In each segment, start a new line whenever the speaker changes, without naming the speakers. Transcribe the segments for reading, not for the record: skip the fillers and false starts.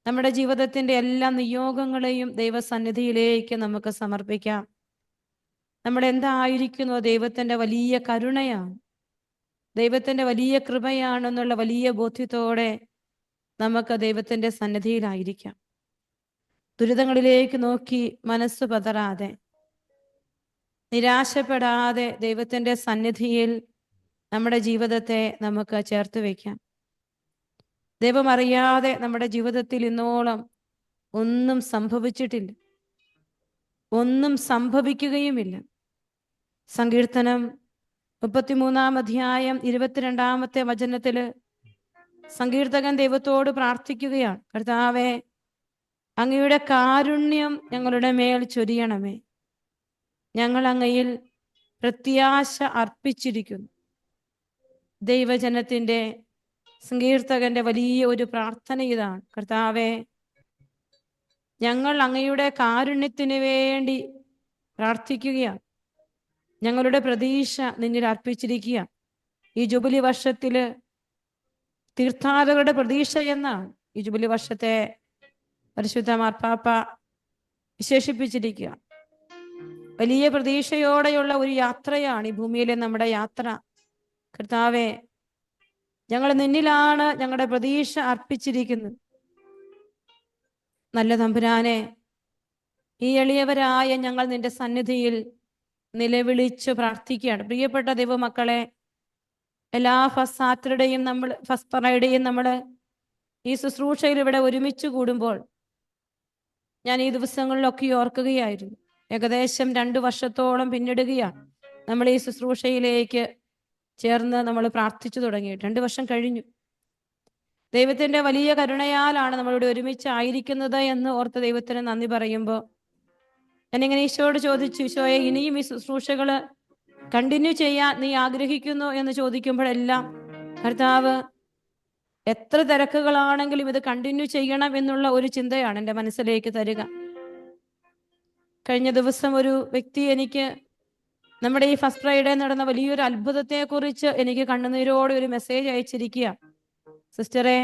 നമ്മുടെ ജീവിതത്തിന്റെ എല്ലാ നിയോഗങ്ങളെയും ദൈവസന്നിധിയിലേക്ക് നമുക്ക് സമർപ്പിക്കാം. നമ്മൾ എന്തായിരിക്കുന്നു ദൈവത്തിന്റെ വലിയ കരുണയാണ്, ദൈവത്തിന്റെ വലിയ കൃപയാണെന്നുള്ള വലിയ ബോധ്യത്തോടെ നമുക്ക് ദൈവത്തിന്റെ സന്നിധിയിലായിരിക്കാം. ദുരിതങ്ങളിലേക്ക് നോക്കി മനസ്സ് പതറാതെ, നിരാശപ്പെടാതെ ദൈവത്തിന്റെ സന്നിധിയിൽ നമ്മുടെ ജീവിതത്തെ നമുക്ക് ചേർത്ത് വയ്ക്കാം. ദൈവം അറിയാതെ നമ്മുടെ ജീവിതത്തിൽ ഇന്നോളം ഒന്നും സംഭവിച്ചിട്ടില്ല, ഒന്നും സംഭവിക്കുകയുമില്ല. സങ്കീർത്തനം 33-ാം അധ്യായം 22-ാമത്തെ വചനത്തില് സങ്കീർത്തകൻ ദൈവത്തോട് പ്രാർത്ഥിക്കുകയാണ്, കർത്താവേ, അങ്ങയുടെ കാരുണ്യം ഞങ്ങളുടെ മേൽ ചൊരിയണമേ. ഞങ്ങൾ അങ്ങയിൽ പ്രത്യാശ അർപ്പിച്ചിരിക്കുന്നു. ദൈവജനത്തിന്റെ, സങ്കീർത്തകന്റെ വലിയ ഒരു പ്രാർത്ഥന ഇതാണ്, കർത്താവേ, ഞങ്ങൾ അങ്ങയുടെ കാരുണ്യത്തിന് വേണ്ടി പ്രാർത്ഥിക്കുകയാണ്. ഞങ്ങളുടെ പ്രതീക്ഷ നിന്നിൽ അർപ്പിച്ചിരിക്കുക. ഈ ജൂബിലി വർഷത്തില് തീർത്ഥാടകരുടെ പ്രതീക്ഷ എന്നാണ് ഈ ജൂബിലി വർഷത്തെ പരിശുദ്ധ മാർപ്പാപ്പ വിശേഷിപ്പിച്ചിരിക്കുക. വലിയ പ്രതീക്ഷയോടെയുള്ള ഒരു യാത്രയാണ് ഈ ഭൂമിയിലെ നമ്മുടെ യാത്ര. കർത്താവേ, ഞങ്ങൾ നിന്നിലാണ് ഞങ്ങളുടെ പ്രതീക്ഷ അർപ്പിച്ചിരിക്കുന്നത്. നല്ല തമ്പുരാനെ, ഈ എളിയവരായ ഞങ്ങൾ നിന്റെ സന്നിധിയിൽ നിലവിളിച്ച് പ്രാർത്ഥിക്കുകയാണ്. പ്രിയപ്പെട്ട ദൈവമക്കളെ, എല്ലാ ഫസ്റ്റ് സാറ്റർഡേയും ഫസ്റ്റ് ഫ്രൈഡേയും നമ്മൾ ഈ ശുശ്രൂഷയിൽ ഇവിടെ ഒരുമിച്ച് കൂടുമ്പോൾ ഞാൻ ഈ ദിവസങ്ങളിലൊക്കെ ഓർക്കുകയായിരുന്നു. ഏകദേശം 2 വർഷത്തോളം പിന്നിടുകയാണ് നമ്മൾ ഈ ശുശ്രൂഷയിലേക്ക് ചേർന്ന് നമ്മൾ പ്രാർത്ഥിച്ചു തുടങ്ങിയിട്ട്. 2 വർഷം കഴിഞ്ഞു. ദൈവത്തിന്റെ വലിയ കരുണയാലാണ് നമ്മളിവിടെ ഒരുമിച്ചായിരിക്കുന്നത് എന്ന് ഓർത്ത് ദൈവത്തിന് നന്ദി പറയുമ്പോൾ ഞാനിങ്ങനെ ഈശോയോട് ചോദിച്ചു, ഈശോയെ, ഇനിയും ഈ ശുശ്രൂഷകള് കണ്ടിന്യൂ ചെയ്യാൻ നീ ആഗ്രഹിക്കുന്നു എന്ന് ചോദിക്കുമ്പോഴെല്ലാം കർത്താവ് എത്ര തിരക്കുകളാണെങ്കിലും ഇത് കണ്ടിന്യൂ ചെയ്യണം എന്നുള്ള ഒരു ചിന്തയാണ് എൻ്റെ മനസ്സിലേക്ക് തരിക. കഴിഞ്ഞ ദിവസം ഒരു വ്യക്തി എനിക്ക് നമ്മുടെ ഈ ഫസ്റ്റ് ഫ്രൈഡേ നടന്ന വലിയൊരു അത്ഭുതത്തെക്കുറിച്ച് എനിക്ക് കണ്ണുനീരോടെ ഒരു മെസ്സേജ് അയച്ചിരിക്കുക. സിസ്റ്ററെ,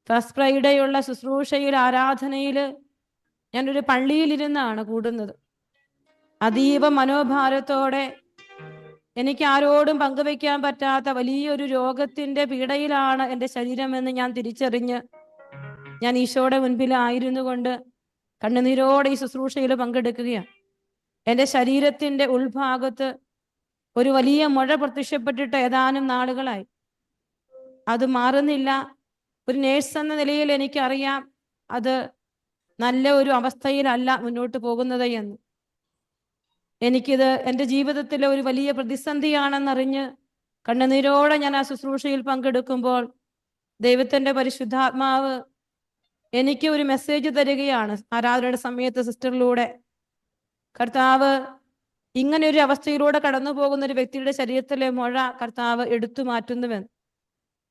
ഫസ്റ്റ് ഫ്രൈഡേയുള്ള ശുശ്രൂഷയിൽ, ആരാധനയില് ഞാനൊരു പള്ളിയിലിരുന്നാണ് കൂടുന്നത്. അതീവ മനോഭാരത്തോടെ എനിക്ക് ആരോടും പങ്കുവെക്കാൻ പറ്റാത്ത വലിയൊരു രോഗത്തിന്റെ പീഡയിലാണ് എൻ്റെ ശരീരമെന്ന് ഞാൻ തിരിച്ചറിഞ്ഞ് ഞാൻ ഈശോയുടെ മുൻപിലായിരുന്നു കൊണ്ട് കണ്ണുനീരോടെ ഈ ശുശ്രൂഷയിൽ പങ്കെടുക്കുകയാണ്. എൻ്റെ ശരീരത്തിന്റെ ഉൾഭാഗത്ത് ഒരു വലിയ മുഴ പ്രത്യക്ഷപ്പെട്ടിട്ട് ഏതാനും നാളുകളായി. അത് മാറുന്നില്ല. ഒരു നേഴ്സ് എന്ന നിലയിൽ എനിക്കറിയാം അത് നല്ല ഒരു അവസ്ഥയിലല്ല മുന്നോട്ട് പോകുന്നത് എന്ന്. എനിക്കിത് എൻ്റെ ജീവിതത്തിലെ ഒരു വലിയ പ്രതിസന്ധിയാണെന്നറിഞ്ഞ് കണ്ണുനീരോടെ ഞാൻ ആ ശുശ്രൂഷയിൽ പങ്കെടുക്കുമ്പോൾ ദൈവത്തിൻ്റെ പരിശുദ്ധാത്മാവ് എനിക്ക് ഒരു മെസ്സേജ് തരികയാണ് ആരാധനയുടെ സമയത്ത് സിസ്റ്ററിലൂടെ. കർത്താവ് ഇങ്ങനെ ഒരു അവസ്ഥയിലൂടെ കടന്നു പോകുന്ന ഒരു വ്യക്തിയുടെ ശരീരത്തിലെ മുഴ കർത്താവ് എടുത്തു മാറ്റുന്നുവെന്ന്.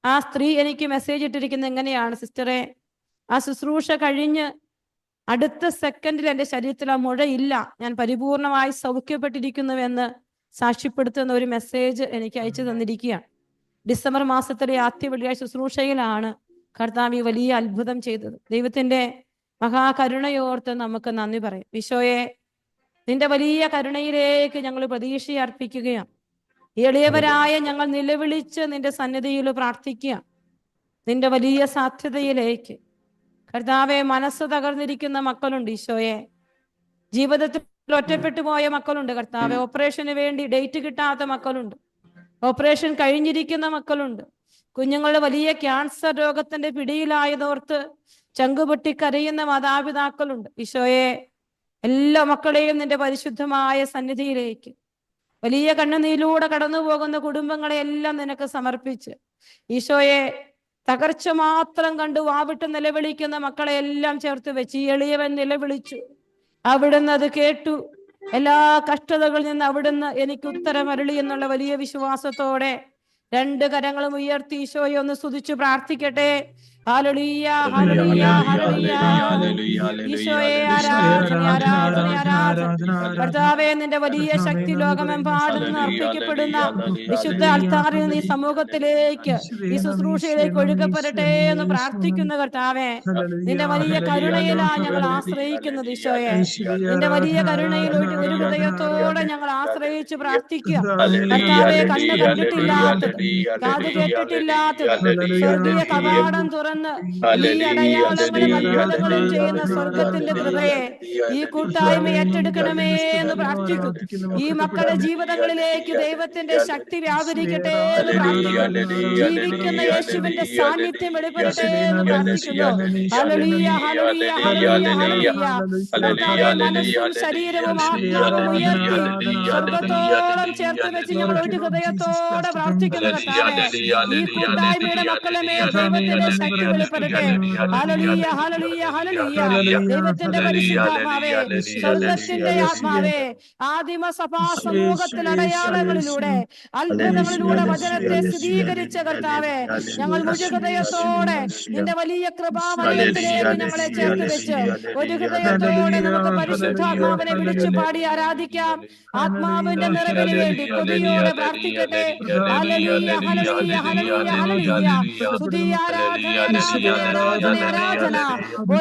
ആ സ്ത്രീ എനിക്ക് മെസ്സേജ് ഇട്ടിരിക്കുന്നത് എങ്ങനെയാണ്, സിസ്റ്ററെ, ആ ശുശ്രൂഷ കഴിഞ്ഞ് അടുത്ത സെക്കൻഡിൽ എൻ്റെ ശരീരത്തിൽ ആ മുഴയില്ല, ഞാൻ പരിപൂർണമായി സൗഖ്യപ്പെട്ടിരിക്കുന്നുവെന്ന് സാക്ഷ്യപ്പെടുത്തുന്ന ഒരു മെസ്സേജ് എനിക്ക് അയച്ചു തന്നിരിക്കുകയാണ്. ഡിസംബർ മാസത്തിലെ ആദ്യ വെള്ളിയാഴ്ച ശുശ്രൂഷയിലാണ് കർത്താവ് ഈ വലിയ അത്ഭുതം ചെയ്തത്. ദൈവത്തിന്റെ മഹാകരുണയോർത്ത് നമുക്ക് നന്ദി പറയാം. ഈശോയെ, നിന്റെ വലിയ കരുണയിലേക്ക് ഞങ്ങൾ പ്രതീക്ഷ അർപ്പിക്കുകയാണ്. എളിയവരായ ഞങ്ങൾ നിലവിളിച്ച് നിന്റെ സന്നിധിയിൽ പ്രാർത്ഥിക്കുക. നിന്റെ വലിയ സാധ്യതയിലേക്ക് കർത്താവെ, മനസ്സ് തകർന്നിരിക്കുന്ന മക്കളുണ്ട്. ഈശോയെ, ജീവിതത്തിൽ ഒറ്റപ്പെട്ടു പോയ മക്കളുണ്ട്. കർത്താവെ, ഓപ്പറേഷന് വേണ്ടി ഡേറ്റ് കിട്ടാത്ത മക്കളുണ്ട്. ഓപ്പറേഷൻ കഴിഞ്ഞിരിക്കുന്ന മക്കളുണ്ട്. കുഞ്ഞുങ്ങളുടെ വലിയ ക്യാൻസർ രോഗത്തിന്റെ പിടിയിലായതോർത്ത് ചങ്കുപൊട്ടി കരയുന്ന മാതാപിതാക്കളുണ്ട്. ഈശോയെ, എല്ലാ മക്കളെയും നിന്റെ പരിശുദ്ധമായ സന്നിധിയിലേക്ക്, വലിയ കണ്ണുനീരിലൂടെ കടന്നു പോകുന്ന കുടുംബങ്ങളെ എല്ലാം നിനക്ക് സമർപ്പിച്ച്, ഈശോയെ, തകർച്ച മാത്രം കണ്ടു വാവിട്ട് നിലവിളിക്കുന്ന മക്കളെ എല്ലാം ചേർത്ത് വെച്ച് ഈ എളിയവൻ നിലവിളിച്ചു, അവിടുന്ന് അത് കേട്ടു. എല്ലാ കഷ്ടതകളിൽ നിന്ന് അവിടുന്ന് എനിക്ക് ഉത്തരം അരുളി എന്നുള്ള വലിയ വിശ്വാസത്തോടെ 2 കരങ്ങളും ഉയർത്തി ഈശോയെ ഒന്ന് സ്തുതിച്ചു പ്രാർത്ഥിക്കട്ടെ. ഹല്ലേലൂയ, ഹല്ലേലൂയ, ഹല്ലേലൂയ. ഈശോയെ ആരാധന, ആരാധന, ആരാധന. കർത്താവേ, നിന്റെ വലിയ ശക്തി ലോകമെമ്പാടും നിന്ന് അർപ്പിക്കപ്പെടുന്ന വിശുദ്ധ അൾത്താറിൽ നീ സമൂഹത്തിലേക്ക് ഈ ശുശ്രൂഷയിലേക്ക് ഒഴുകപ്പെടട്ടെ എന്ന് പ്രാർത്ഥിക്കുന്ന കർത്താവേ, നിന്റെ വലിയ കരുണയിലാ ഞങ്ങൾ ആശ്രയിക്കുന്നത്. ഈശോയെ, നിന്റെ വലിയ കരുണയിൽ ഒരു ഹൃദയത്തോടെ ഞങ്ങൾ ആശ്രയിച്ച് പ്രാർത്ഥിക്കുക. കർത്താവെ, കണ്ണ് കണ്ടിട്ടില്ലാത്തത്, കാത് കേട്ടിട്ടില്ലാത്തത്, സ്വർഗീയ കവാടം തുറന്ന് ഈ അടയാളങ്ങളും അത്ഭുതങ്ങളും ചെയ്യുന്ന സ്വർഗത്തിന്റെ കൃപയെ ഈ കൂട്ടായ്മ ഏറ്റെടുക്കണമേ എന്ന് പ്രാർത്ഥിക്കുന്നു. ഈ മക്കളുടെ ജീവിതങ്ങളിലേക്ക് ദൈവത്തിന്റെ ശക്തി വ്യാപരിക്കട്ടെ എന്ന് പ്രാർത്ഥിക്കുന്നു. ജീവിക്കുന്ന യേശുവിന്റെ സാന്നിധ്യം വെളിപ്പെടട്ടെ എന്ന് പ്രാർത്ഥിക്കുന്നു. ഹല്ലേലൂയ, ഹല്ലേലൂയ, ഹല്ലേലൂയ, ഹല്ലേലൂയ. കർത്താവേ, മനസ്സും ശരീരവും ആത്മാവും ഉയർത്തി സ്വർഗത്തോളം ചേർത്ത് വെച്ച് ഞങ്ങൾ ഒരു ഹൃദയത്തോടെ പ്രാർത്ഥിക്കുന്നു. കർത്താവേ, ഈ കൂട്ടായ്മയുടെ മക്കളുടെ മേൽ ദൈവത്തിന്റെ ശക്തി വെളിപ്പെടട്ടെ. ഹല്ലേലൂയ, ഹല്ലേലൂയ, ഹല്ലേലൂയ. ദൈവത്തിന്റെ പരിശുദ്ധാത്മാവേ, സ്വർഗത്തിന്റെ ആത്മാവേ, ആദിമ സഭാ സമൂഹത്തിൽ അടയാളങ്ങളിലൂടെ അത്ഭുതങ്ങളിലൂടെ വചനത്തെ സ്ഥിരീകരിച്ച കർത്താവേ, ഞങ്ങൾ മുഴുഹൃദയത്തോടെ നിന്റെ വലിയ കൃപാവലയത്തിലേക്ക് ഞങ്ങളെ ചേർത്ത് വെച്ച് ഒരു ഹൃദയത്തോടെ നമുക്ക് പരിശുദ്ധാത്മാവിനെ വിളിച്ചു പാടി ആരാധിക്കാം. ആത്മാവിന്റെ നിറവിന് വേണ്ടി കൊതിയോടെ പ്രാർത്ഥിക്കട്ടെ. ഹല്ലേലൂയ, ഹല്ലേലൂയ, ഹല്ലേലൂയ, ഹല്ലേലൂയ. സ്തുതി, ആരാധന, ആരാധന, ആരാധന, ആരാധന. ഓ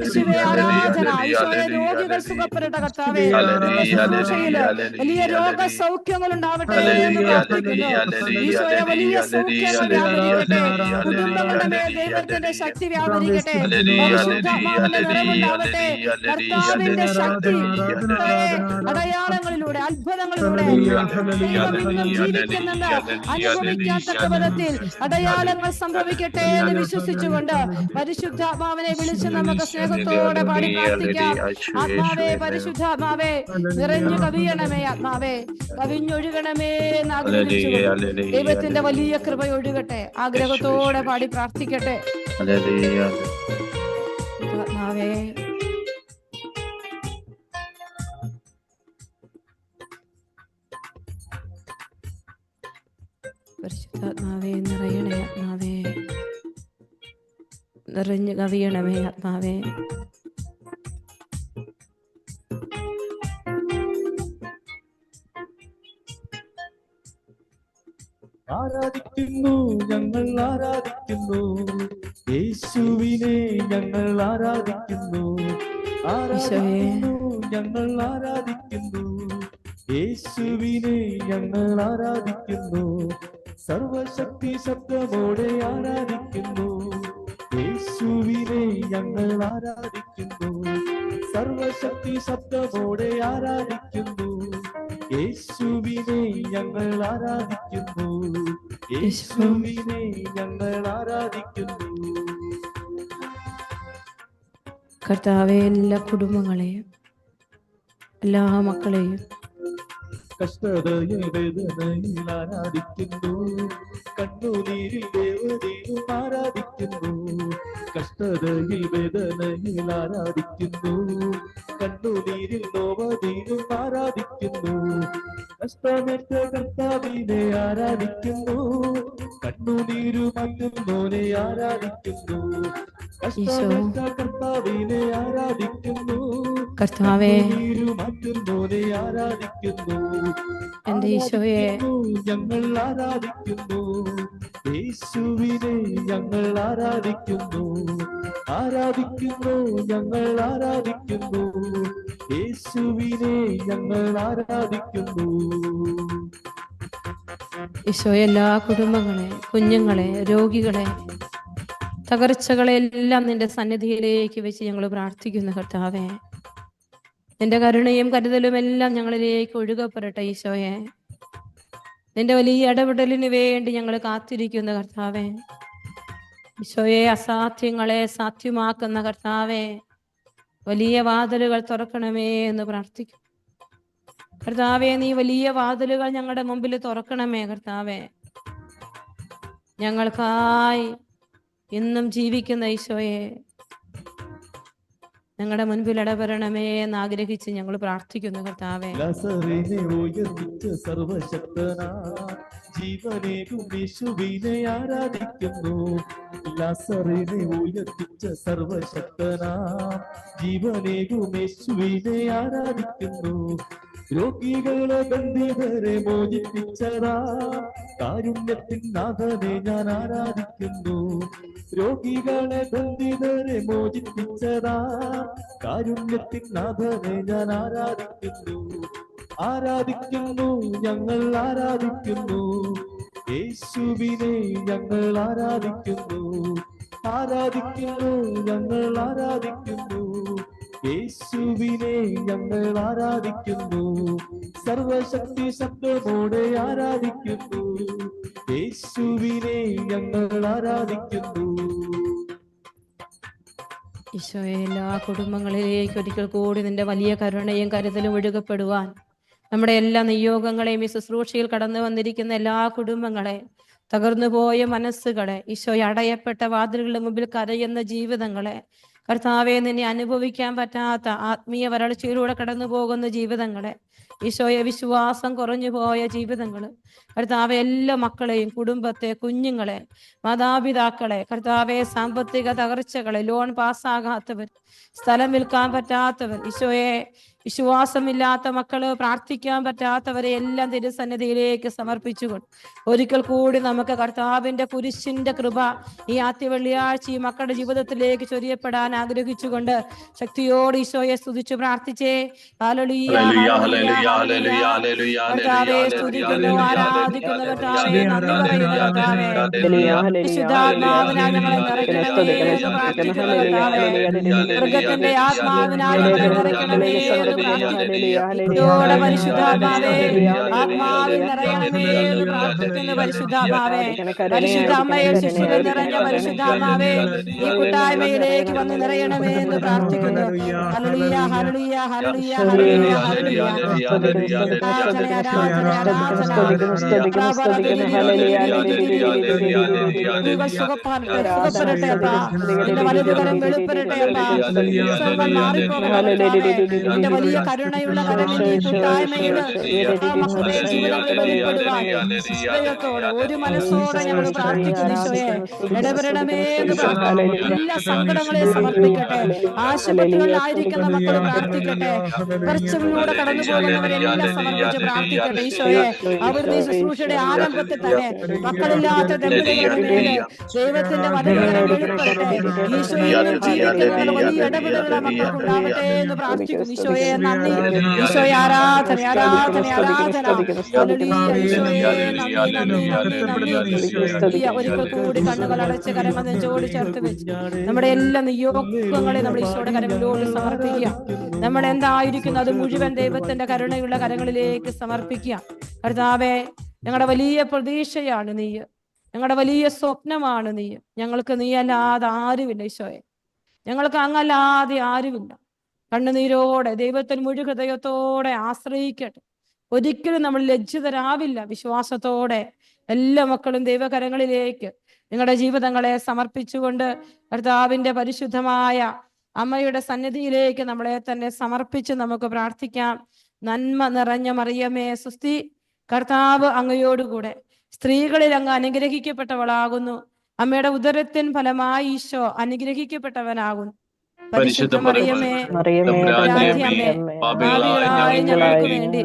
യേശുവേ, ആരാധന. ഈശോയെ, രോഗികൾ സുഖപ്പെടട്ടെ കർത്താവേ. ശുശ്രൂഷയില് വലിയ രോഗസൗഖ്യങ്ങൾ ഉണ്ടാവട്ടെ എന്ന് പ്രാർത്ഥിക്കുന്നു. ഈശോയെ, വലിയ സൗഖ്യങ്ങൾ വ്യാപരിക്കട്ടെ. കുടുംബങ്ങളുടെ മേൽ ദൈവത്തിന്റെ ശക്തി വ്യാപരിക്കട്ടെ. പരിശുദ്ധാത്മാവിന്റെ നിറവുണ്ടാവട്ടെ. കർത്താവിന്റെ ശക്തി അടയാളങ്ങളിലൂടെ അത്ഭുതങ്ങളിലൂടെ ദൈവം ഇന്നും ജീവിക്കുന്നെന്ന് അനുഭവിക്കാത്ത വിധത്തിൽ അടയാളങ്ങൾ സംഭവിക്കട്ടെ എന്ന് വിശ്വസിച്ചുകൊണ്ട് പരിശുദ്ധാത്മാവിനെ വിളിച്ച് നമുക്ക് സ്നേഹത്തോടെ പാടി പ്രാർത്ഥിക്കാം. ആത്മാവേ, പരിശുദ്ധാത്മാവേ, നിറഞ്ഞു കവിയണമേ. ആത്മാവേ, കവിഞ്ഞൊഴുകണമേ എന്ന് ആഗ്രഹിച്ചുകൊണ്ട് ദൈവത്തിന്റെ വലിയ കൃപ ഒഴുകട്ടെ. ആഗ്രഹത്തോടെ പാടി പ്രാർത്ഥിക്കട്ടെ. ആത്മാവേ, പരിശുദ്ധാത്മാവേ, നിറയണേ. ആത്മാവേ, നിറഞ്ഞു കവിയണമേ. ആത്മാവേ,
ആരാധിക്കുന്നു, ഞങ്ങൾ ആരാധിക്കുന്നു യേശുവിനെ, ഞങ്ങൾ ആരാധിക്കുന്നു. ആരാധിക്കുന്നു, ഞങ്ങൾ ആരാധിക്കുന്നു യേശുവിനെ, ഞങ്ങൾ ആരാധിക്കുന്നു. സർവശക്തി ശബ്ദമോടെ ആരാധിക്കുന്നു യേശുവിനെ, ഞങ്ങൾ ആരാധിക്കുന്നു. സർവശക്തി ശബ്ദമോടെ ആരാധിക്കുന്നു യേശുവിനെ, ഞങ്ങൾ ആരാധിക്കുന്നു. യേശുവിനെ ഞങ്ങൾ ആരാധിക്കുന്നു.
കർത്താവേ, എല്ലാ കുടുംബങ്ങളെയും എല്ലാ മക്കളെയും
കഷ്ടതയിൽ വേദനയിൽ ആരാധിക്കുന്നു, കണ്ണുനീരിൽ ദേവതയും ആരാധിക്കുന്നു. കഷ്ടതയിൽ വേദനയിൽ ആരാധിക്കുന്നു, കണ്ണുനീരിൽ നോവതീനും ആരാധിക്കുന്നു. കഷ്ടമേറ്റ കർത്താവിനെ ആരാധിക്കുന്നു, കണ്ണുനീരു മാറ്റുന്നോനെ ആരാധിക്കുന്നു. കഷ്ടമേറ്റ കർത്താവിനെ ആരാധിക്കുന്നു,
കർത്താവേ,
മാറ്റുന്നോനെ ആരാധിക്കുന്നു.
എന്റെ ഈശോയെ
ഞങ്ങൾ ആരാധിക്കുന്നു, യേശുവിനെ ഞങ്ങൾ ആരാധിക്കുന്നു. ആരാധിക്കുന്നു, ഞങ്ങൾ ആരാധിക്കുന്നു, യേശുവിനെ ഞങ്ങൾ ആരാധിക്കുന്നു.
ഈശോയെ, എല്ലാ കുടുംബങ്ങളെ, കുഞ്ഞുങ്ങളെ, രോഗികളെ, തകർച്ചകളെ എല്ലാം നിന്റെ സന്നിധിയിലേക്ക് വെച്ച് ഞങ്ങൾ പ്രാർത്ഥിക്കുന്നു. കർത്താവേ, നിന്റെ കരുണയും കരുതലും എല്ലാം ഞങ്ങളിലേക്ക് ഒഴുകപ്പെടട്ടെ. ഈശോയെ, നിന്റെ വലിയ ഇടപെടലിന് വേണ്ടി ഞങ്ങൾ കാത്തിരിക്കുന്ന കർത്താവേ. ഈശോയെ, അസാധ്യങ്ങളെ സാധ്യമാക്കുന്ന കർത്താവേ, വലിയ വാതിലുകൾ തുറക്കണമേ എന്ന് പ്രാർത്ഥിക്കും. കർത്താവേ, നീ വലിയ വാതിലുകൾ ഞങ്ങളുടെ മുമ്പിൽ തുറക്കണമേ. കർത്താവേ, ഞങ്ങൾക്കായി ഇന്നും ജീവിക്കുന്ന ഈശോയെ, ഞങ്ങളുടെ മുൻപിൽ ഇടപെടണമേ എന്ന് ആഗ്രഹിച്ച് ഞങ്ങൾ പ്രാർത്ഥിക്കുന്നു. കർത്താവേ,
ലാസറിനെ ഉയർപ്പിച്ച സർവശക്തനാ, ജീവനേകും യേശുവിനെ ആരാധിക്കുന്നു. ലാസറിനെ ഉയർത്തിച്ച സർവശക്തനാം ജീവനേകും യേശുവിനെ ആരാധിക്കുന്നു. രോഗികളെ ബന്ധിതരെ മോചിപ്പിച്ചതാ കാരുണ്യത്തിൻ നാഥനെ ഞാൻ ആരാധിക്കുന്നു. രോഗികളെ ബന്ധിതരെ മോചിപ്പിച്ചതാ കാരുണ്യത്തിൻ നാഥനെ ഞാൻ ആരാധിക്കുന്നു. ആരാധിക്കുന്നു, ഞങ്ങൾ ആരാധിക്കുന്നു. യേശുവിനെ ഞങ്ങൾ ആരാധിക്കുന്നു. ആരാധിക്കുന്നു, ഞങ്ങൾ ആരാധിക്കുന്നു. യേശുവിനെ ഞങ്ങൾ ആരാധിക്കുന്നു. സർവശക്തി ശബ്ദമോടെ ആരാധിക്കുന്നു. യേശുവിനെ ഞങ്ങൾ ആരാധിക്കുന്നു.
ഈശോയെ, എല്ലാ കുടുംബങ്ങളിലേക്ക് ഒരിക്കൽ കൂടി നിന്റെ വലിയ കരുണയും കരുതലും ഒഴുകപ്പെടുവാൻ, നമ്മുടെ എല്ലാ നിയോഗങ്ങളെയും ഈ ശുശ്രൂഷയിൽ കടന്നു വന്നിരിക്കുന്ന എല്ലാ കുടുംബങ്ങളെ, തകർന്നു പോയ മനസ്സുകളെ, ഈശോയെ അടയപ്പെട്ട വാതിലുകളുടെ മുമ്പിൽ കരയുന്ന ജീവിതങ്ങളെ, കർത്താവെ നിന്നെ അനുഭവിക്കാൻ പറ്റാത്ത ആത്മീയ വരൾച്ചയിലൂടെ കടന്നു പോകുന്ന ജീവിതങ്ങളെ, ഈശോയെ വിശ്വാസം കുറഞ്ഞു പോയ ജീവിതങ്ങൾ, കർത്താവെ എല്ലാ മക്കളെയും, കുടുംബത്തെ, കുഞ്ഞുങ്ങളെ, മാതാപിതാക്കളെ, കർത്താവെ സാമ്പത്തിക തകർച്ചകളെ, ലോൺ പാസ്സാകാത്തവർ, സ്ഥലം വിൽക്കാൻ പറ്റാത്തവർ, ഈശോയെ വിശ്വാസമില്ലാത്ത മക്കള്, പ്രാർത്ഥിക്കാൻ പറ്റാത്തവരെ എല്ലാം തിരുസന്നിധിയിലേക്ക് സമർപ്പിച്ചുകൊണ്ട് ഒരിക്കൽ കൂടി നമുക്ക് കർത്താവിന്റെ കുരിശിന്റെ കൃപ ഈ ആദ്യ വെള്ളിയാഴ്ച ഈ മക്കളുടെ ജീവിതത്തിലേക്ക് ചൊരിയപ്പെടാൻ ആഗ്രഹിച്ചുകൊണ്ട് ശക്തിയോട് ഈശോയെ സ്തുതിച്ചു പ്രാർത്ഥിച്ചേ. ഹല്ലേലൂയ, ഹല്ലേലൂയ, ഹല്ലേലൂയ. കർത്താവേ സ്തുതിക്കുന്നു, ആരാധിക്കുന്നു കർത്താവേ, നന്ദി പറയുന്നു കർത്താവേ. വിശുദ്ധാത്മാവിനാൽ ഞങ്ങളെ നിറയ്ക്കണമേ എന്ന് പ്രാർത്ഥിക്കുന്നു കർത്താവേ. മൃഗത്തിന്റെ ആത്മാവിനാൽ ഞങ്ങളെ നിറയ്ക്കണമേ എന്ന് പ്രാർത്ഥിക്കുന്നു പരിശുദ്ധാത്മാവേ. ആത്മാവിൽ നിറയണമേ എന്ന് പ്രാർത്ഥിക്കുന്നു പരിശുദ്ധാത്മാവേ. പരിശുദ്ധ അമ്മയെ ശിശുവിൽ നിറഞ്ഞ പരിശുദ്ധാത്മാവേ, ഈ കൂട്ടായ്മയിലേക്ക് വന്ന് നിറയണമേ എന്ന് പ്രാർത്ഥിക്കുന്നു. ഹല്ലേലൂയ, ഹല്ലേലൂയ, ഹല്ലേലൂയ, ഹല്ലേലൂയ, ഹല്ലേലൂയ. ആരാധന, ആരാധന, ആരാധന. സുഖപ്പെടട്ടെ അപ്പാ, നിന്റെ വലതുകരം വെളിപ്പെടട്ടെ അപ്പാ, മാറിപ്പോകട്ടെ. നിന്റെ വലിയ കരുണയുള്ള കരമിന്റെ കൂട്ടായ്മയിൽ മക്കളുടെ ജീവിതങ്ങളിൽ വെളിപ്പെടുവാൻ ഹൃദയത്തോടെ ഒരു മനസ്സോടെ ഞങ്ങൾ പ്രാർത്ഥിക്കുന്നു. ഈശോയെ ഇടപെടണമേ എന്ന് പ്രാർത്ഥിക്കുന്നു. എല്ലാ സങ്കടങ്ങളെയും സമർപ്പിക്കട്ടെ. ആശുപത്രികളിലായിരിക്കുന്ന മക്കൾ പ്രാർത്ഥിക്കട്ടെ. പരീക്ഷകളിലൂടെ കടന്നു പോകുന്നവരെല്ലാം സമർപ്പിച്ച് പ്രാർത്ഥിക്കട്ടെ. ഈശോയെ അവിടുന്ന് ശുശ്രൂഷയുടെ ആരംഭത്തിൽ തന്നെ മക്കളില്ലാത്ത ദമ്പതികളുടെ മേലെ ദൈവത്തിന്റെ വലതുകരം വെളിപ്പെടട്ടെ. ഈശോയിലും ജീവിക്കുന്നവരുടെ വലിയ ഇടപെടലുള്ള മക്കൾക്കുണ്ടാവട്ടെ എന്ന് പ്രാർത്ഥിക്കുന്നു. ഈശോയെ നന്ദി, ഈശോയെ ആരാധന, ആരാധന, ആരാധന. ഒരിക്കൽ കൂടി കണ്ണുകൾ അടച്ച് കരങ്ങൾ നെഞ്ചോട് ചേർത്ത് വെച്ച് നമ്മുടെ എല്ലാ നിയോഗങ്ങളെ നമ്മൾ ഈശോയുടെ കരങ്ങളിലോട് സമർപ്പിക്കുക. നമ്മൾ എന്തായിരിക്കുന്നു അത് മുഴുവൻ ദൈവത്തിന്റെ കരുണയുള്ള കരങ്ങളിലേക്ക് സമർപ്പിക്കുക. കർത്താവേ, ഞങ്ങളുടെ വലിയ പ്രതീക്ഷയാണ് നീ, ഞങ്ങളുടെ വലിയ സ്വപ്നമാണ് നീ. ഞങ്ങൾക്ക് നീ അല്ലാതെ ആരുമില്ല ഈശോയെ, ഞങ്ങൾക്ക് അങ്ങല്ലാതെ ആരുമില്ല. കണ്ണുനീരോടെ ദൈവത്തിൽ മുഴു ഹൃദയത്തോടെ ആശ്രയിക്കട്ടെ. ഒരിക്കലും നമ്മൾ ലജ്ജിതരാവില്ല. വിശ്വാസത്തോടെ എല്ലാ മക്കളും ദൈവകരങ്ങളിലേക്ക് നിങ്ങളുടെ ജീവിതങ്ങളെ സമർപ്പിച്ചുകൊണ്ട് കർത്താവിന്റെ പരിശുദ്ധമായ അമ്മയുടെ സന്നിധിയിലേക്ക് നമ്മളെ തന്നെ സമർപ്പിച്ച് നമുക്ക് പ്രാർത്ഥിക്കാം. നന്മ നിറഞ്ഞ മറിയമേ സ്വസ്തി, കർത്താവ് അങ്ങയോടുകൂടെ സ്ത്രീകളിൽ അങ്ങ് അനുഗ്രഹിക്കപ്പെട്ടവളാകുന്നു. അമ്മയുടെ ഉദരത്തിൻ ഫലമായി ഈശോ അനുഗ്രഹിക്കപ്പെട്ടവനാകുന്നു. പരിശുദ്ധ മറിയമേ, ഞങ്ങൾക്ക് വേണ്ടി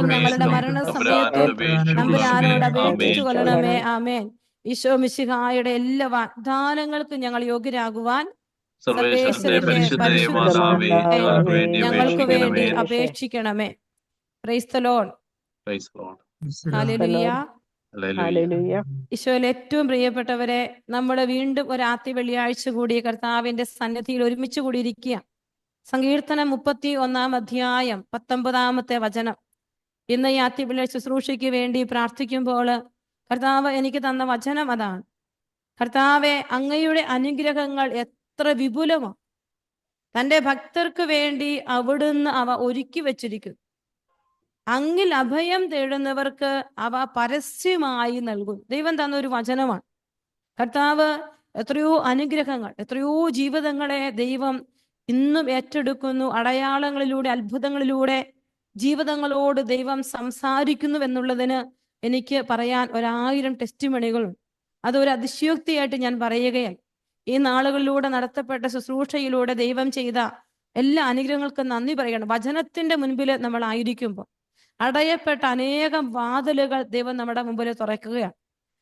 ഞങ്ങളുടെ മരണസമയത്തും തമ്പുരാനോട് അപേക്ഷിച്ചു കൊള്ളണമേ. ആമേൻ. ഈശോ മിശിഹായുടെ എല്ലാ വാഗ്ദാനങ്ങൾക്കും ഞങ്ങൾ യോഗ്യരാകുവാൻ ഞങ്ങൾക്ക് വേണ്ടി അപേക്ഷിക്കണമേ. Praise the Lord. ഹല്ലേലൂയ. ഈശോയിൽ ഏറ്റവും പ്രിയപ്പെട്ടവരെ, നമ്മൾ വീണ്ടും ഒരു ആദ്യ വെള്ളിയാഴ്ച കൂടി കർത്താവിന്റെ സന്നിധിയിൽ ഒരുമിച്ച് കൂടിയിരിക്കുക. സങ്കീർത്തനം 31 അധ്യായം 19 വചനം. ഇന്ന് ഈ ആദ്യ വെള്ളിയാഴ്ച ശുശ്രൂഷയ്ക്ക് വേണ്ടി പ്രാർത്ഥിക്കുമ്പോൾ കർത്താവ് എനിക്ക് തന്ന വചനം അതാണ്. കർത്താവെ, അങ്ങയുടെ അനുഗ്രഹങ്ങൾ എത്ര വിപുലമാണ്. തൻ്റെ ഭക്തർക്ക് വേണ്ടി അവിടുന്ന് അവ ഒരുക്കി വച്ചിരിക്കുന്നു. അങ്ങിൽ അഭയം തേടുന്നവർക്ക് അവ പരസ്യമായി നൽകും. ദൈവം തന്ന ഒരു വചനമാണ്. കർത്താവ് എത്രയോ അനുഗ്രഹങ്ങൾ, എത്രയോ ജീവിതങ്ങളെ ദൈവം ഇന്നും ഏറ്റെടുക്കുന്നു. അടയാളങ്ങളിലൂടെ, അത്ഭുതങ്ങളിലൂടെ ജീവിതങ്ങളോട് ദൈവം സംസാരിക്കുന്നു എന്നുള്ളതിന് എനിക്ക് പറയാൻ 1000 ടെസ്റ്റിമണികളുണ്ട്. അതൊരു അതിശയോക്തിയായിട്ട് ഞാൻ പറയുകയാണ്. ഈ നാളുകളിലൂടെ നടത്തപ്പെട്ട ശുശ്രൂഷയിലൂടെ ദൈവം ചെയ്ത എല്ലാ അനുഗ്രഹങ്ങൾക്കും നന്ദി പറയണം. വചനത്തിന്റെ മുൻപിൽ നമ്മൾ ആയിരിക്കുമ്പോൾ അടയപ്പെട്ട അനേകം വാതിലുകൾ ദൈവം നമ്മുടെ മുമ്പിൽ തുറക്കുകയാണ്.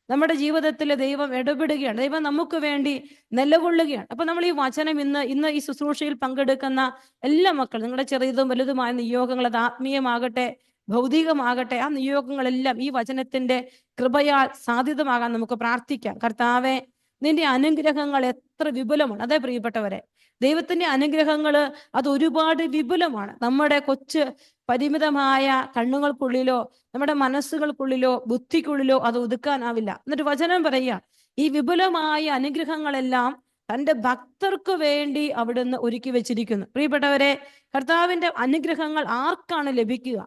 നമ്മുടെ ജീവിതത്തിൽ ദൈവം ഇടപെടുകയാണ്. ദൈവം നമുക്ക് വേണ്ടി നിലകൊള്ളുകയാണ്. അപ്പൊ നമ്മൾ ഈ വചനം ഇന്ന് ഈ ശുശ്രൂഷയിൽ പങ്കെടുക്കുന്ന എല്ലാ മക്കളും, നിങ്ങളുടെ ചെറിയതും വലുതുമായ നിയോഗങ്ങൾ, അത് ആത്മീയമാകട്ടെ ഭൗതികമാകട്ടെ, ആ നിയോഗങ്ങളെല്ലാം ഈ വചനത്തിന്റെ കൃപയാൽ സാധ്യതമാകാൻ നമുക്ക് പ്രാർത്ഥിക്കാം. കർത്താവെ, നിന്റെ അനുഗ്രഹങ്ങൾ എത്ര വിപുലമാണ്. അതേ പ്രിയപ്പെട്ടവരെ, ദൈവത്തിന്റെ അനുഗ്രഹങ്ങൾ അത് ഒരുപാട് വിപുലമാണ്. നമ്മുടെ കൊച്ചു പരിമിതമായ കണ്ണുകൾക്കുള്ളിലോ നമ്മുടെ മനസ്സുകൾക്കുള്ളിലോ ബുദ്ധിക്കുള്ളിലോ അത് ഒതുക്കാനാവില്ല. എന്നിട്ട് വചനം പറയുക, ഈ വിപുലമായ അനുഗ്രഹങ്ങളെല്ലാം തൻ്റെ ഭക്തർക്ക് വേണ്ടി അവിടുന്ന് ഒരുക്കി വെച്ചിരിക്കുന്നു. പ്രിയപ്പെട്ടവരെ, കർത്താവിന്റെ അനുഗ്രഹങ്ങൾ ആർക്കാണ് ലഭിക്കുക?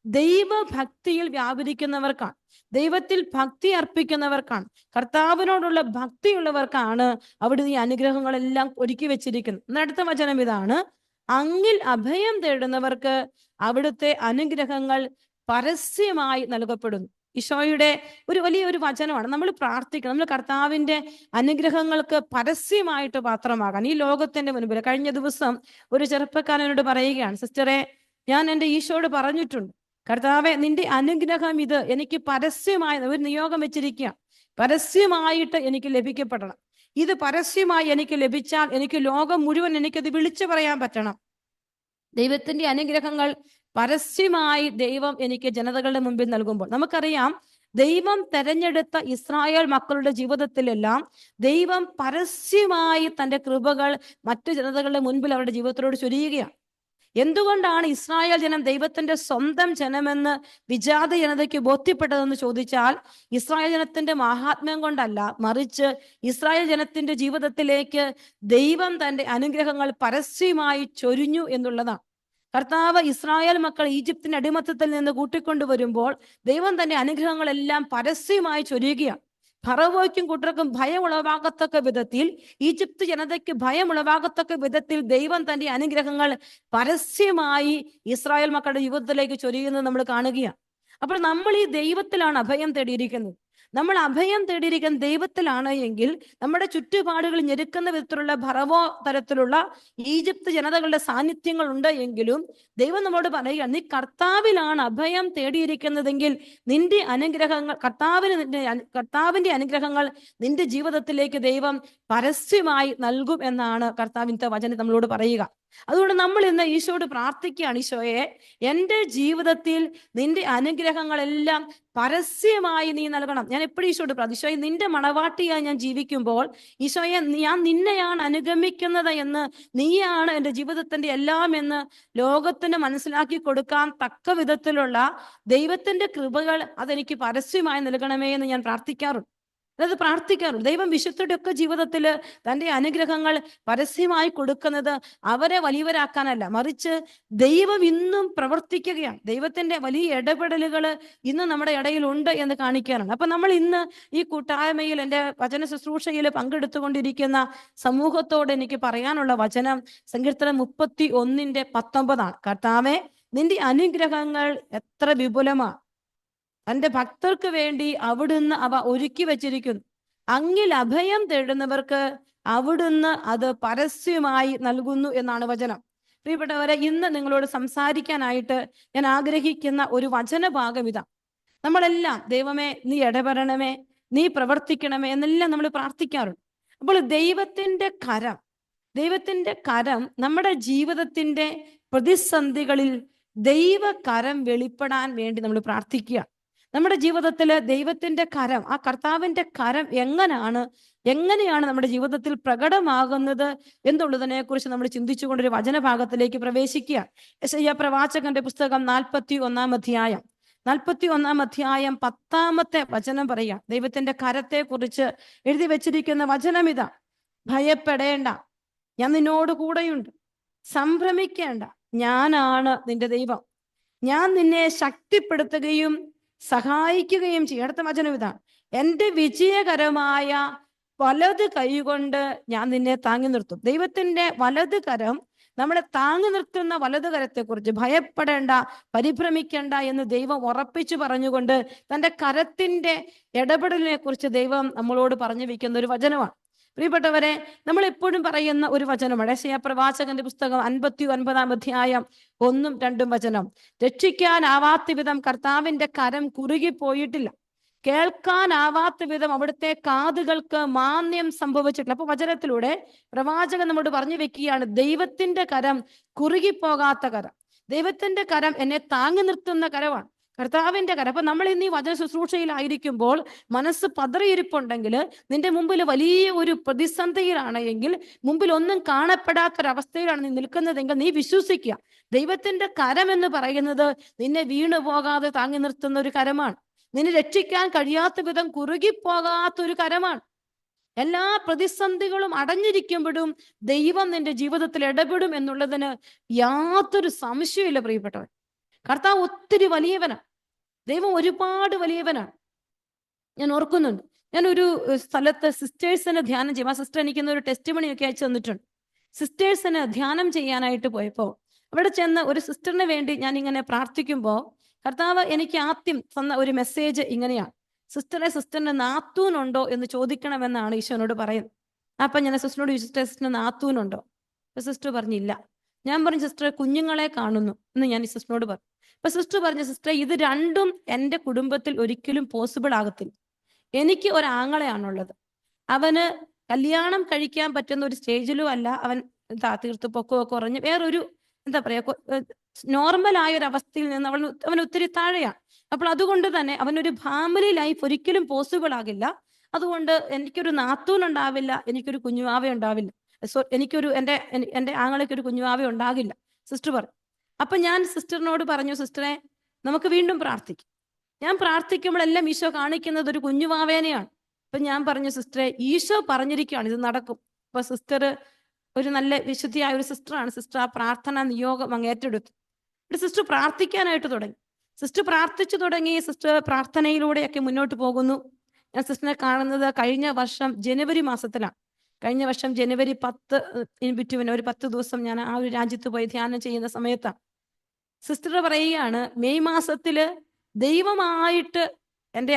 ദൈവഭക്തിയിൽ വ്യാപരിക്കുന്നവർക്കാണ്, ദൈവത്തിൽ ഭക്തി അർപ്പിക്കുന്നവർക്കാണ്, കർത്താവിനോടുള്ള ഭക്തിയുള്ളവർക്കാണ് അവിടുന്ന് ഈ അനുഗ്രഹങ്ങളെല്ലാം ഒരുക്കി വെച്ചിരിക്കുന്നത്. അടുത്ത വചനം ഇതാണ്: അങ്ങിൽ അഭയം തേടുന്നവർക്ക് അവിടുത്തെ അനുഗ്രഹങ്ങൾ പരസ്യമായി നൽകപ്പെടുന്നു. ഈശോയുടെ വലിയൊരു വചനമാണ്. നമ്മൾ പ്രാർത്ഥിക്കണം, നമ്മൾ കർത്താവിന്റെ അനുഗ്രഹങ്ങൾക്ക് പരസ്യമായിട്ട് പാത്രമാകാൻ ഈ ലോകത്തിന്റെ മുൻപിൽ. കഴിഞ്ഞ ദിവസം ഒരു ചെറുപ്പക്കാരനോട് പറയുകയാണ്, സിസ്റ്ററെ, ഞാൻ എൻ്റെ ഈശോയോട് പറഞ്ഞിട്ടുണ്ട്, കർത്താവെ, നിന്റെ അനുഗ്രഹം ഇത് എനിക്ക് പരസ്യമായി ഒരു നിയോഗം വെച്ചിരിക്കുക, പരസ്യമായിട്ട് എനിക്ക് ലഭിക്കപ്പെടണം. ഇത് പരസ്യമായി എനിക്ക് ലഭിച്ചാൽ എനിക്ക് ലോകം മുഴുവൻ എനിക്കത് വിളിച്ചു പറയാൻ പറ്റണം. ദൈവത്തിന്റെ അനുഗ്രഹങ്ങൾ പരസ്യമായി ദൈവം എനിക്ക് ജനതകളുടെ മുമ്പിൽ നൽകുമ്പോൾ, നമുക്കറിയാം, ദൈവം തെരഞ്ഞെടുത്ത ഇസ്രായേൽ മക്കളുടെ ജീവിതത്തിലെല്ലാം ദൈവം പരസ്യമായി തൻ്റെ കൃപകൾ മറ്റു ജനതകളുടെ മുൻപിൽ അവരുടെ ജീവിതത്തിലോട് ചൊരിയുകയാണ്. എന്തുകൊണ്ടാണ് ഇസ്രായേൽ ജനം ദൈവത്തിന്റെ സ്വന്തം ജനമെന്ന് വിജാത ജനതയ്ക്ക് ബോധ്യപ്പെട്ടതെന്ന് ചോദിച്ചാൽ, ഇസ്രായേൽ ജനത്തിന്റെ മഹാത്മ്യം കൊണ്ടല്ല, മറിച്ച് ഇസ്രായേൽ ജനത്തിന്റെ ജീവിതത്തിലേക്ക് ദൈവം തന്റെ അനുഗ്രഹങ്ങൾ പരസ്യമായി ചൊരിഞ്ഞു എന്നുള്ളതാണ്. കർത്താവ് ഇസ്രായേൽ മക്കൾ ഈജിപ്തിന്റെ അടിമത്തത്തിൽ നിന്ന് കൂട്ടിക്കൊണ്ടുവരുമ്പോൾ ദൈവം തന്റെ അനുഗ്രഹങ്ങളെല്ലാം പരസ്യമായി ചൊരിയുകയാണ്. ഫറവോയ്ക്കും കൂട്ടർക്കും ഭയം ഉളവാകത്തക്ക വിധത്തിൽ, ഈജിപ്ത് ജനതയ്ക്ക് ഭയം ഉളവാകത്തക്ക വിധത്തിൽ ദൈവം തന്റെ അനുഗ്രഹങ്ങൾ പരസ്യമായി ഇസ്രായേൽ മക്കളുടെ ജീവിതത്തിലേക്ക് ചൊരിയുന്നത് നമ്മൾ കാണുകയാണ്. അപ്പോൾ നമ്മൾ ഈ ദൈവത്തിലാണ് അഭയം തേടിയിരിക്കുന്നത്. നമ്മൾ അഭയം തേടിയിരിക്കുന്ന ദൈവത്തിലാണ് എങ്കിൽ നമ്മുടെ ചുറ്റുപാടുകൾ ഞെരുക്കുന്ന വിധത്തിലുള്ള ഫറവോ തരത്തിലുള്ള ഈജിപ്ത് ജനതകളുടെ സാന്നിധ്യങ്ങൾ ഉണ്ട് എങ്കിലും ദൈവം നമ്മോട് പറയുക, നീ കർത്താവിലാണ് അഭയം തേടിയിരിക്കുന്നതെങ്കിൽ നിന്റെ അനുഗ്രഹങ്ങൾ, കർത്താവിന്റെ അനുഗ്രഹങ്ങൾ നിന്റെ ജീവിതത്തിലേക്ക് ദൈവം പരസ്യമായി നൽകും എന്നാണ് കർത്താവിന്റെ വചനം നമ്മളോട് പറയുക. അതുകൊണ്ട് നമ്മൾ ഇന്ന് ഈശോയോട് പ്രാർത്ഥിക്കുകയാണ്, ഈശോയെ, എൻ്റെ ജീവിതത്തിൽ നിന്റെ അനുഗ്രഹങ്ങളെല്ലാം പരസ്യമായി നീ നൽകണം. ഞാൻ എപ്പോഴും ഈശോയോട് പ്രാർത്ഥിക്കും, ഈശോയെ, നിന്റെ മണവാട്ടിയായി ഞാൻ ജീവിക്കുമ്പോൾ, ഈശോയെ, ഞാൻ നിന്നെയാണ് അനുഗമിക്കുന്നത് എന്ന്, നീയാണ് എൻ്റെ ജീവിതത്തിന്റെ എല്ലാം എന്ന് ലോകത്തിന് മനസ്സിലാക്കി കൊടുക്കാൻ തക്ക വിധത്തിലുള്ള ദൈവത്തിന്റെ കൃപകൾ അതെനിക്ക് പരസ്യമായി നൽകണമേ എന്ന് ഞാൻ പ്രാർത്ഥിക്കാറുണ്ട്. അത് പ്രാർത്ഥിക്കാറുണ്ട്. ദൈവം വിശുദ്ധരുടെ ഒക്കെ ജീവിതത്തിൽ തൻ്റെ അനുഗ്രഹങ്ങൾ പരസ്യമായി കൊടുക്കുന്നത് അവരെ വലിയവരാക്കാനല്ല, മറിച്ച് ദൈവം ഇന്നും പ്രവർത്തിക്കുകയാണ്. ദൈവത്തിന്റെ വലിയ ഇടപെടലുകൾ ഇന്ന് നമ്മുടെ ഇടയിൽ ഉണ്ട് എന്ന് കാണിക്കാനാണ്. അപ്പൊ നമ്മൾ ഇന്ന് ഈ കൂട്ടായ്മയിൽ, എൻ്റെ വചന ശുശ്രൂഷയിൽ പങ്കെടുത്തുകൊണ്ടിരിക്കുന്ന സമൂഹത്തോട് എനിക്ക് പറയാനുള്ള വചനം സങ്കീർത്തനം 31:19. കർത്താവേ, നിന്റെ അനുഗ്രഹങ്ങൾ എത്ര വിപുലമാണ്, തന്റെ ഭക്തർക്ക് വേണ്ടി അവിടുന്ന് അവ ഒരുക്കി വെച്ചിരിക്കുന്നു. അങ്ങിൽ അഭയം തേടുന്നവർക്ക് അവിടുന്ന് അത് പരസ്യമായി നൽകുന്നു എന്നാണ് വചനം. പ്രിയപ്പെട്ടവരെ, ഇന്ന് നിങ്ങളോട് സംസാരിക്കാനായിട്ട് ഞാൻ ആഗ്രഹിക്കുന്ന ഒരു വചനഭാഗം ഇതാ. നമ്മളെല്ലാം, ദൈവമേ നീ ഇടപെടണമേ, നീ പ്രവർത്തിക്കണമേ എന്നെല്ലാം നമ്മൾ പ്രാർത്ഥിക്കാറുണ്ട്. അപ്പോൾ ദൈവത്തിന്റെ കരം നമ്മുടെ ജീവിതത്തിന്റെ പ്രതിസന്ധികളിൽ ദൈവകരം വെളിപ്പെടാൻ വേണ്ടി നമ്മൾ പ്രാർത്ഥിക്കുക. നമ്മുടെ ജീവിതത്തിൽ ദൈവത്തിന്റെ കരം, ആ കർത്താവിന്റെ കരം എങ്ങനെയാണ് നമ്മുടെ ജീവിതത്തിൽ പ്രകടമാകുന്നത് എന്നുള്ളതിനെ കുറിച്ച് നമ്മൾ ചിന്തിച്ചുകൊണ്ടൊരു വചനഭാഗത്തിലേക്ക് പ്രവേശിക്കുക. യെശയ്യാ പ്രവാചകന്റെ പുസ്തകം 41-ാം അധ്യായം 10-ാമത്തെ വചനം പറയാം. ദൈവത്തിന്റെ കരത്തെ കുറിച്ച് എഴുതി വെച്ചിരിക്കുന്ന വചനം ഇതാ: ഭയപ്പെടേണ്ട, ഞാൻ നിന്നോട് കൂടെയുണ്ട്. സംഭ്രമിക്കേണ്ട, ഞാനാണ് നിന്റെ ദൈവം. ഞാൻ നിന്നെ ശക്തിപ്പെടുത്തുകയും സഹായിക്കുകയും ചെയ്യും. അടുത്ത വചനം ഇതാണ്: എൻ്റെ വിജയകരമായ വലത് കൈ കൊണ്ട് ഞാൻ നിന്നെ താങ്ങി നിർത്തും. ദൈവത്തിന്റെ വലത് കരം നമ്മളെ താങ്ങി നിർത്തുന്ന വലതുകരത്തെക്കുറിച്ച് ഭയപ്പെടേണ്ട, പരിഭ്രമിക്കേണ്ട എന്ന് ദൈവം ഉറപ്പിച്ചു പറഞ്ഞുകൊണ്ട് തൻ്റെ കരത്തിന്റെ ഇടപെടലിനെ കുറിച്ച് ദൈവം നമ്മളോട് പറഞ്ഞു വെക്കുന്ന ഒരു വചനമാണ്. പ്രിയപ്പെട്ടവരെ, നമ്മൾ എപ്പോഴും പറയുന്ന ഒരു വചനമാണ് യെശയ്യാ പ്രവാചകന്റെ പുസ്തകം 59-ാം അധ്യായം 1-2 വചനം. രക്ഷിക്കാനാവാത്ത വിധം കർത്താവിന്റെ കരം കുറുകിപ്പോയിട്ടില്ല, കേൾക്കാനാവാത്ത വിധം അവിടുത്തെ കാതുകൾക്ക് മാന്യം സംഭവിച്ചിട്ടില്ല. അപ്പൊ വചനത്തിലൂടെ പ്രവാചകൻ നമ്മോട് പറഞ്ഞു വെക്കുകയാണ്, ദൈവത്തിന്റെ കരം കുറുകിപ്പോകാത്ത കരം, ദൈവത്തിന്റെ കരം എന്നെ താങ്ങി നിർത്തുന്ന കരമാണ്, കർത്താവിന്റെ കരം. അപ്പൊ നമ്മൾ ഇന്ന് ഈ വചന ശുശ്രൂഷയിലായിരിക്കുമ്പോൾ മനസ്സ് പതറിയിരിപ്പുണ്ടെങ്കിൽ, നിന്റെ മുമ്പിൽ വലിയ ഒരു പ്രതിസന്ധിയിലാണ് എങ്കിൽ, മുമ്പിൽ ഒന്നും കാണപ്പെടാത്തൊരവസ്ഥയിലാണ് നീ നിൽക്കുന്നതെങ്കിൽ, നീ വിശ്വസിക്കുക, ദൈവത്തിന്റെ കരം എന്ന് പറയുന്നത് നിന്നെ വീണു പോകാതെ താങ്ങി നിർത്തുന്ന ഒരു കരമാണ്. നിന്നെ രക്ഷിക്കാൻ കഴിയാത്ത വിധം കുറുകിപ്പോകാത്തൊരു കരമാണ്. എല്ലാ പ്രതിസന്ധികളും അടഞ്ഞിരിക്കുമ്പോഴും ദൈവം നിന്റെ ജീവിതത്തിൽ ഇടപെടും എന്നുള്ളതിന് യാതൊരു സംശയമില്ല. പ്രിയപ്പെട്ടവൻ, കർത്താവ് ഒത്തിരി വലിയവനാണ്, ദൈവം ഒരുപാട് വലിയവനാണ്. ഞാൻ ഓർക്കുന്നുണ്ട്, ഞാൻ ഒരു സ്ഥലത്ത് സിസ്റ്റേഴ്സിനെ ധ്യാനം ചെയ്യും. ആ സിസ്റ്റർ എനിക്കൊന്ന് ഒരു ടെസ്റ്റ് മണിയൊക്കെ അയച്ചു തന്നിട്ടുണ്ട്. സിസ്റ്റേഴ്സിന് ധ്യാനം ചെയ്യാനായിട്ട് പോയപ്പോൾ അവിടെ ചെന്ന് ഒരു സിസ്റ്ററിന് വേണ്ടി ഞാൻ ഇങ്ങനെ പ്രാർത്ഥിക്കുമ്പോൾ കർത്താവ് എനിക്ക് ആദ്യം തന്ന ഒരു മെസ്സേജ് ഇങ്ങനെയാണ്: സിസ്റ്ററിന്റെ നാത്തൂനുണ്ടോ എന്ന് ചോദിക്കണമെന്നാണ് ഈശോനോട് പറയുന്നത്. അപ്പൊ ഞാൻ സിസ്റ്ററിനോട് ചോദിച്ചു, സിസ്റ്ററിന് നാത്തൂനുണ്ടോ? അപ്പൊ സിസ്റ്റർ പറഞ്ഞില്ല. ഞാൻ പറഞ്ഞു, സിസ്റ്റർ കുഞ്ഞുങ്ങളെ കാണുന്നു എന്ന് ഞാൻ ഈ സിസ്റ്ററിനോട് പറഞ്ഞു. അപ്പൊ സിസ്റ്റർ പറഞ്ഞു, സിസ്റ്റർ ഇത് രണ്ടും എൻ്റെ കുടുംബത്തിൽ ഒരിക്കലും പോസിബിൾ ആകത്തില്ല. എനിക്ക് ഒരാങ്ങളെയാണുള്ളത്, അവന് കല്യാണം കഴിക്കാൻ പറ്റുന്ന ഒരു സ്റ്റേജിലും അല്ല, അവൻ തീർത്ത് പൊക്കമൊക്കെ കുറഞ്ഞ് വേറൊരു എന്താ പറയാ നോർമൽ ആയ ഒരു അവസ്ഥയിൽ നിന്ന് അവൻ ഒത്തിരി താഴെയാണ്. അപ്പോൾ അതുകൊണ്ട് തന്നെ അവനൊരു ഫാമിലി ലൈഫ് ഒരിക്കലും പോസിബിൾ ആകില്ല. അതുകൊണ്ട് എനിക്കൊരു നാത്തൂൻ ഉണ്ടാവില്ല, എനിക്കൊരു കുഞ്ഞുവാവ ഉണ്ടാവില്ല, എൻ്റെ ആങ്ങളയ്ക്ക് ഒരു കുഞ്ഞുവാവ ഉണ്ടാകില്ല, സിസ്റ്റർ പറഞ്ഞു. അപ്പൊ ഞാൻ സിസ്റ്ററിനോട് പറഞ്ഞു, സിസ്റ്ററെ നമുക്ക് വീണ്ടും പ്രാർത്ഥിക്കും. ഞാൻ പ്രാർത്ഥിക്കുമ്പോഴെല്ലാം ഈശോ കാണിക്കുന്നത് ഒരു കുഞ്ഞുവാവേനെയാണ്. അപ്പൊ ഞാൻ പറഞ്ഞു, സിസ്റ്ററെ ഈശോ പറഞ്ഞിരിക്കുകയാണ് ഇത് നടക്കും. അപ്പൊ സിസ്റ്റർ ഒരു നല്ല വിശുദ്ധിയായ ഒരു സിസ്റ്ററാണ്. സിസ്റ്റർ ആ പ്രാർത്ഥന നിയോഗം അങ്ങ് ഏറ്റെടുത്തു. സിസ്റ്റർ പ്രാർത്ഥിക്കാനായിട്ട് തുടങ്ങി. സിസ്റ്റർ പ്രാർത്ഥിച്ചു തുടങ്ങി. സിസ്റ്റർ പ്രാർത്ഥനയിലൂടെയൊക്കെ മുന്നോട്ട് പോകുന്നു. ഞാൻ സിസ്റ്ററിനെ കാണുന്നത് കഴിഞ്ഞ വർഷം ജനുവരി മാസത്തിലാണ്. കഴിഞ്ഞ വർഷം ജനുവരി 10 ബിറ്റുവിന് ഒരു 10 ദിവസം ഞാൻ ആ ഒരു രാജ്യത്ത് പോയി ധ്യാനം ചെയ്യുന്ന സമയത്താണ് സിസ്റ്റർ പറയുകയാണ്, മെയ് മാസത്തില് ദൈവമായിട്ട് എൻ്റെ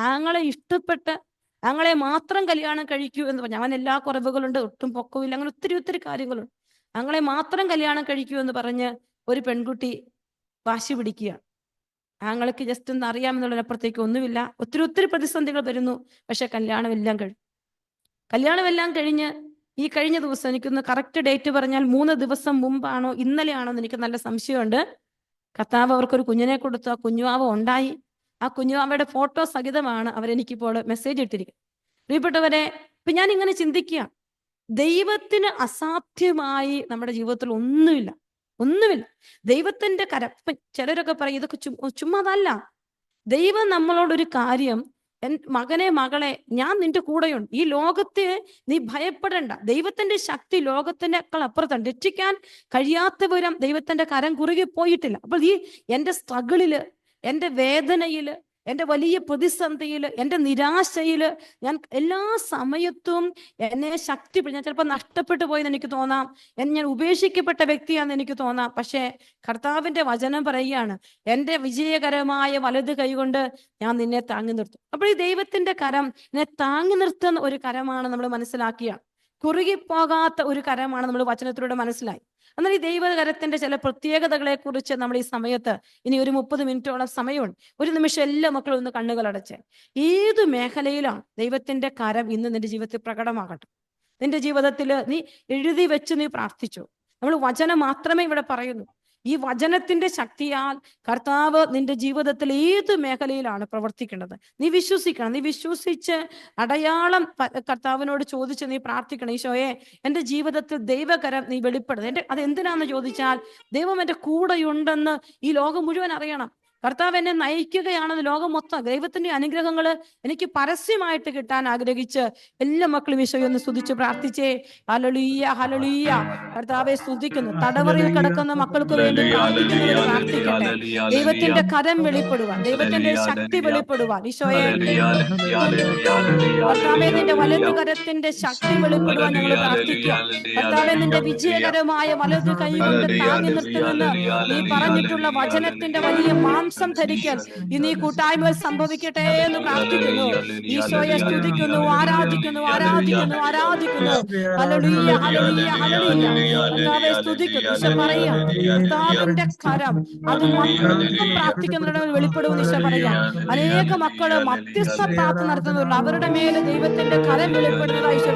ആങ്ങളെ ഇഷ്ടപ്പെട്ട് ആങ്ങളെ മാത്രം കല്യാണം കഴിക്കൂ എന്ന് പറഞ്ഞു. അവൻ എല്ലാ കുറവുകളുണ്ട്, ഒട്ടും പൊക്കമില്ല, അങ്ങനെ ഒത്തിരി കാര്യങ്ങളുണ്ട്. ആങ്ങളെ മാത്രം കല്യാണം കഴിക്കൂ എന്ന് പറഞ്ഞ് ഒരു പെൺകുട്ടി വാശി പിടിക്കുക. ആങ്ങൾക്ക് ജസ്റ്റ് ഒന്ന് അറിയാമെന്നുള്ളതിനപ്പുറത്തേക്ക് ഒന്നുമില്ല. ഒത്തിരി പ്രതിസന്ധികൾ വരുന്നു. പക്ഷെ കല്യാണമെല്ലാം കഴിഞ്ഞ് ഈ കഴിഞ്ഞ ദിവസം, എനിക്കൊന്ന് കറക്റ്റ് ഡേറ്റ് പറഞ്ഞാൽ 3 ദിവസം മുമ്പാണോ ഇന്നലെയാണോ എന്ന് എനിക്ക് നല്ല സംശയമുണ്ട്, കർത്താവ് അവർക്കൊരു കുഞ്ഞിനെ കൊടുത്തു. ആ കുഞ്ഞുവാവ ഉണ്ടായി. ആ കുഞ്ഞുവാവയുടെ ഫോട്ടോ സഹിതമാണ് അവരെനിക്കിപ്പോൾ മെസ്സേജ് ഇട്ടിരിക്കുന്നത്. പ്രിയപ്പെട്ടവരെ, ഇപ്പൊ ഞാൻ ഇങ്ങനെ ചിന്തിക്കുക, ദൈവത്തിന് അസാധ്യമായി നമ്മുടെ ജീവിതത്തിൽ ഒന്നുമില്ല. ദൈവത്തിന്റെ കരം. ഇപ്പൊ ചിലരൊക്കെ പറയും ഇതൊക്കെ ചുമ്മാതല്ല. ദൈവം നമ്മളോടൊരു കാര്യം, മകനെ മകളെ ഞാൻ നിന്റെ കൂടെയുണ്ട്, ഈ ലോകത്തെ നീ ഭയപ്പെടണ്ട, ദൈവത്തിന്റെ ശക്തി ലോകത്തിനേക്കാൾ അപ്പുറത്താണ്, രക്ഷിക്കാൻ കഴിയാത്തവരും ദൈവത്തിന്റെ കരം കുറുകെ പോയിട്ടില്ല. അപ്പോൾ ഈ എൻ്റെ സ്ട്രഗിളില്, എൻ്റെ വേദനയില്, എൻ്റെ വലിയ പ്രതിസന്ധിയില്, എൻ്റെ നിരാശയില് ഞാൻ എല്ലാ സമയത്തും എന്നെ ഞാൻ ചിലപ്പോൾ നഷ്ടപ്പെട്ടു പോയെന്ന് എനിക്ക് തോന്നാം, ഞാൻ ഉപേക്ഷിക്കപ്പെട്ട വ്യക്തിയാണെന്ന് എനിക്ക് തോന്നാം. പക്ഷേ കർത്താവിന്റെ വചനം പറയുകയാണ്, എൻ്റെ വിജയകരമായ വലത് കൈകൊണ്ട് ഞാൻ നിന്നെ താങ്ങി നിർത്തും. അപ്പോൾ ഈ ദൈവത്തിന്റെ കരം എന്നെ താങ്ങി നിർത്തുന്ന ഒരു കരമാണ് നമ്മൾ മനസ്സിലാക്കിയാണ്. കുറുകിപ്പോകാത്ത ഒരു കരമാണ് നമ്മൾ വചനത്തിലൂടെ മനസ്സിലായി. എന്നാൽ ഈ ദൈവകരത്തിന്റെ ചില പ്രത്യേകതകളെ കുറിച്ച് നമ്മൾ ഈ സമയത്ത് ഇനി ഒരു 30 മിനിറ്റോളം സമയമുണ്ട്. ഒരു നിമിഷം എല്ലാ മക്കളും ഒന്ന് കണ്ണുകളടച്ച്, ഏത് മേഖലയിലാണ് ദൈവത്തിന്റെ കരം ഇന്ന് നിന്റെ ജീവിതത്തിൽ പ്രകടമാകട്ടെ. നിന്റെ ജീവിതത്തിൽ നീ എഴുതി വെച്ച് നീ പ്രാർത്ഥിച്ചു. നമ്മൾ വചനം മാത്രമേ ഇവിടെ പറയുന്നു. ഈ വചനത്തിന്റെ ശക്തിയാൽ കർത്താവ് നിന്റെ ജീവിതത്തിൽ ഏത് മേഖലയിലാണ് പ്രവർത്തിക്കേണ്ടത് നീ വിശ്വസിക്കണം. നീ വിശ്വസിച്ച് അടയാളം കർത്താവിനോട് ചോദിച്ച് നീ പ്രാർത്ഥിക്കണം. ഈശോയെ, എൻ്റെ ജീവിതത്തിൽ ദൈവകരം നീ വെളിപ്പെടുന്നത്. അത് എന്തിനാന്ന് ചോദിച്ചാൽ, ദൈവം എൻ്റെ കൂടെയുണ്ടെന്ന് ഈ ലോകം മുഴുവൻ അറിയണം. കർത്താവ് എന്നെ നയിക്കുകയാണെന്ന് ലോകം മൊത്തം ദൈവത്തിന്റെ അനുഗ്രഹങ്ങൾ എനിക്ക് പരസ്യമായിട്ട് കിട്ടാൻ ആഗ്രഹിച്ച് എല്ലാ മക്കളും ഈശോയെ ഒന്ന് സ്തുതിച്ച് പ്രാർത്ഥിച്ചേ. Hallelujah, hallelujah. കർത്താവെ സ്തുതിക്കുന്നു. തടവറയിൽ കിടക്കുന്ന മക്കൾക്ക് വേണ്ടി പ്രാർത്ഥിക്കുന്നവർ പ്രാർത്ഥിക്കട്ടെ. ദൈവത്തിന്റെ കരം വെളിപ്പെടുവാൻ, ദൈവത്തിന്റെ ശക്തി വെളിപ്പെടുവാൻ ഈശോയെ കർത്താവെ നിന്റെ വലതു കരത്തിന്റെ ശക്തി വെളിപ്പെടുവാൻ ഞങ്ങൾ പ്രാർത്ഥിക്കുക. കർത്താവെ നിന്റെ വിജയകരമായ വലതു കൈ കൊണ്ട് താങ്ങി നിർത്തുമെന്ന് നീ പറഞ്ഞിട്ടുള്ള വചനത്തിന്റെ വലിയ മാംസം ധരിക്കൽ ഇന്ന് ഈ കൂട്ടായ്മകൾ സംഭവിക്കട്ടെ എന്ന് പ്രാർത്ഥിക്കുന്നു. ഈശോയെ സ്തുതിക്കുന്നു, ആരാധിക്കുന്നു, ആരാധിക്കുന്നു, ആരാധിക്കുന്നു. ഹല്ലേലൂയ, ഹല്ലേലൂയ, ഹല്ലേലൂയ. കർത്താവെ സ്തുതിക്കുന്നു. ഈശോ പറയാ കർത്താവിന്റെ കരം അത് മൊത്തം പ്രാർത്ഥിക്കുന്നവരുടെ വെളിപ്പെടുമെന്ന് ഈശോ പറയാ. അനേക മക്കള് മധ്യസ്ഥ പ്രാർത്ഥന നടത്തുന്നുള്ളൂ. അവരുടെ മേലെ ദൈവത്തിന്റെ കരം വെളിപ്പെടുന്നതായി ഈശോ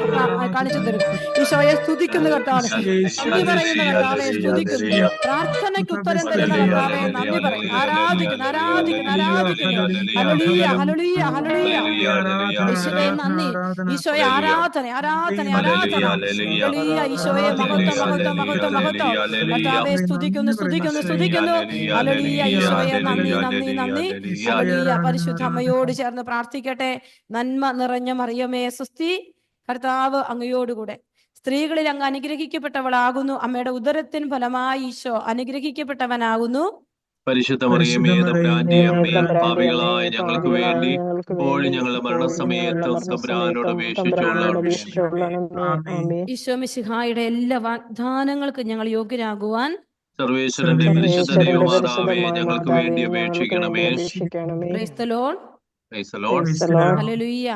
കാണിച്ചു തരും. ഈശോയെ സ്തുതിക്കുന്നു കർത്താവ്. നന്ദി പറയുന്ന കർത്താവെ സ്തുതിക്കുന്നു. പ്രാർത്ഥനയ്ക്ക് ഉത്തരം തരുന്ന കർത്താവെ നന്ദി പറയും. ആരാധിക്കുന്നു, ആരാധിക്കുന്നു, ആരാധിക്കുന്നു. ഹല്ലേലൂയ, ഹല്ലേലൂയ, ഹല്ലേലൂയ. ഈശോയെ നന്ദി. ഈശോയെ ആരാധന, ആരാധന, ആരാധന. ഹല്ലേലൂയ. ഈശോയെ മഹത്വം, മഹത്വം, മഹത്വം, മഹത്വം. കർത്താവെ സ്തുതിക്കുന്നു, സ്തുതിക്കുന്നു, സ്തുതിക്കുന്നു. ഹല്ലേലൂയ. ഈശോയെ നന്ദി, നന്ദി, നന്ദി. ഹല്ലേലൂയ. പരിശുദ്ധ അമ്മയോട് ചേർന്ന് പ്രാർത്ഥിക്കട്ടെ. നന്മ നിറഞ്ഞ മറിയമേ സ്വസ്തി, കർത്താവ് അങ്ങയോടുകൂടെ സ്ത്രീകളിൽ അങ്ങ് അനുഗ്രഹിക്കപ്പെട്ടവളാകുന്നു. അമ്മയുടെ ഉദരത്തിൻ ഫലമായി ഈശോ അനുഗ്രഹിക്കപ്പെട്ടവനാകുന്നു.
പരിശുദ്ധ മറിയമേ തമ്പുരാന്റെ അമ്മേ, പാപികളായ ഞങ്ങൾക്ക് വേണ്ടി ഇപ്പോഴും ഞങ്ങളുടെ മരണസമയത്തും തമ്പുരാനോട് അപേക്ഷിച്ചുകൊള്ളണമേ.
ഈശോ മിശിഹായുടെ എല്ലാ വാഗ്ദാനങ്ങൾക്കും ഞങ്ങൾ യോഗ്യരാകുവാൻ
സർവേശ്വരന്റെ പരിശുദ്ധ ദൈവമാതാവേ ഞങ്ങൾക്ക് വേണ്ടി അപേക്ഷിക്കണമേ.
Praise the Lord.
Praise the Lord.
Hallelujah.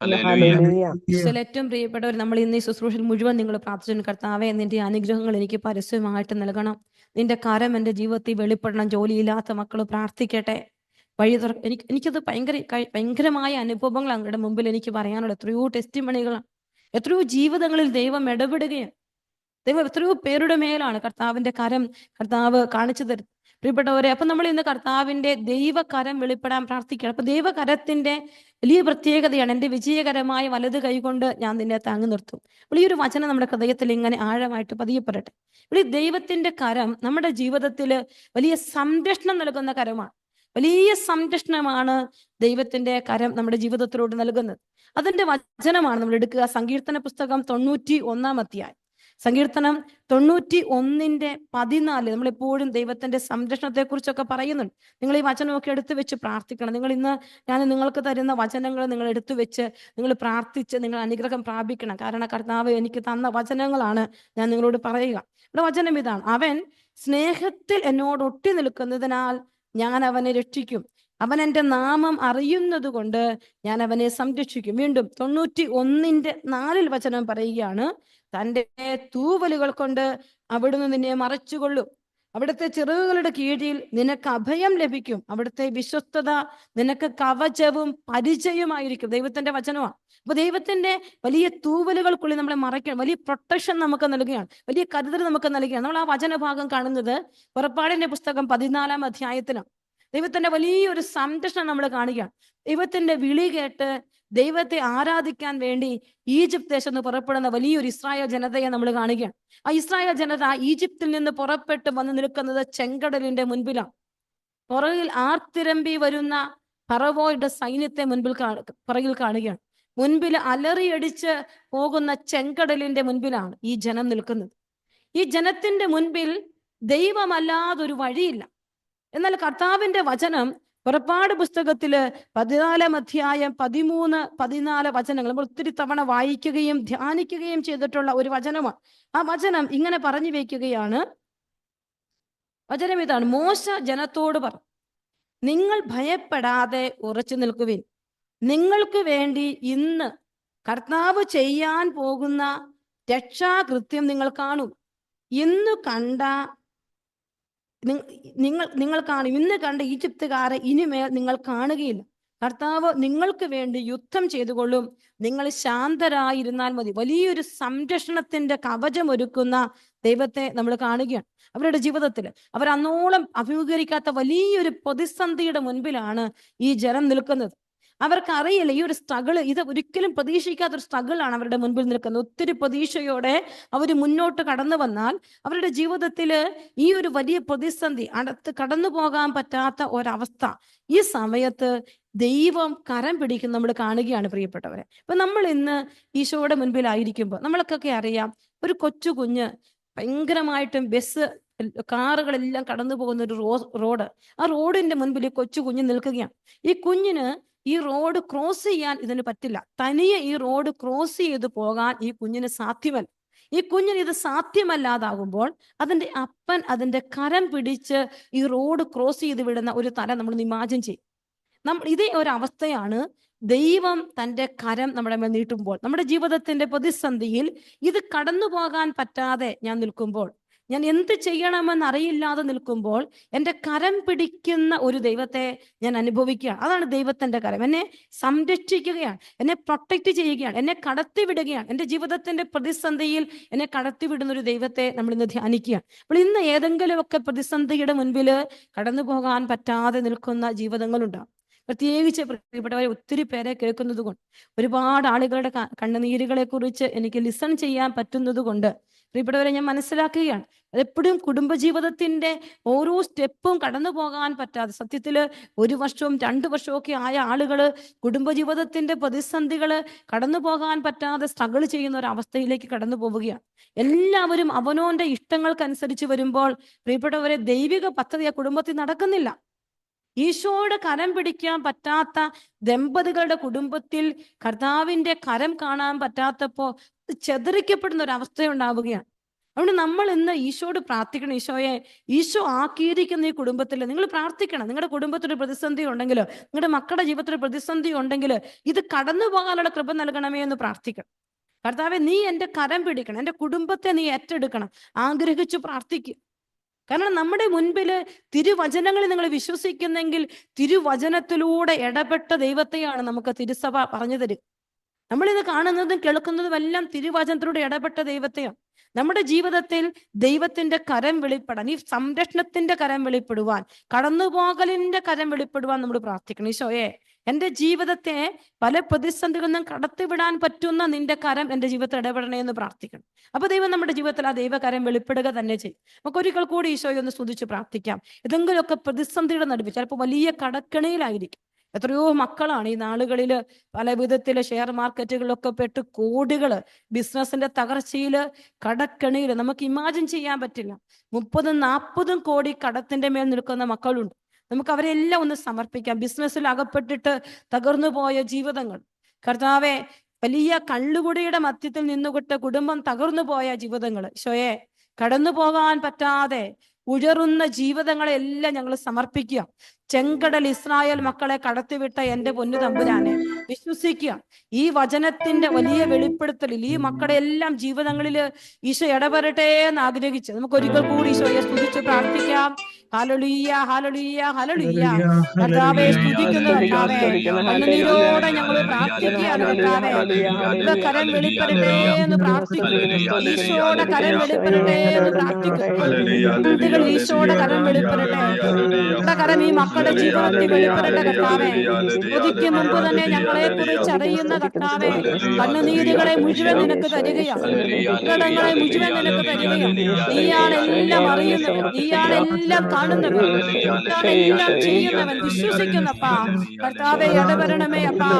Hallelujah.
ഈശോയിൽ ഏറ്റവും പ്രിയപ്പെട്ടവർ, നമ്മൾ ഇന്ന് ഈ ശുശ്രൂഷയിൽ മുഴുവൻ നിങ്ങൾ പ്രാർത്ഥിച്ചു. കർത്താവേ നിന്റെ അനുഗ്രഹങ്ങൾ എനിക്ക് പരസ്യമായിട്ട് നൽകണം. നിന്റെ കരം എൻ്റെ ജീവിതത്തിൽ വെളിപ്പെടണം. ജോലിയില്ലാത്ത മക്കൾ പ്രാർത്ഥിക്കട്ടെ. വഴി എനിക്കത് ഭയങ്കരമായ അനുഭവങ്ങൾ അങ്ങയുടെ മുമ്പിൽ എനിക്ക് പറയാനുള്ള എത്രയോ ടെസ്റ്റിമണികളാണ്. എത്രയോ ജീവിതങ്ങളിൽ ദൈവം ഇടപെടുകയാണ്. ദൈവം എത്രയോ പേരുടെ മേലാണ് കർത്താവിന്റെ കരം കർത്താവ് കാണിച്ചു തരും. പ്രിയപ്പെട്ടവരെ, അപ്പൊ നമ്മൾ ഇന്ന് കർത്താവിന്റെ ദൈവകരം വെളിപ്പെടാൻ പ്രാർത്ഥിക്കണം. അപ്പൊ ദൈവകരത്തിന്റെ വലിയ പ്രത്യേകതയാണ് എൻ്റെ വിജയകരമായ വലത് കൈകൊണ്ട് ഞാൻ നിന്നെ താങ്ങി നിർത്തും. വലിയൊരു വചനം നമ്മുടെ ഹൃദയത്തിൽ ഇങ്ങനെ ആഴമായിട്ട് പതിയപ്പെടട്ടെ. ഈ ദൈവത്തിന്റെ കരം നമ്മുടെ ജീവിതത്തിൽ വലിയ സംരക്ഷണം നൽകുന്ന കരമാണ്. വലിയ സംരക്ഷണമാണ് ദൈവത്തിന്റെ കരം നമ്മുടെ ജീവിതത്തിലോട്ട് നൽകുന്നത്. അതിന്റെ വചനമാണ് നമ്മൾ എടുക്കുക. സങ്കീർത്തന പുസ്തകം 91-ാം അധ്യായം. സങ്കീർത്തനം 91:14. നമ്മളെപ്പോഴും ദൈവത്തിന്റെ സംരക്ഷണത്തെ കുറിച്ചൊക്കെ പറയുന്നുണ്ട്. നിങ്ങൾ ഈ വചനമൊക്കെ എടുത്തു വെച്ച് പ്രാർത്ഥിക്കണം. ഞാൻ നിങ്ങൾക്ക് തരുന്ന വചനങ്ങൾ നിങ്ങൾ എടുത്തു വെച്ച് നിങ്ങൾ പ്രാർത്ഥിച്ച് നിങ്ങൾ അനുഗ്രഹം പ്രാപിക്കണം. കാരണം കർത്താവ് എനിക്ക് തന്ന വചനങ്ങളാണ് ഞാൻ നിങ്ങളോട് പറയുക. ഇവിടെ വചനം ഇതാണ്: അവൻ സ്നേഹത്തിൽ എന്നോട് ഒട്ടി നിൽക്കുന്നതിനാൽ ഞാൻ അവനെ രക്ഷിക്കും. അവൻ എൻ്റെ നാമം അറിയുന്നത് കൊണ്ട് ഞാൻ അവനെ സംരക്ഷിക്കും. വീണ്ടും 91:4 വചനം പറയുകയാണ്: തൻ്റെ തൂവലുകൾ കൊണ്ട് അവിടുന്ന് നിന്നെ മറച്ചുകൊള്ളും. അവിടുത്തെ ചിറകുകളുടെ കീഴിൽ നിനക്ക് അഭയം ലഭിക്കും. അവിടുത്തെ വിശ്വസ്തത നിനക്ക് കവചവും പരിചയമായിരിക്കും. ദൈവത്തിന്റെ വചനമാണ്. അപ്പൊ ദൈവത്തിന്റെ വലിയ തൂവലുകൾക്കുള്ളിൽ നമ്മളെ മറയ്ക്കണം. വലിയ പ്രൊട്ടക്ഷൻ നമുക്ക് നൽകുകയാണ്. വലിയ കരുതൽ നമുക്ക് നൽകുകയാണ്. നമ്മൾ ആ വചനഭാഗം കാണുന്നത് പുറപ്പാടിന്റെ പുസ്തകം 14-ാം അധ്യായത്തിലാണ്. ദൈവത്തിന്റെ വലിയൊരു സംരക്ഷണം നമ്മൾ കാണുകയാണ്. ദൈവത്തിന്റെ വിളി കേട്ട് ദൈവത്തെ ആരാധിക്കാൻ വേണ്ടി ഈജിപ്ത് ദേശത്ത് നിന്ന് പുറപ്പെടുന്ന വലിയൊരു ഇസ്രായേൽ ജനതയെ നമ്മൾ കാണുകയാണ്. ആ ഇസ്രായേൽ ജനത ഈജിപ്തിൽ നിന്ന് പുറപ്പെട്ട് വന്ന് നിൽക്കുന്നത് ചെങ്കടലിന്റെ മുൻപിലാണ്. പുറകിൽ ആർത്തിരമ്പി വരുന്ന ഫറവോയുടെ സൈന്യത്തെ പുറകിൽ കാണുകയാണ്. മുൻപിൽ അലറിയടിച്ച് പോകുന്ന ചെങ്കടലിന്റെ മുൻപിലാണ് ഈ ജനം നിൽക്കുന്നത്. ഈ ജനത്തിന്റെ മുൻപിൽ ദൈവമല്ലാതൊരു വഴിയില്ല. എന്നാൽ കർത്താവിന്റെ വചനം പുറപ്പാട് പുസ്തകത്തില് 14-ാം അധ്യായം 13-14 വചനങ്ങൾ നമ്മൾ ഒത്തിരി തവണ വായിക്കുകയും ധ്യാനിക്കുകയും ചെയ്തിട്ടുള്ള ഒരു വചനമാണ്. ആ വചനം ഇങ്ങനെ പറഞ്ഞു വയ്ക്കുകയാണ്. വചനം ഇതാണ്: മോശ ജനത്തോട് പറഞ്ഞു, നിങ്ങൾ ഭയപ്പെടാതെ ഉറച്ചു നിൽക്കുവിൻ. നിങ്ങൾക്ക് വേണ്ടി ഇന്ന് കർത്താവ് ചെയ്യാൻ പോകുന്ന രക്ഷാകൃത്യം നിങ്ങൾ കാണും. ഇന്ന് കാണും. ഇന്ന് കണ്ട ഈജിപ്തുകാരെ ഇനിമേൽ നിങ്ങൾ കാണുകയില്ല. കർത്താവ് നിങ്ങൾക്ക് വേണ്ടി യുദ്ധം ചെയ്തുകൊള്ളും. നിങ്ങൾ ശാന്തരായിരുന്നാൽ മതി. വലിയൊരു സംരക്ഷണത്തിന്റെ കവചമൊരുക്കുന്ന ദൈവത്തെ നമ്മൾ കാണുകയാണ്. അവരുടെ ജീവിതത്തിൽ അവർ അന്നോളം അഭിമുഖീകരിക്കാത്ത വലിയൊരു പ്രതിസന്ധിയുടെ മുൻപിലാണ് ഈ ജനം നിൽക്കുന്നത്. അവർക്കറിയില്ല ഈ ഒരു സ്ട്രഗിൾ, ഇത് ഒരിക്കലും പ്രതീക്ഷിക്കാത്തൊരു സ്ട്രഗിളാണ് അവരുടെ മുൻപിൽ നിൽക്കുന്നത്. ഒത്തിരി പ്രതീക്ഷയോടെ അവർ മുന്നോട്ട് കടന്നു വന്നാൽ അവരുടെ ജീവിതത്തിൽ ഈ ഒരു വലിയ പ്രതിസന്ധി അടുത്ത് കടന്നു പോകാൻ പറ്റാത്ത ഒരവസ്ഥ ഈ സമയത്ത് ദൈവം കരം പിടിക്കും നമ്മൾ കാണുകയാണ് പ്രിയപ്പെട്ടവരെ. അപ്പൊ നമ്മൾ ഇന്ന് ഈശോയുടെ മുൻപിലായിരിക്കുമ്പോൾ നമ്മൾക്കൊക്കെ അറിയാം, ഒരു കൊച്ചു കുഞ്ഞ് ഭയങ്കരമായിട്ടും കാറുകളെല്ലാം കടന്നു പോകുന്ന ഒരു റോഡ്, ആ റോഡിന്റെ മുൻപിൽ ഈ കൊച്ചു കുഞ്ഞ് നിൽക്കുകയാണ്. ഈ കുഞ്ഞിന് ഈ റോഡ് ക്രോസ് ചെയ്യാൻ ഇതിന് പറ്റില്ല. തനിയെ ഈ റോഡ് ക്രോസ് ചെയ്ത് പോകാൻ ഈ കുഞ്ഞിന് സാധ്യമല്ല. ഈ കുഞ്ഞിന് ഇത് സാധ്യമല്ലാതാകുമ്പോൾ അതിന്റെ അപ്പൻ അതിന്റെ കരം പിടിച്ച് ഈ റോഡ് ക്രോസ് ചെയ്ത് വിടുന്ന ഒരു തല നമ്മൾ ഇമാജിൻ ചെയ്യും. ഇതേ ഒരു അവസ്ഥയാണ് ദൈവം തൻ്റെ കരം നമ്മുടെ മേൽ നീട്ടുമ്പോൾ, നമ്മുടെ ജീവിതത്തിന്റെ പ്രതിസന്ധിയിൽ ഇത് കടന്നു പോകാൻ പറ്റാതെ ഞാൻ നിൽക്കുമ്പോൾ, ഞാൻ എന്ത് ചെയ്യണമെന്ന് അറിയില്ലാതെ നിൽക്കുമ്പോൾ എൻ്റെ കരം പിടിക്കുന്ന ഒരു ദൈവത്തെ ഞാൻ അനുഭവിക്കുകയാണ്. അതാണ് ദൈവത്തിന്റെ കരം. എന്നെ സംരക്ഷിക്കുകയാണ്, എന്നെ പ്രൊട്ടക്റ്റ് ചെയ്യുകയാണ്, എന്നെ കടത്തിവിടുകയാണ്. എൻ്റെ ജീവിതത്തിന്റെ പ്രതിസന്ധിയിൽ എന്നെ കടത്തിവിടുന്ന ഒരു ദൈവത്തെ നമ്മൾ ഇന്ന് ധ്യാനിക്കുകയാണ്. അപ്പോൾ ഇന്ന് ഏതെങ്കിലുമൊക്കെ പ്രതിസന്ധിയുടെ മുൻപിൽ കടന്നു പോകാൻ പറ്റാതെ നിൽക്കുന്ന ജീവിതങ്ങളുണ്ടാകും. പ്രത്യേകിച്ച് പ്രിയപ്പെട്ടവരെ, ഒത്തിരി പേരെ കേൾക്കുന്നത് കൊണ്ട്, ഒരുപാട് ആളുകളുടെ കണ്ണുനീരുകളെ കുറിച്ച് എനിക്ക് ലിസൺ ചെയ്യാൻ പറ്റുന്നത് കൊണ്ട് പ്രിയപ്പെട്ടവരെ ഞാൻ മനസ്സിലാക്കുകയാണ്, അതെപ്പോഴും കുടുംബജീവിതത്തിന്റെ ഓരോ സ്റ്റെപ്പും കടന്നു പോകാൻ പറ്റാതെ, സത്യത്തില് 1 വർഷവും 2 വർഷവും ഒക്കെ ആയ ആളുകള് കുടുംബജീവിതത്തിന്റെ പ്രതിസന്ധികള് കടന്നു പോകാൻ പറ്റാതെ സ്ട്രഗിൾ ചെയ്യുന്ന ഒരു അവസ്ഥയിലേക്ക് കടന്നു പോവുകയാണ്. എല്ലാവരും അവനോന്റെ ഇഷ്ടങ്ങൾക്കനുസരിച്ച് വരുമ്പോൾ പ്രിയപ്പെട്ടവരെ, ദൈവിക പദ്ധതി ആ കുടുംബത്തിൽ നടക്കുന്നില്ല. ഈശോയുടെ കരം പിടിക്കാൻ പറ്റാത്ത ദമ്പതികളുടെ കുടുംബത്തിൽ കർത്താവിന്റെ കരം കാണാൻ പറ്റാത്തപ്പോ ചെതറിക്കപ്പെടുന്ന ഒരു അവസ്ഥയുണ്ടാവുകയാണ്. അതുകൊണ്ട് നമ്മൾ ഇന്ന് ഈശോയോട് പ്രാർത്ഥിക്കണം. ഈശോ ആക്കിയിരിക്കുന്ന ഈ കുടുംബത്തിൽ നിങ്ങൾ പ്രാർത്ഥിക്കണം. നിങ്ങളുടെ കുടുംബത്തിൽ ഒരു പ്രതിസന്ധി ഉണ്ടെങ്കിലോ, നിങ്ങളുടെ മക്കളുടെ ജീവിതത്തിൽ പ്രതിസന്ധി ഉണ്ടെങ്കിൽ ഇത് കടന്നു പോകാനുള്ള കൃപ നൽകണമേ എന്ന് പ്രാർത്ഥിക്കണം. കർത്താവെ, നീ എൻ്റെ കരം പിടിക്കണം, എൻ്റെ കുടുംബത്തെ നീ ഏറ്റെടുക്കണം, ആഗ്രഹിച്ചു പ്രാർത്ഥിക്കുക. കാരണം നമ്മുടെ മുൻപിൽ തിരുവചനങ്ങളിൽ നിങ്ങൾ വിശ്വസിക്കുന്നെങ്കിൽ തിരുവചനത്തിലൂടെ ഇടപെട്ട ദൈവത്തെയാണ് നമുക്ക് തിരുസഭ പറഞ്ഞു തരും. നമ്മളിത് കാണുന്നതും കേൾക്കുന്നതും എല്ലാം തിരുവചനത്തിലൂടെ ഇടപെട്ട ദൈവത്തെയാണ്. നമ്മുടെ ജീവിതത്തിൽ ദൈവത്തിന്റെ കരം വെളിപ്പെടാൻ, ഈ സംരക്ഷണത്തിന്റെ കരം വെളിപ്പെടുവാൻ, കടന്നുപോകലിന്റെ കരം വെളിപ്പെടുവാൻ നമ്മൾ പ്രാർത്ഥിക്കണം. ഈശോയെ, എൻ്റെ ജീവിതത്തെ പല പ്രതിസന്ധികളിൽ നിന്നും കടത്തിവിടാൻ പറ്റുന്ന നിന്റെ കരം എൻ്റെ ജീവിതത്തിൽ ഇടപെടണേ എന്ന് പ്രാർത്ഥിക്കണം. അപ്പൊ ദൈവം നമ്മുടെ ജീവിതത്തിൽ ആ ദൈവകരം വെളിപ്പെടുക തന്നെ ചെയ്യും. നമുക്ക് ഒരിക്കൽ കൂടി ഈശോയെ ഒന്ന് സ്തുതിച്ച് പ്രാർത്ഥിക്കാം. ഏതെങ്കിലുമൊക്കെ പ്രതിസന്ധിയുടെ നടുവിൽ, ചിലപ്പോൾ വലിയ കടക്കണിയിലായിരിക്കും. എത്രയോ മക്കളാണ് ഈ നാളുകളിൽ പല വിധത്തില് ഷെയർ മാർക്കറ്റുകളിലൊക്കെ പെട്ട് കോടികള് ബിസിനസിന്റെ തകർച്ചയില്, കടക്കണിയില് നമുക്ക് ഇമാജിൻ ചെയ്യാൻ പറ്റില്ല. 30-40 കോടി കടത്തിന്റെ മേൽ നിൽക്കുന്ന മക്കളുണ്ട്. നമുക്ക് അവരെല്ലാം ഒന്ന് സമർപ്പിക്കാം. ബിസിനസ്സിൽ അകപ്പെട്ടിട്ട് തകർന്നു പോയ ജീവിതങ്ങൾ, കർത്താവെ, വലിയ കള്ളുകുടിയുടെ മധ്യത്തിൽ നിന്നുകൊട്ട് കുടുംബം തകർന്നു പോയ ജീവിതങ്ങൾ, ഈശോയെ, കടന്നു പോകാൻ പറ്റാതെ ഉയറുന്ന ജീവിതങ്ങളെല്ലാം ഞങ്ങൾ സമർപ്പിക്കുക. ചെങ്കടൽ ഇസ്രായേൽ മക്കളെ കടത്തിവിട്ട എൻ്റെ പൊന്നു തമ്പുരാനെ, വിശ്വസിക്കുക, ഈ വചനത്തിന്റെ വലിയ വെളിപ്പെടുത്തലിൽ ഈ മക്കളുടെ എല്ലാം ജീവിതങ്ങളിൽ ഈശോ ഇടപെടട്ടെ എന്ന് ആഗ്രഹിച്ച് നമുക്ക് ഒരിക്കൽ കൂടി ഈശോയെ സ്തുതിച്ച് പ്രാർത്ഥിക്കാം. ഹല്ലേലൂയ, ഹല്ലേലൂയ, ഹല്ലേലൂയ. കർത്താവേ, സ്തുതിക്കുന്നു കർത്താവേ, കണ്ണുനീരോടെ ഞങ്ങൾ പ്രാർത്ഥിക്കുകയാണ് കർത്താവേ. ഇവിടെ കരം വെളിപ്പെടട്ടെ എന്ന് പ്രാർത്ഥിക്കുന്നു. ഈശോയുടെ കരം വെളിപ്പെടട്ടെ എന്ന് പ്രാർത്ഥിക്കുന്നു. ഈശോയുടെ കരം വെളിപ്പെടട്ടെ. ഇവിടെ കരം ഈ മക്കളുടെ ജീവിതത്തിൽ വെളിപ്പെടട്ടെ കർത്താവേ. സ്തുതിക്ക് മുമ്പ് തന്നെ ഞങ്ങളെ കുറിച്ച് അറിയുന്ന കർത്താവേ, കണ്ണുനീരുകളെ മുഴുവൻ നിനക്ക് തരികയാണ്, ഉത്കടങ്ങളെ മുഴുവൻ നിനക്ക് തരികയാണ്. നീയാണ് എല്ലാം അറിയുന്നവൻ, നീയാണ് എല്ലാം കാണുന്നവൻ, നീയാണ് എല്ലാം ചെയ്യുന്നവൻ. വിശ്വസിക്കുന്നപ്പാ കർത്താവെ, ഇടവരണമേ അപ്പാ.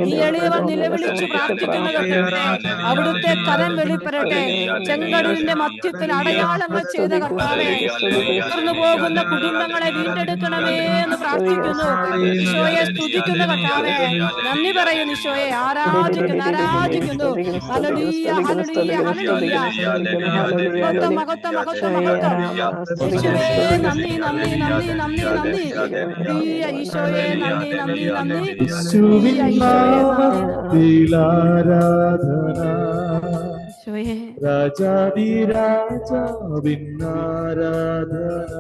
ഈ എളിയവർ നിലവിളിച്ചു പ്രാർത്ഥിക്കുന്നത് കേട്ടെ, അവിടുത്തെ കരം വെളിപ്പെടട്ടെ. ചെങ്കടലിന്റെ മധ്യത്തിൽ അടയാളങ്ങൾ ചെയ്ത കർത്താവെ, തകർന്നു പോകുന്ന കുടുംബങ്ങളെ വീണ്ടെടുക്കണമേ എന്ന് പ്രാർത്ഥിക്കുന്നു. ഈശോയെ സ്തുതിക്കുന്ന കർത്താവേ, നന്ദി പറയുന്നു. ഈശോയെ ആരാധിക്കുന്നു, ആരാധിക്കുന്നു. ഹല്ലേലൂയ, ഹല്ലേലൂയ, ഹല്ലേലൂയ. മഹത്വം, മഹത്വം, മഹത്വം, മഹത്വം. യേശുവേ, നന്ദി, നന്ദി, നന്ദി, നന്ദി, നന്ദി. ഈശോയെ, നന്ദി, നന്ദി, നന്ദി.
യേശുവിൻ നാമത്തിൽ ആരാധന, രാജാധിരാജാവിൻ ആരാധന,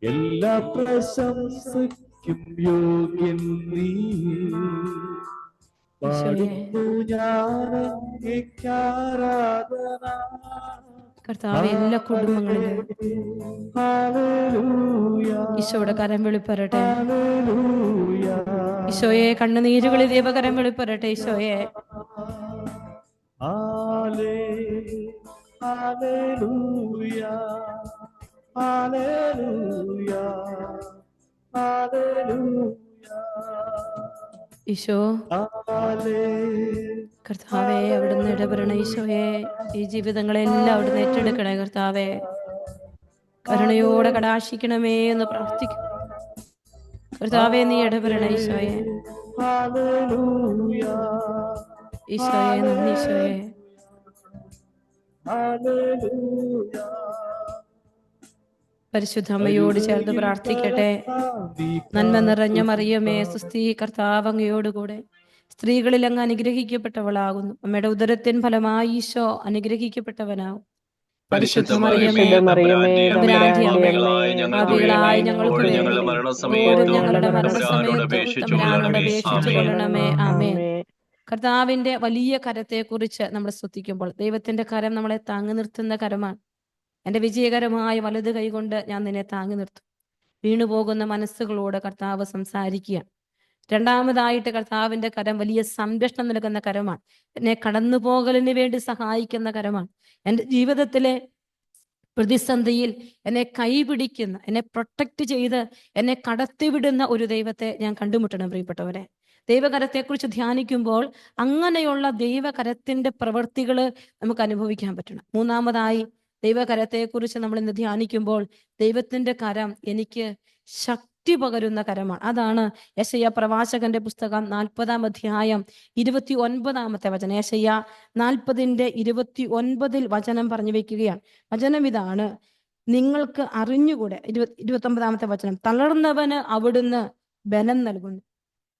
എല്ലാ പ്രശംസയ്ക്കും യോഗ്യൻ നീ. പാടുന്നു ഞാൻ അങ്ങേയ്ക്ക് ആരാധന,
കർത്താവ് എല്ലാ കുടുംബങ്ങളിലും ഈശോയുടെ കരം വെളിപ്പെടട്ടെ. ഈശോയെ കണ്ണുനീരുകളിൽ ദൈവകരം വെളിപ്പെടട്ടെ. ഈശോയെ ഈശോ കർത്താവെ അവിടുന്ന് ഇടപെടണേ. ഈശോയെ ഈ ജീവിതങ്ങളെല്ലാം അവിടുന്ന് ഏറ്റെടുക്കണേ. കർത്താവെ കരുണയോടെ കടാക്ഷിക്കണമേ എന്ന് പ്രാർത്ഥിക്കും. കർത്താവെ നീ ഇടപെടണേ. ഈശോയെ ഈശോയെ നന്ദി. ഈശോയെ പരിശുദ്ധ അമ്മയോട് ചേർന്ന് പ്രാർത്ഥിക്കട്ടെ. നന്മ നിറഞ്ഞ മറിയമേ സുസ്ഥി, കർത്താവ് അങ്ങയോടുകൂടെ സ്ത്രീകളിൽ അങ്ങ് അനുഗ്രഹിക്കപ്പെട്ടവളാകുന്നു. അമ്മയുടെ ഉദരത്തിൻ ഫലമായി ഈശോ അനുഗ്രഹിക്കപ്പെട്ടവനാകും. പരിശുദ്ധ മറിയമേ തമ്പുരാന്റെ അമ്മേ, പാപികളായ ഞങ്ങൾക്ക് വേണ്ടി ഇപ്പോഴും ഞങ്ങളുടെ മരണസമയത്തും തമ്പുരാനോട് അപേക്ഷിച്ചുകൊള്ളണമേ. ആമേൻ. കർത്താവിന്റെ വലിയ കരത്തെക്കുറിച്ച് നമ്മൾ സ്തുതിക്കുമ്പോൾ ദൈവത്തിന്റെ കരം നമ്മളെ താങ്ങി നിർത്തുന്ന കരമാണ്. എൻ്റെ വിജയകരമായ വലത് കൈകൊണ്ട് ഞാൻ നിന്നെ താങ്ങി നിർത്തും. വീണുപോകുന്ന മനസ്സുകളോട് കർത്താവ് സംസാരിക്കുക. രണ്ടാമതായിട്ട് കർത്താവിന്റെ കരം വലിയ സംരക്ഷണം നൽകുന്ന കരമാണ്. എന്നെ കടന്നുപോകലിന് വേണ്ടി സഹായിക്കുന്ന കരമാണ്. എൻ്റെ ജീവിതത്തിലെ പ്രതിസന്ധിയിൽ എന്നെ കൈപിടിക്കുന്ന, എന്നെ പ്രൊട്ടക്ട് ചെയ്ത് എന്നെ കടത്തിവിടുന്ന ഒരു ദൈവത്തെ ഞാൻ കണ്ടുമുട്ടണം. പ്രിയപ്പെട്ടവരെ, ദൈവകരത്തെക്കുറിച്ച് ധ്യാനിക്കുമ്പോൾ അങ്ങനെയുള്ള ദൈവകരത്തിന്റെ പ്രവൃത്തികൾ നമുക്ക് അനുഭവിക്കാൻ പറ്റണം. മൂന്നാമതായി ദൈവകരത്തെക്കുറിച്ച് നമ്മൾ ഇന്ന് ധ്യാനിക്കുമ്പോൾ ദൈവത്തിന്റെ കരം എനിക്ക് ശക്തി പകരുന്ന കരമാണ്. അതാണ് യെശയ്യാ പ്രവാചകന്റെ പുസ്തകം 40-ാം അധ്യായം 29-ാമത്തെ വചനം. യെശയ്യാ 40:29 വചനം പറഞ്ഞു വെക്കുകയാണ്. വചനം ഇതാണ്: നിങ്ങൾക്ക് അറിഞ്ഞുകൂടെ. 29-ാമത്തെ വചനം: തളർന്നവന് അവിടുന്ന് ബലം നൽകുന്നു,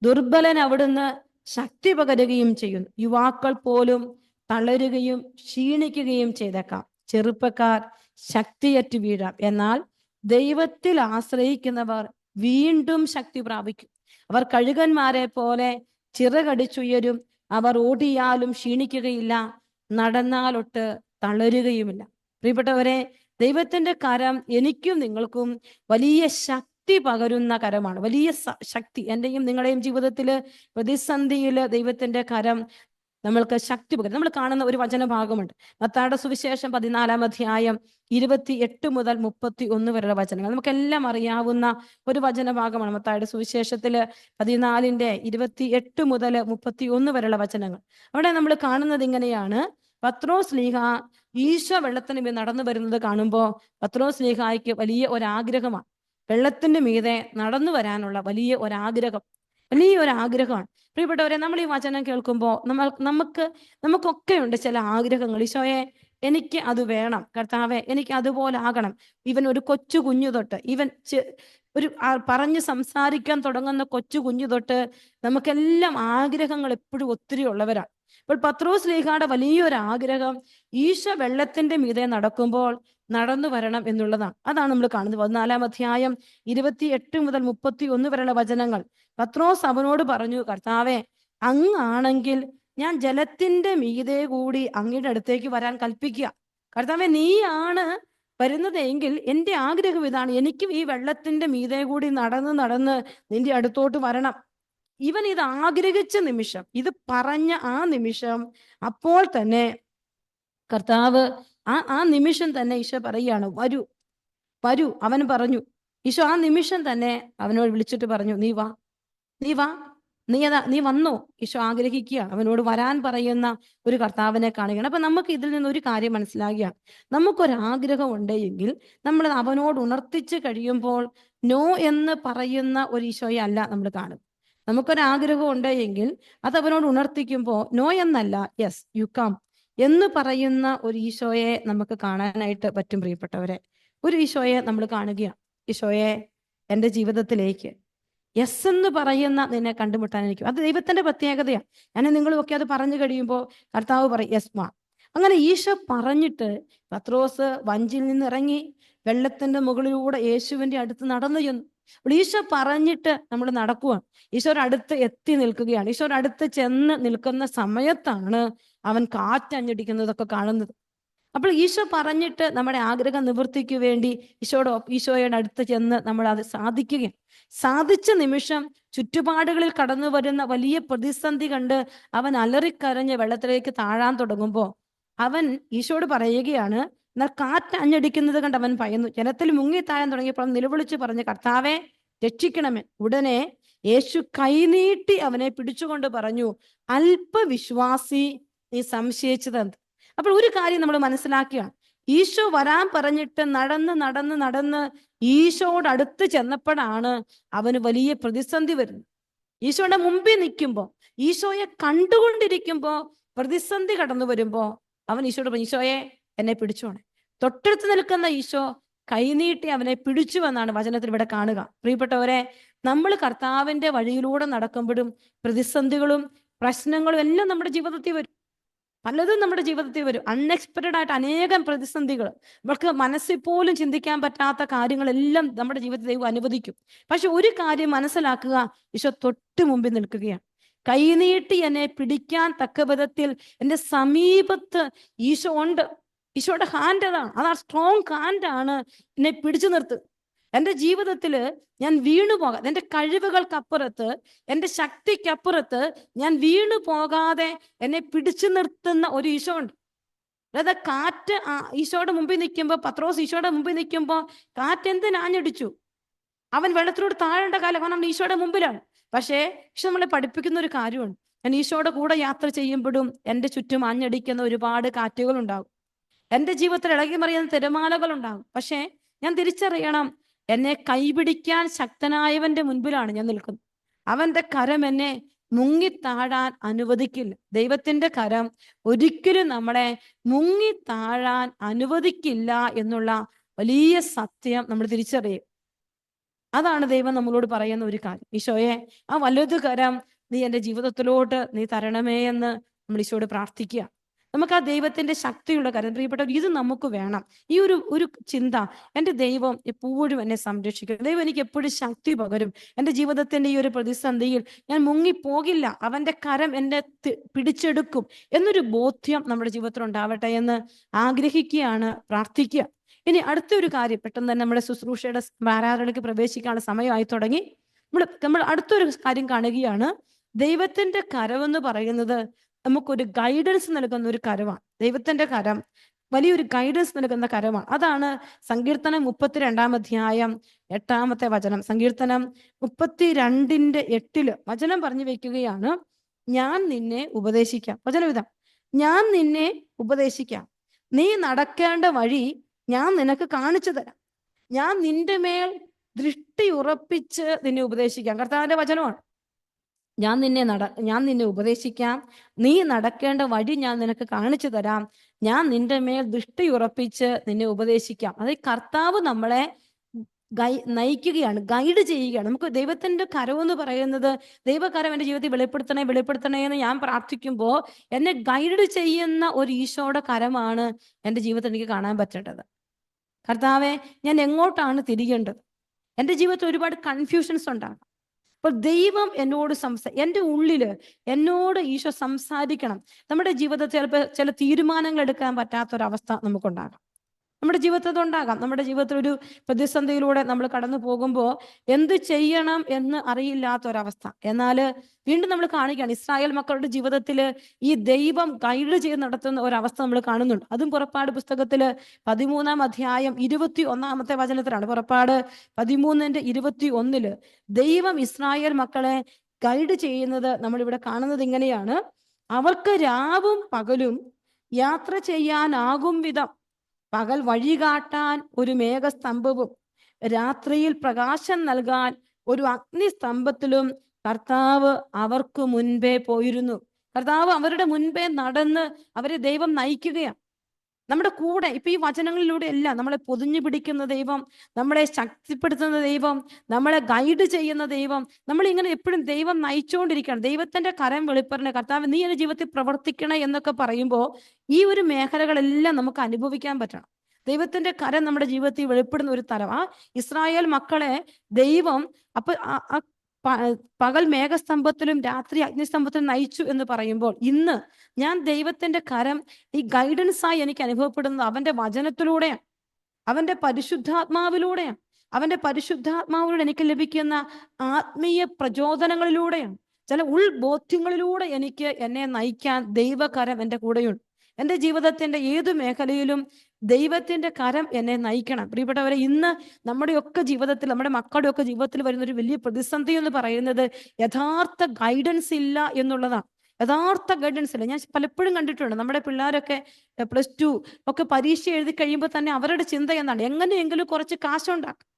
ദുർബലൻ അവിടുന്ന് ശക്തി പകരുകയും ചെയ്യുന്നു. യുവാക്കൾ പോലും തളരുകയും ക്ഷീണിക്കുകയും ചെയ്തേക്കാം, ചെറുപ്പക്കാർ ശക്തിയറ്റ് വീഴാം. എന്നാൽ ദൈവത്തിൽ ആശ്രയിക്കുന്നവർ വീണ്ടും ശക്തി പ്രാപിക്കും. അവർ കഴുകന്മാരെ പോലെ ചിറകടിച്ചുയരും. അവർ ഓടിയാലും ക്ഷീണിക്കുകയില്ല, നടന്നാലൊട്ട് തളരുകയുമില്ല. പ്രിയപ്പെട്ടവരെ, ദൈവത്തിന്റെ കരം എനിക്കും നിങ്ങൾക്കും വലിയ ശക്തി പകരുന്ന കരമാണ്. വലിയ ശക്തി. എന്റെയും നിങ്ങളുടെയും ജീവിതത്തില് പ്രതിസന്ധിയില് ദൈവത്തിന്റെ കരം നമ്മൾക്ക് ശക്തി പകരും. നമ്മൾ കാണുന്ന ഒരു വചനഭാഗമുണ്ട്. മത്തായിയുടെ സുവിശേഷം 14-ാം അധ്യായം 28 മുതൽ 31 വരെയുള്ള വചനങ്ങൾ. നമുക്കെല്ലാം അറിയാവുന്ന ഒരു വചനഭാഗമാണ്. മത്തായിയുടെ സുവിശേഷത്തില് 14-28 മുതൽ 31 വരെയുള്ള വചനങ്ങൾ. അവിടെ നമ്മൾ കാണുന്നത് ഇങ്ങനെയാണ്: പത്രോസ് ശ്ലീഹ ഈശോ വെള്ളത്തിന് മീതെ നടന്നു വരുന്നത് കാണുമ്പോൾ പത്രോസ് ശ്ലീഹായ്ക്ക് വലിയ ഒരാഗ്രഹമാണ്. വെള്ളത്തിന്റെ മീതെ നടന്നു വരാനുള്ള വലിയ ഒരാഗ്രഹമാണ്. പ്രിയപ്പെട്ടവരെ, നമ്മൾ ഈ വചനം കേൾക്കുമ്പോൾ നമുക്കൊക്കെ ഉണ്ട് ചില ആഗ്രഹങ്ങൾ. ഈശോയെ എനിക്ക് അത് വേണം, കർത്താവെ എനിക്ക് അതുപോലെ ആകണം. ഇവൻ ഒരു കൊച്ചു കുഞ്ഞു തൊട്ട്, ഇവൻ ഒരു പറഞ്ഞ് സംസാരിക്കാൻ തുടങ്ങുന്ന കൊച്ചു കുഞ്ഞു തൊട്ട് നമുക്കെല്ലാം ആഗ്രഹങ്ങൾ എപ്പോഴും ഒത്തിരി ഉള്ളവരാണ്. ഇപ്പോൾ പത്രോസ് ശ്ലീഹായുടെ വലിയൊരു ആഗ്രഹം ഈശോ വെള്ളത്തിന്റെ മീതെ നടക്കുമ്പോൾ നടന്നു വരണം എന്നുള്ളതാണ്. അതാണ് നമ്മൾ കാണുന്നത്. 14-ാം അധ്യായം 28 മുതൽ 31 വരെയുള്ള വചനങ്ങൾ. പത്രോസ് അവനോട് പറഞ്ഞു, കർത്താവെ അങ്ങാണെങ്കിൽ ഞാൻ ജലത്തിന്റെ മീതെ കൂടി അങ്ങയുടെ അടുത്തേക്ക് വരാൻ കൽപ്പിക്കുക. കർത്താവെ നീയാണ് വരുന്നതെങ്കിൽ എൻ്റെ ആഗ്രഹം ഇതാണ്, എനിക്കും ഈ വെള്ളത്തിന്റെ മീതെ കൂടി നടന്ന് നിന്റെ അടുത്തോട്ട് വരണം. ഇവൻ ഇത് ആഗ്രഹിച്ച നിമിഷം, ഇത് പറഞ്ഞ ആ നിമിഷം, അപ്പോൾ തന്നെ കർത്താവ് ആ നിമിഷം തന്നെ ഈശോ പറയുകയാണ്, വരൂ. അവൻ പറഞ്ഞു. ഈശോ ആ നിമിഷം തന്നെ അവനോട് വിളിച്ചിട്ട് പറഞ്ഞു, നീ വാ. നീ വന്നോ. ഈശോ ആഗ്രഹിക്കുകയാണ്, അവനോട് വരാൻ പറയുന്ന ഒരു കർത്താവിനെ കാണുകയാണ്. അപ്പൊ നമുക്ക് ഇതിൽ നിന്ന് ഒരു കാര്യം മനസ്സിലാകുകയാണ്: നമുക്കൊരാഗ്രഹം ഉണ്ടെങ്കിൽ നമ്മൾ അവനോട് ഉണർത്തിച്ച് കഴിയുമ്പോൾ നോ എന്ന് പറയുന്ന ഒരു ഈശോയെ അല്ല നമ്മൾ കാണും. നമുക്കൊരാഗ്രഹം ഉണ്ടെങ്കിൽ അത് അവനോട് ഉണർത്തിക്കുമ്പോൾ നോ എന്നല്ല, യെസ് യു കം എന്ന് പറയുന്ന ഒരു ഈശോയെ നമുക്ക് കാണാനായിട്ട് പറ്റും. പ്രിയപ്പെട്ടവരെ, ഒരു ഈശോയെ നമ്മൾ കാണുകയാണ്. ഈശോയെ എൻ്റെ ജീവിതത്തിലേക്ക് യെസ് എന്ന് പറയുന്ന നിന്നെ കണ്ടുമുട്ടാനിരിക്കും. അത് ദൈവത്തിന്റെ പ്രത്യേകതയാണ്. ഞാൻ നിങ്ങളുമൊക്കെ അത് പറഞ്ഞു കഴിയുമ്പോൾ കർത്താവ് പറയും, യെസ് മാ. അങ്ങനെ ഈശോ പറഞ്ഞിട്ട് പത്രോസ് വഞ്ചിയിൽ നിന്ന് ഇറങ്ങി വെള്ളത്തിന്റെ മുകളിലൂടെ യേശുവിന്റെ അടുത്ത് നടന്നു ചെന്നു. അപ്പോൾ ഈശോ പറഞ്ഞിട്ട് നമ്മൾ നടക്കുവാണ്. ഈശോയുടെ അടുത്ത് എത്തി നിൽക്കുകയാണ്. ഈശോയുടെ അടുത്ത് ചെന്ന് നിൽക്കുന്ന സമയത്താണ് അവൻ കാറ്റഞ്ഞടിക്കുന്നതൊക്കെ കാണുന്നത്. അപ്പോൾ ഈശോ പറഞ്ഞിട്ട് നമ്മുടെ ആഗ്രഹം നിവൃത്തിക്ക് വേണ്ടി ഈശോയുടെ അടുത്ത് ചെന്ന് നമ്മൾ അത് സാധിക്കുകയാണ്. സാധിച്ച നിമിഷം ചുറ്റുപാടുകളിൽ കടന്നു വരുന്ന വലിയ പ്രതിസന്ധി കണ്ട് അവൻ അലറിക്കരഞ്ഞ് വെള്ളത്തിലേക്ക് താഴാൻ തുടങ്ങുമ്പോൾ അവൻ ഈശോയോട് പറയുകയാണ്. എന്നാൽ കാറ്റ് അഞ്ഞടിക്കുന്നത് കണ്ട് അവൻ ഭയന്നു. ജലത്തിൽ മുങ്ങി താഴാൻ തുടങ്ങിയപ്പോൾ നിലവിളിച്ച് പറഞ്ഞ്, കർത്താവെ രക്ഷിക്കണമേ. ഉടനെ യേശു കൈനീട്ടി അവനെ പിടിച്ചുകൊണ്ട് പറഞ്ഞു, അല്പവിശ്വാസി, നീ സംശയിച്ചതെന്ത്? അപ്പോൾ ഒരു കാര്യം നമ്മൾ മനസ്സിലാക്കുകയാണ്. ഈശോ വരാൻ പറഞ്ഞിട്ട് നടന്ന് നടന്ന് നടന്ന് ഈശോയുടെ അടുത്ത് ചെന്നപ്പോഴാണ് അവന് വലിയ പ്രതിസന്ധി വരുന്നത്. ഈശോയുടെ മുമ്പിൽ നിൽക്കുമ്പോൾ, ഈശോയെ കണ്ടുകൊണ്ടിരിക്കുമ്പോ പ്രതിസന്ധി കടന്നു വരുമ്പോ അവൻ ഈശോയോട് പറഞ്ഞു, ഈശോയെ എന്നെ പിടിച്ചോണേ. തൊട്ടടുത്ത് നിൽക്കുന്ന ഈശോ കൈനീട്ടി അവനെ പിടിച്ചു എന്നാണ് വചനത്തിൽ ഇവിടെ കാണുക. പ്രിയപ്പെട്ടവരെ, നമ്മൾ കർത്താവിന്റെ വഴിയിലൂടെ നടക്കുമ്പോഴും പ്രതിസന്ധികളും പ്രശ്നങ്ങളും എല്ലാം നമ്മുടെ ജീവിതത്തിൽ വരും. പലതും നമ്മുടെ ജീവിതത്തിൽ വരും. അൺഎക്സ്പെക്റ്റഡ് ആയിട്ട് അനേകം പ്രതിസന്ധികൾ, നമുക്ക് മനസ്സിൽ പോലും ചിന്തിക്കാൻ പറ്റാത്ത കാര്യങ്ങളെല്ലാം നമ്മുടെ ജീവിതത്തിൽ ദൈവം അനുവദിക്കും. പക്ഷെ ഒരു കാര്യം മനസ്സിലാക്കുക, ഈശോ തൊട്ട് മുമ്പിൽ നിൽക്കുകയാണ്. കൈനീട്ടി എന്നെ പിടിക്കാൻ തക്ക വിധത്തിൽ എൻ്റെ സമീപത്ത് ഈശോ ഉണ്ട്. ഈശോയുടെ ഹാൻഡ് അതാണ് സ്ട്രോങ് ഹാൻഡാണ് എന്നെ പിടിച്ചു നിർത്തുക. എൻ്റെ ജീവിതത്തിൽ ഞാൻ വീണു പോകാതെ, എൻ്റെ കഴിവുകൾക്കപ്പുറത്ത്, എൻ്റെ ശക്തിക്കപ്പുറത്ത് ഞാൻ വീണു പോകാതെ എന്നെ പിടിച്ചു നിർത്തുന്ന ഒരു ഈശോ ഉണ്ട്. അതായത് കാറ്റ് ഈശോയുടെ മുമ്പിൽ നിൽക്കുമ്പോൾ, പത്രോസ് ഈശോയുടെ മുമ്പിൽ നിൽക്കുമ്പോൾ കാറ്റ് എന്തിനാഞ്ഞടിച്ചു? അവൻ വെള്ളത്തിലൂടെ താഴേണ്ട കാലം, കാരണം ഈശോയുടെ മുമ്പിലാണ്. പക്ഷേ ഈശോ നമ്മളെ പഠിപ്പിക്കുന്ന ഒരു കാര്യമുണ്ട്. ഞാൻ ഈശോയുടെ കൂടെ യാത്ര ചെയ്യുമ്പോഴും എൻ്റെ ചുറ്റും ആഞ്ഞടിക്കുന്ന ഒരുപാട് കാറ്റുകൾ ഉണ്ടാകും. എൻ്റെ ജീവിതത്തിൽ ഇളകി മറിയുന്ന തിരമാലകൾ ഉണ്ടാകും. പക്ഷേ ഞാൻ തിരിച്ചറിയണം, എന്നെ കൈപിടിക്കാൻ ശക്തനായവന്റെ മുൻപിലാണ് ഞാൻ നിൽക്കുന്നത്. അവന്റെ കരം എന്നെ മുങ്ങിത്താഴാൻ അനുവദിക്കില്ല. ദൈവത്തിന്റെ കരം ഒരിക്കലും നമ്മളെ മുങ്ങിത്താഴാൻ അനുവദിക്കില്ല എന്നുള്ള വലിയ സത്യം നമ്മൾ തിരിച്ചറിയും. അതാണ് ദൈവം നമ്മളോട് പറയുന്ന ഒരു കാര്യം. ഈശോയെ, ആ വലുത് കരം നീ എൻ്റെ ജീവിതത്തിലോട്ട് നീ തരണമേ എന്ന് നമ്മൾ ഈശോയോട് പ്രാർത്ഥിക്കുക. നമുക്ക് ആ ദൈവത്തിന്റെ ശക്തിയുള്ള കാര്യം, പ്രിയപ്പെട്ടവർ, ഇത് നമുക്ക് വേണം. ഈ ഒരു ചിന്ത, എൻ്റെ ദൈവം എപ്പോഴും എന്നെ സംരക്ഷിക്കും, ദൈവം എനിക്ക് എപ്പോഴും ശക്തി പകരും, എൻ്റെ ജീവിതത്തിന്റെ ഈ ഒരു പ്രതിസന്ധിയിൽ ഞാൻ മുങ്ങിപ്പോകില്ല, അവന്റെ കരം എന്നെ പിടിച്ചെടുക്കും എന്നൊരു ബോധ്യം നമ്മുടെ ജീവിതത്തിൽ ഉണ്ടാവട്ടെ എന്ന് ആഗ്രഹിക്കുകയാണ്, പ്രാർത്ഥിക്കുക. ഇനി അടുത്തൊരു കാര്യം, പെട്ടെന്ന് തന്നെ നമ്മുടെ ശുശ്രൂഷയുടെ ആരാധനയ്ക്ക് പ്രവേശിക്കാനുള്ള സമയമായി തുടങ്ങി. നമ്മൾ അടുത്തൊരു കാര്യം കാണുകയാണ്. ദൈവത്തിന്റെ കരമെന്ന് പറയുന്നത് നമുക്കൊരു ഗൈഡൻസ് നൽകുന്ന ഒരു കരമാണ്. ദൈവത്തിന്റെ കരം വലിയൊരു ഗൈഡൻസ് നൽകുന്ന കരമാണ്. അതാണ് സങ്കീർത്തനം 32 അധ്യായം 8 വചനം. സങ്കീർത്തനം 32:8 വചനം പറഞ്ഞു വെക്കുകയാണ്, ഞാൻ നിന്നെ ഉപദേശിക്കാം. വചനവിധം, ഞാൻ നിന്നെ ഉപദേശിക്കാം, നീ നടക്കേണ്ട വഴി ഞാൻ നിനക്ക് കാണിച്ചു തരാം, ഞാൻ നിന്റെ മേൽ ദൃഷ്ടി ഉറപ്പിച്ച് നിന്നെ ഉപദേശിക്കാം. കർത്താവിന്റെ വചനമാണ്. ഞാൻ നിന്നെ ഉപദേശിക്കാം, നീ നടക്കേണ്ട വഴി ഞാൻ നിനക്ക് കാണിച്ചു തരാം, ഞാൻ നിന്റെ മേൽ ദൃഷ്ടി ഉറപ്പിച്ച് നിന്നെ ഉപദേശിക്കാം. അതായത് കർത്താവ് നമ്മളെ നയിക്കുകയാണ്, ഗൈഡ് ചെയ്യുകയാണ്. നമുക്ക് ദൈവത്തിന്റെ കരമെന്ന് പറയുന്നത്, ദൈവകരം എൻ്റെ ജീവിതത്തിൽ വെളിപ്പെടുത്തണേ എന്ന് ഞാൻ പ്രാർത്ഥിക്കുമ്പോൾ എന്നെ ഗൈഡ് ചെയ്യുന്ന ഒരു ഈശോയുടെ കരമാണ് എൻ്റെ ജീവിതത്തിൽ എനിക്ക് കാണാൻ പറ്റേണ്ടത്. കർത്താവെ, ഞാൻ എങ്ങോട്ടാണ് തിരിയേണ്ടത്? എൻ്റെ ജീവിതത്തിൽ ഒരുപാട് കൺഫ്യൂഷൻസ് ഉണ്ടാകും. അപ്പോൾ ദൈവം എന്നോട് എൻ്റെ ഉള്ളില് എന്നോട് ഈശോ സംസാരിക്കണം. നമ്മുടെ ജീവിതത്തിൽ ചിലപ്പോൾ ചില തീരുമാനങ്ങൾ എടുക്കാൻ പറ്റാത്തൊരവസ്ഥ നമുക്കുണ്ടാകാം. നമ്മുടെ ജീവിതത്തിൽ ഉണ്ടാകാം. നമ്മുടെ ജീവിതത്തിൽ ഒരു പ്രതിസന്ധിയിലൂടെ നമ്മൾ കടന്നു പോകുമ്പോൾ എന്ത് ചെയ്യണം എന്ന് അറിയില്ലാത്തൊരവസ്ഥ. എന്നാൽ വീണ്ടും നമ്മൾ കാണുകയാണ്, ഇസ്രായേൽ മക്കളുടെ ജീവിതത്തിൽ ഈ ദൈവം ഗൈഡ് ചെയ്ത് നടത്തുന്ന ഒരവസ്ഥ നമ്മൾ കാണുന്നുണ്ട്. അതും പുറപ്പാട് പുസ്തകത്തില് 13 അധ്യായം 21 വചനത്തിലാണ്. പുറപ്പാട് 13:21 ദൈവം ഇസ്രായേൽ മക്കളെ ഗൈഡ് ചെയ്യുന്നത് നമ്മളിവിടെ കാണുന്നത് ഇങ്ങനെയാണ്: അവർക്ക് രാവും പകലും യാത്ര ചെയ്യാനാകും വിധം പകൽ വഴികാട്ടാൻ ഒരു മേഘസ്തംഭവും രാത്രിയിൽ പ്രകാശം നൽകാൻ ഒരു അഗ്നിസ്തംഭത്തിലും കർത്താവ് അവർക്ക് മുൻപേ പോയിരുന്നു. കർത്താവ് അവരുടെ മുൻപേ നടന്ന് അവരെ ദൈവം നയിക്കുകയാണ്. നമ്മുടെ കൂടെ ഇപ്പൊ ഈ വചനങ്ങളിലൂടെ എല്ലാം നമ്മളെ പൊതിഞ്ഞു പിടിക്കുന്ന ദൈവം, നമ്മളെ ശക്തിപ്പെടുത്തുന്ന ദൈവം, നമ്മളെ ഗൈഡ് ചെയ്യുന്ന ദൈവം, നമ്മളിങ്ങനെ എപ്പോഴും ദൈവം നയിച്ചുകൊണ്ടിരിക്കുകയാണ്. ദൈവത്തിന്റെ കരം വെളിപ്പെടണേ, കർത്താവ് നീ എൻ്റെ ജീവിതത്തിൽ പ്രവർത്തിക്കണേ എന്നൊക്കെ പറയുമ്പോൾ ഈ ഒരു മേഖലകളെല്ലാം നമുക്ക് അനുഭവിക്കാൻ പറ്റണം. ദൈവത്തിന്റെ കരം നമ്മുടെ ജീവിതത്തിൽ വെളിപ്പെടുന്ന ഒരു തലം. ആ ഇസ്രായേൽ മക്കളെ ദൈവം പകൽ മേഘസ്തംഭത്തിലും രാത്രി അഗ്നിസ്തംഭത്തിലും നയിച്ചു എന്ന് പറയുമ്പോൾ, ഇന്ന് ഞാൻ ദൈവത്തിന്റെ കരം ഈ ഗൈഡൻസായി എനിക്ക് അനുഭവപ്പെടുന്നത് അവന്റെ വചനത്തിലൂടെയാണ്, അവന്റെ പരിശുദ്ധാത്മാവിലൂടെയാണ്. അവന്റെ പരിശുദ്ധാത്മാവിലൂടെ എനിക്ക് ലഭിക്കുന്ന ആത്മീയ പ്രചോദനങ്ങളിലൂടെയാണ്, ചില ഉൾബോധ്യങ്ങളിലൂടെ എനിക്ക് എന്നെ നയിക്കാൻ ദൈവകരം എൻ്റെ കൂടെയുണ്ട്. എൻ്റെ ജീവിതത്തിന്റെ ഏതു മേഖലയിലും ദൈവത്തിന്റെ കരം എന്നെ നയിക്കണം. പ്രിയപ്പെട്ടവരെ, ഇന്ന് നമ്മുടെയൊക്കെ ജീവിതത്തിൽ, നമ്മുടെ മക്കളുടെയൊക്കെ ജീവിതത്തിൽ വരുന്ന ഒരു വലിയ പ്രതിസന്ധി എന്ന് പറയുന്നത് യഥാർത്ഥ ഗൈഡൻസ് ഇല്ല എന്നുള്ളതാണ്. യഥാർത്ഥ ഗൈഡൻസ് ഇല്ല. ഞാൻ പലപ്പോഴും കണ്ടിട്ടുണ്ട്, നമ്മുടെ പിള്ളേരൊക്കെ +2 ഒക്കെ പരീക്ഷ എഴുതി കഴിയുമ്പോൾ തന്നെ അവരുടെ ചിന്ത എന്താണ്, എങ്ങനെയെങ്കിലും കുറച്ച് കാശുണ്ടാക്കാം.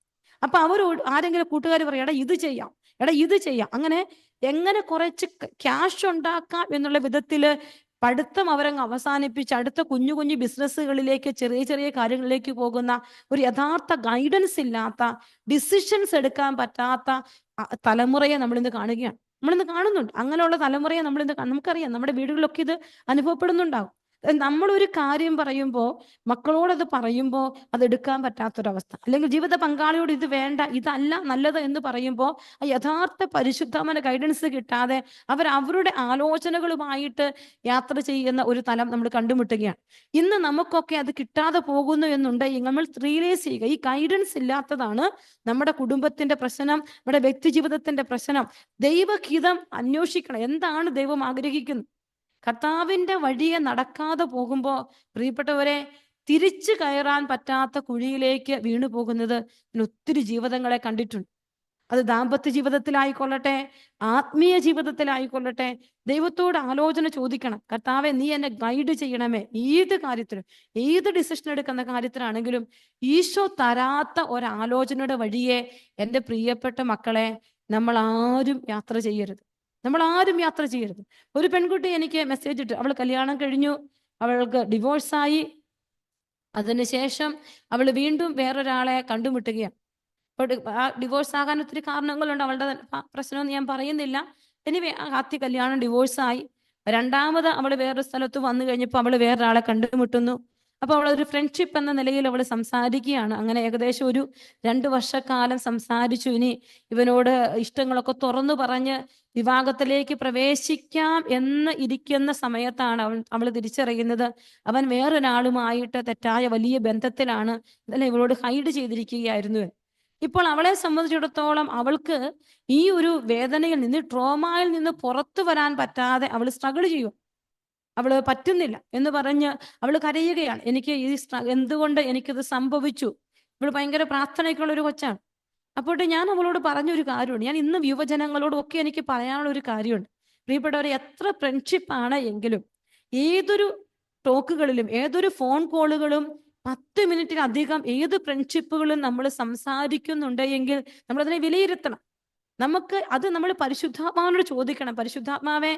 അപ്പൊ അവരോട് ആരെങ്കിലും കൂട്ടുകാർ പറയാം, എടാ ഇത് ചെയ്യാം, എടാ ഇത് ചെയ്യാം, അങ്ങനെ എങ്ങനെ കുറച്ച് ക്യാഷ് ഉണ്ടാക്കാം എന്നുള്ള വിധത്തില് പഠിത്തം അവരങ്ങ് അവസാനിപ്പിച്ച് അടുത്ത കുഞ്ഞു കുഞ്ഞു ബിസിനസ്സുകളിലേക്ക്, ചെറിയ ചെറിയ കാര്യങ്ങളിലേക്ക് പോകുന്ന, ഒരു യഥാർത്ഥ ഗൈഡൻസ് ഇല്ലാത്ത, ഡിസിഷൻസ് എടുക്കാൻ പറ്റാത്ത തലമുറയെ നമ്മളിന്ന് കാണുകയാണ്. നമ്മളിന്ന് കാണുന്നുണ്ട്. അങ്ങനെയുള്ള തലമുറയെ നമുക്കറിയാം, നമ്മുടെ വീടുകളിലൊക്കെ ഇത് അനുഭവപ്പെടുന്നുണ്ടാവും. നമ്മളൊരു കാര്യം പറയുമ്പോൾ, മക്കളോടത് പറയുമ്പോൾ അത് എടുക്കാൻ പറ്റാത്തൊരവസ്ഥ, അല്ലെങ്കിൽ ജീവിത പങ്കാളിയോട് ഇത് വേണ്ട, ഇതല്ല നല്ലത് എന്ന് പറയുമ്പോൾ ആ യഥാർത്ഥ പരിശുദ്ധമായ ഗൈഡൻസ് കിട്ടാതെ അവരുടെ ആലോചനകളുമായിട്ട് യാത്ര ചെയ്യുന്ന ഒരു തലം നമ്മൾ കണ്ടുമുട്ടുകയാണ്. ഇന്ന് നമുക്കൊക്കെ അത് കിട്ടാതെ പോകുന്നു എന്നുണ്ടെങ്കിൽ നമ്മൾ റിയലൈസ് ചെയ്യുക, ഈ ഗൈഡൻസ് ഇല്ലാത്തതാണ് നമ്മുടെ കുടുംബത്തിന്റെ പ്രശ്നം, നമ്മുടെ വ്യക്തി ജീവിതത്തിന്റെ പ്രശ്നം. ദൈവഹിതം അന്വേഷിക്കണം. എന്താണ് ദൈവം ആഗ്രഹിക്കുന്നത്? കർത്താവിന്റെ വഴിയെ നടക്കാതെ പോകുമ്പോൾ, പ്രിയപ്പെട്ടവരെ, തിരിച്ചു കയറാൻ പറ്റാത്ത കുഴിയിലേക്ക് വീണു പോകുന്നത് ഞാൻ ഒത്തിരി ജീവിതങ്ങളെ കണ്ടിട്ടുണ്ട്. അത് ദാമ്പത്യ ജീവിതത്തിലായിക്കൊള്ളട്ടെ, ആത്മീയ ജീവിതത്തിലായിക്കൊള്ളട്ടെ, ദൈവത്തോട് ആലോചന ചോദിക്കണം. കർത്താവെ, നീ എന്നെ ഗൈഡ് ചെയ്യണമേ. ഏത് കാര്യത്തിലും, ഏത് ഡിസിഷൻ എടുക്കുന്ന കാര്യത്തിലാണെങ്കിലും ഈശോ തരാത്ത ഒരാലോചനയുടെ വഴിയെ എൻ്റെ പ്രിയപ്പെട്ട മക്കളെ നമ്മൾ ആരും യാത്ര ചെയ്യരുത്. ഒരു പെൺകുട്ടി എനിക്ക് മെസ്സേജ് ഇട്ടു. അവൾ കല്യാണം കഴിഞ്ഞു, അവൾക്ക് ഡിവോഴ്സായി. അതിനുശേഷം അവൾ വീണ്ടും വേറൊരാളെ കണ്ടുമുട്ടുകയാണ്. അപ്പോൾ ആ ഡിവോഴ്സ് ആകാൻ ഒത്തിരി കാരണങ്ങളുണ്ട്. അവളുടെ പ്രശ്നമൊന്നും ഞാൻ പറയുന്നില്ല. എനിവേ, ആദ്യ കല്യാണം ഡിവോഴ്സായി. രണ്ടാമത് അവൾ വേറൊരു സ്ഥലത്ത് വന്നു കഴിഞ്ഞപ്പോൾ അവൾ വേറൊരാളെ കണ്ടുമുട്ടുന്നു. അപ്പോൾ അവളൊരു ഫ്രണ്ട്ഷിപ്പ് എന്ന നിലയിൽ അവൾ സംസാരിക്കുകയാണ്. അങ്ങനെ ഏകദേശം ഒരു 2 വർഷക്കാലം സംസാരിച്ചു. ഇനി ഇവനോട് ഇഷ്ടങ്ങളൊക്കെ തുറന്നു പറഞ്ഞ് വിവാഹത്തിലേക്ക് പ്രവേശിക്കാം എന്ന് ഇരിക്കുന്ന സമയത്താണ് അവൾ തിരിച്ചറിയുന്നത് അവൻ വേറൊരാളുമായിട്ട് തെറ്റായ വലിയ ബന്ധത്തിലാണ്, അതല്ല ഇവളോട് ഹൈഡ് ചെയ്തിരിക്കുകയായിരുന്നു. ഇപ്പോൾ അവളെ സംബന്ധിച്ചിടത്തോളം അവൾക്ക് ഈ ഒരു വേദനയിൽ നിന്ന്, ട്രോമയിൽ നിന്ന് പുറത്തു വരാൻ പറ്റാതെ അവൾ സ്ട്രഗിൾ ചെയ്യും. അവള് പറ്റുന്നില്ല എന്ന് പറഞ്ഞ് അവൾ കരയുകയാണ്. എനിക്ക് എന്തുകൊണ്ട് എനിക്കിത് സംഭവിച്ചു? ഇവള് ഭയങ്കര പ്രാർത്ഥനയ്ക്കുള്ള ഒരു കൊച്ചാണ്. അപ്പോൾ ഞാൻ അവളോട് പറഞ്ഞൊരു കാര്യമുണ്ട്. ഞാൻ ഇന്ന് യുവജനങ്ങളോടും ഒക്കെ എനിക്ക് പറയാനുള്ള ഒരു കാര്യമുണ്ട്. പ്രിയപ്പെട്ടവരെ, എത്ര ഫ്രണ്ട്ഷിപ്പാണ് എങ്കിലും, ഏതൊരു ടോക്കുകളിലും, ഏതൊരു ഫോൺ കോളുകളും 10 മിനിറ്റിലധികം ഏത് ഫ്രണ്ട്ഷിപ്പുകളും നമ്മൾ സംസാരിക്കുന്നുണ്ടെങ്കിൽ നമ്മളതിനെ വിലയിരുത്തണം. നമ്മൾ പരിശുദ്ധാത്മാവിനോട് ചോദിക്കണം, പരിശുദ്ധാത്മാവേ,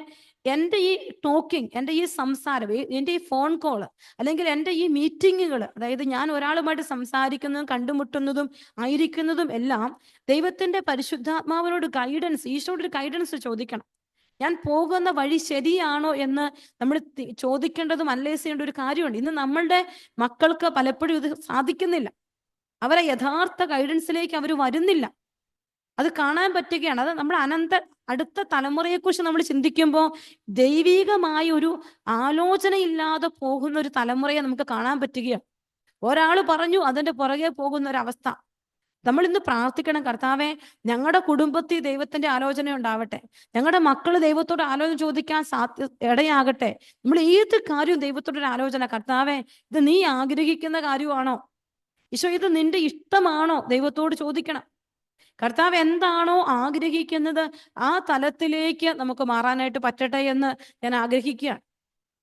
എൻ്റെ ഈ ടോക്കിംഗ്, എൻ്റെ ഈ സംസാരം, എൻ്റെ ഈ ഫോൺ കോള്, അല്ലെങ്കിൽ എൻ്റെ ഈ മീറ്റിങ്ങുകൾ, അതായത് ഞാൻ ഒരാളുമായിട്ട് സംസാരിക്കുന്നതും കണ്ടുമുട്ടുന്നതും ആയിരിക്കുന്നതും എല്ലാം ദൈവത്തിന്റെ പരിശുദ്ധാത്മാവിനോട് ഗൈഡൻസ്, ഈശോയുടെ ഒരു ഗൈഡൻസ് ചോദിക്കണം. ഞാൻ പോകുന്ന വഴി ശരിയാണോ എന്ന് നമ്മൾ ചോദിക്കേണ്ടതും അനലൈസ് ചെയ്യേണ്ട ഒരു കാര്യമുണ്ട്. ഇന്ന് നമ്മളുടെ മക്കൾക്ക് പലപ്പോഴും ഇത് സാധിക്കുന്നില്ല. അവരെ യഥാർത്ഥ ഗൈഡൻസിലേക്ക് അവർ വരുന്നില്ല. അത് കാണാൻ പറ്റുകയാണ്. അത് നമ്മുടെ അടുത്ത തലമുറയെക്കുറിച്ച് നമ്മൾ ചിന്തിക്കുമ്പോൾ ദൈവികമായ ഒരു ആലോചനയില്ലാതെ പോകുന്ന ഒരു തലമുറയെ നമുക്ക് കാണാൻ പറ്റുകയാണ്. ഒരാൾ പറഞ്ഞു അതിന്റെ പുറകെ പോകുന്ന ഒരവസ്ഥ. നമ്മൾ ഇന്ന് പ്രാർത്ഥിക്കണം, കർത്താവെ, ഞങ്ങളുടെ കുടുംബത്തിൽ ദൈവത്തിന്റെ ആലോചന ഉണ്ടാവട്ടെ, ഞങ്ങളുടെ മക്കൾ ദൈവത്തോട് ആലോചന ചോദിക്കാൻ ഇടയാകട്ടെ. നമ്മൾ ഏത് കാര്യവും ദൈവത്തോടൊരു ആലോചന, കർത്താവെ, ഇത് നീ ആഗ്രഹിക്കുന്ന കാര്യമാണോ ഈശോ, ഇത് നിന്റെ ഇഷ്ടമാണോ, ദൈവത്തോട് ചോദിക്കണം. കർത്താവ് എന്താണോ ആഗ്രഹിക്കുന്നത് ആ തലത്തിലേക്ക് നമുക്ക് മാറാനായിട്ട് പറ്റട്ടെ എന്ന് ഞാൻ ആഗ്രഹിക്കുകയാണ്.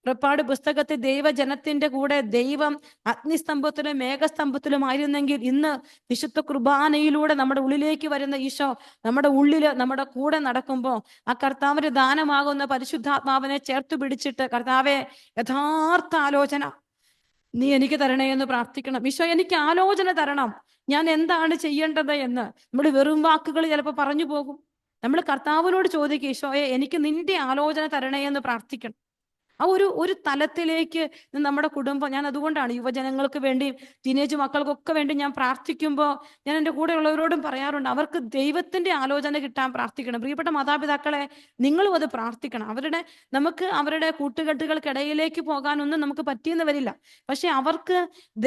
പുറപ്പാട് പുസ്തകത്തിൽ ദൈവജനത്തിന്റെ കൂടെ ദൈവം അഗ്നിസ്തംഭത്തിലും മേഘസ്തംഭത്തിലുമായിരുന്നെങ്കിൽ ഇന്ന് വിശുദ്ധ കുർബാനയിലൂടെ നമ്മുടെ ഉള്ളിലേക്ക് വരുന്ന ഈശോ നമ്മുടെ ഉള്ളില് നമ്മുടെ കൂടെ നടക്കുമ്പോൾ ആ കർത്താവിന് ദാനമാകുന്ന പരിശുദ്ധാത്മാവിനെ ചേർത്ത് പിടിച്ചിട്ട്, കർത്താവെ, യഥാർത്ഥ ആലോചന നീ എനിക്ക് തരണേ എന്ന് പ്രാർത്ഥിക്കണം. ഈശോ, എനിക്ക് ആലോചന തരണം, ഞാൻ എന്താണ് ചെയ്യേണ്ടത് എന്ന്. നമ്മൾ വെറും വാക്കുകൾ ചിലപ്പോൾ പറഞ്ഞു പോകും. നമ്മൾ കർത്താവിനോട് ചോദിക്കുക, ഈശോയെ, എനിക്ക് നിന്റെ ആലോചന തരണേ എന്ന് പ്രാർത്ഥിക്കണം. ആ ഒരു തലത്തിലേക്ക് നമ്മുടെ കുടുംബം, ഞാൻ അതുകൊണ്ടാണ് യുവജനങ്ങൾക്ക് വേണ്ടി, ടീനേജ് മക്കൾക്കൊക്കെ വേണ്ടി ഞാൻ പ്രാർത്ഥിക്കുമ്പോൾ ഞാൻ എൻ്റെ കൂടെയുള്ളവരോടും പറയാറുണ്ട്, അവർക്ക് ദൈവത്തിന്റെ ആലോചന കിട്ടാൻ പ്രാർത്ഥിക്കണം. പ്രിയപ്പെട്ട മാതാപിതാക്കളെ, നിങ്ങളും അത് പ്രാർത്ഥിക്കണം. നമുക്ക് അവരുടെ കൂട്ടുകെട്ടുകൾക്കിടയിലേക്ക് പോകാനൊന്നും നമുക്ക് പറ്റിയെന്ന് വരില്ല. പക്ഷെ അവർക്ക്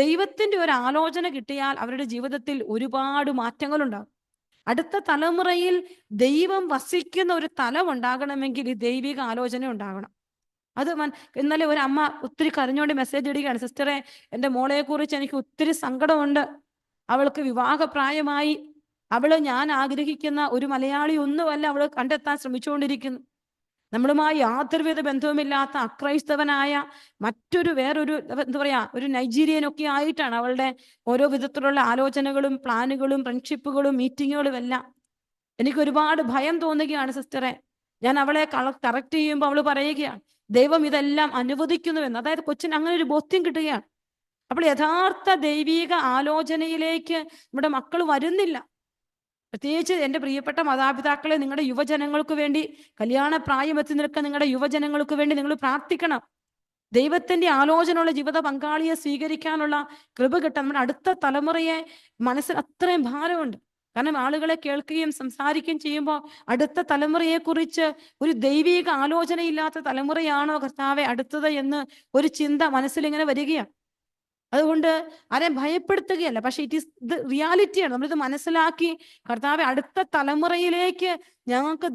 ദൈവത്തിന്റെ ഒരു ആലോചന കിട്ടിയാൽ അവരുടെ ജീവിതത്തിൽ ഒരുപാട് മാറ്റങ്ങളുണ്ടാകും. അടുത്ത തലമുറയിൽ ദൈവം വസിക്കുന്ന ഒരു തലം ഉണ്ടാകണമെങ്കിൽ ഈ ദൈവിക ആലോചന ഉണ്ടാകണം. അത് ഇന്നലെ ഒരു അമ്മ ഒത്തിരി കരഞ്ഞോണ്ട് മെസ്സേജ് ഇടുകയാണ്, സിസ്റ്ററെ, എൻ്റെ മോളെ കുറിച്ച് എനിക്ക് ഒത്തിരി സങ്കടമുണ്ട്. അവൾക്ക് വിവാഹപ്രായമായി. ഞാൻ ആഗ്രഹിക്കുന്ന ഒരു മലയാളി ഒന്നുമല്ല അവൾ കണ്ടെത്താൻ ശ്രമിച്ചുകൊണ്ടിരിക്കുന്നു. നമ്മളുമായി യാതൊരുവിധ ബന്ധവുമില്ലാത്ത അക്രൈസ്തവനായ വേറൊരു എന്താ പറയാ, ഒരു നൈജീരിയനൊക്കെ ആയിട്ടാണ് അവളുടെ ഓരോ വിധത്തിലുള്ള ആലോചനകളും പ്ലാനുകളും ഫ്രണ്ട്ഷിപ്പുകളും മീറ്റിങ്ങുകളും എല്ലാം. എനിക്ക് ഒരുപാട് ഭയം തോന്നുകയാണ് സിസ്റ്ററെ. ഞാൻ അവളെ കറക്റ്റ് ചെയ്യുമ്പോൾ അവൾ പറയുകയാണ്, ദൈവം ഇതെല്ലാം അനുവദിക്കുന്നുവെന്ന്. അതായത് കൊച്ചിന് അങ്ങനെ ഒരു ബോധ്യം കിട്ടുകയാണ്. അപ്പോൾ യഥാർത്ഥ ദൈവിക ആലോചനയിലേക്ക് നമ്മുടെ മക്കൾ വരുന്നില്ല. പ്രത്യേകിച്ച് എൻ്റെ പ്രിയപ്പെട്ട മാതാപിതാക്കളെ, നിങ്ങളുടെ യുവജനങ്ങൾക്ക് വേണ്ടി, കല്യാണ പ്രായം എത്തി നിൽക്കുന്ന നിങ്ങളുടെ യുവജനങ്ങൾക്ക് വേണ്ടി നിങ്ങൾ പ്രാർത്ഥിക്കണം. ദൈവത്തിന്റെ ആലോചനയുള്ള ജീവിത പങ്കാളിയെ സ്വീകരിക്കാനുള്ള കൃപ കിട്ടാൻ നമ്മുടെ അടുത്ത തലമുറയെ മനസ്സിൽ അത്രയും ഭാരമുണ്ട്. കാരണം ആളുകളെ കേൾക്കുകയും സംസാരിക്കുകയും ചെയ്യുമ്പോൾ അടുത്ത തലമുറയെക്കുറിച്ച് ഒരു ദൈവിക ആലോചനയില്ലാത്ത തലമുറയാണോ കർത്താവെ അടുത്തത് എന്ന് ഒരു ചിന്ത മനസ്സിലിങ്ങനെ വരികയാണ്. അതുകൊണ്ട് ആരെയും ഭയപ്പെടുത്തുകയല്ല, പക്ഷെ ഇറ്റ് ഈസ് ഇത് റിയാലിറ്റിയാണ്. നമ്മളിത് മനസ്സിലാക്കി കർത്താവെ അടുത്ത തലമുറയിലേക്ക് ഞങ്ങൾക്ക്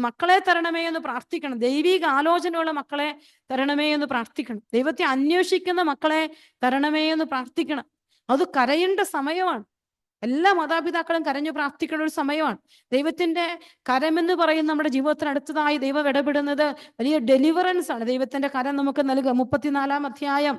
മക്കളെ തരണമേ എന്ന് പ്രാർത്ഥിക്കണം. ദൈവിക ആലോചനയുള്ള മക്കളെ തരണമേ എന്ന് പ്രാർത്ഥിക്കണം. ദൈവത്തെ അന്വേഷിക്കുന്ന മക്കളെ തരണമേ എന്ന് പ്രാർത്ഥിക്കണം. അത് കരയേണ്ട സമയമാണ്. എല്ലാ മാതാപിതാക്കളും കരഞ്ഞു പ്രാർത്ഥിക്കേണ്ട ഒരു സമയമാണ്. ദൈവത്തിന്റെ കരമെന്ന് പറയുന്ന നമ്മുടെ ജീവിതത്തിന് അടുത്തതായി ദൈവം ഇടപെടുന്നത് വലിയ ഡെലിവറൻസ് ആണ്. ദൈവത്തിന്റെ കരം നമുക്ക് നൽകുക. 34-ാം അധ്യായം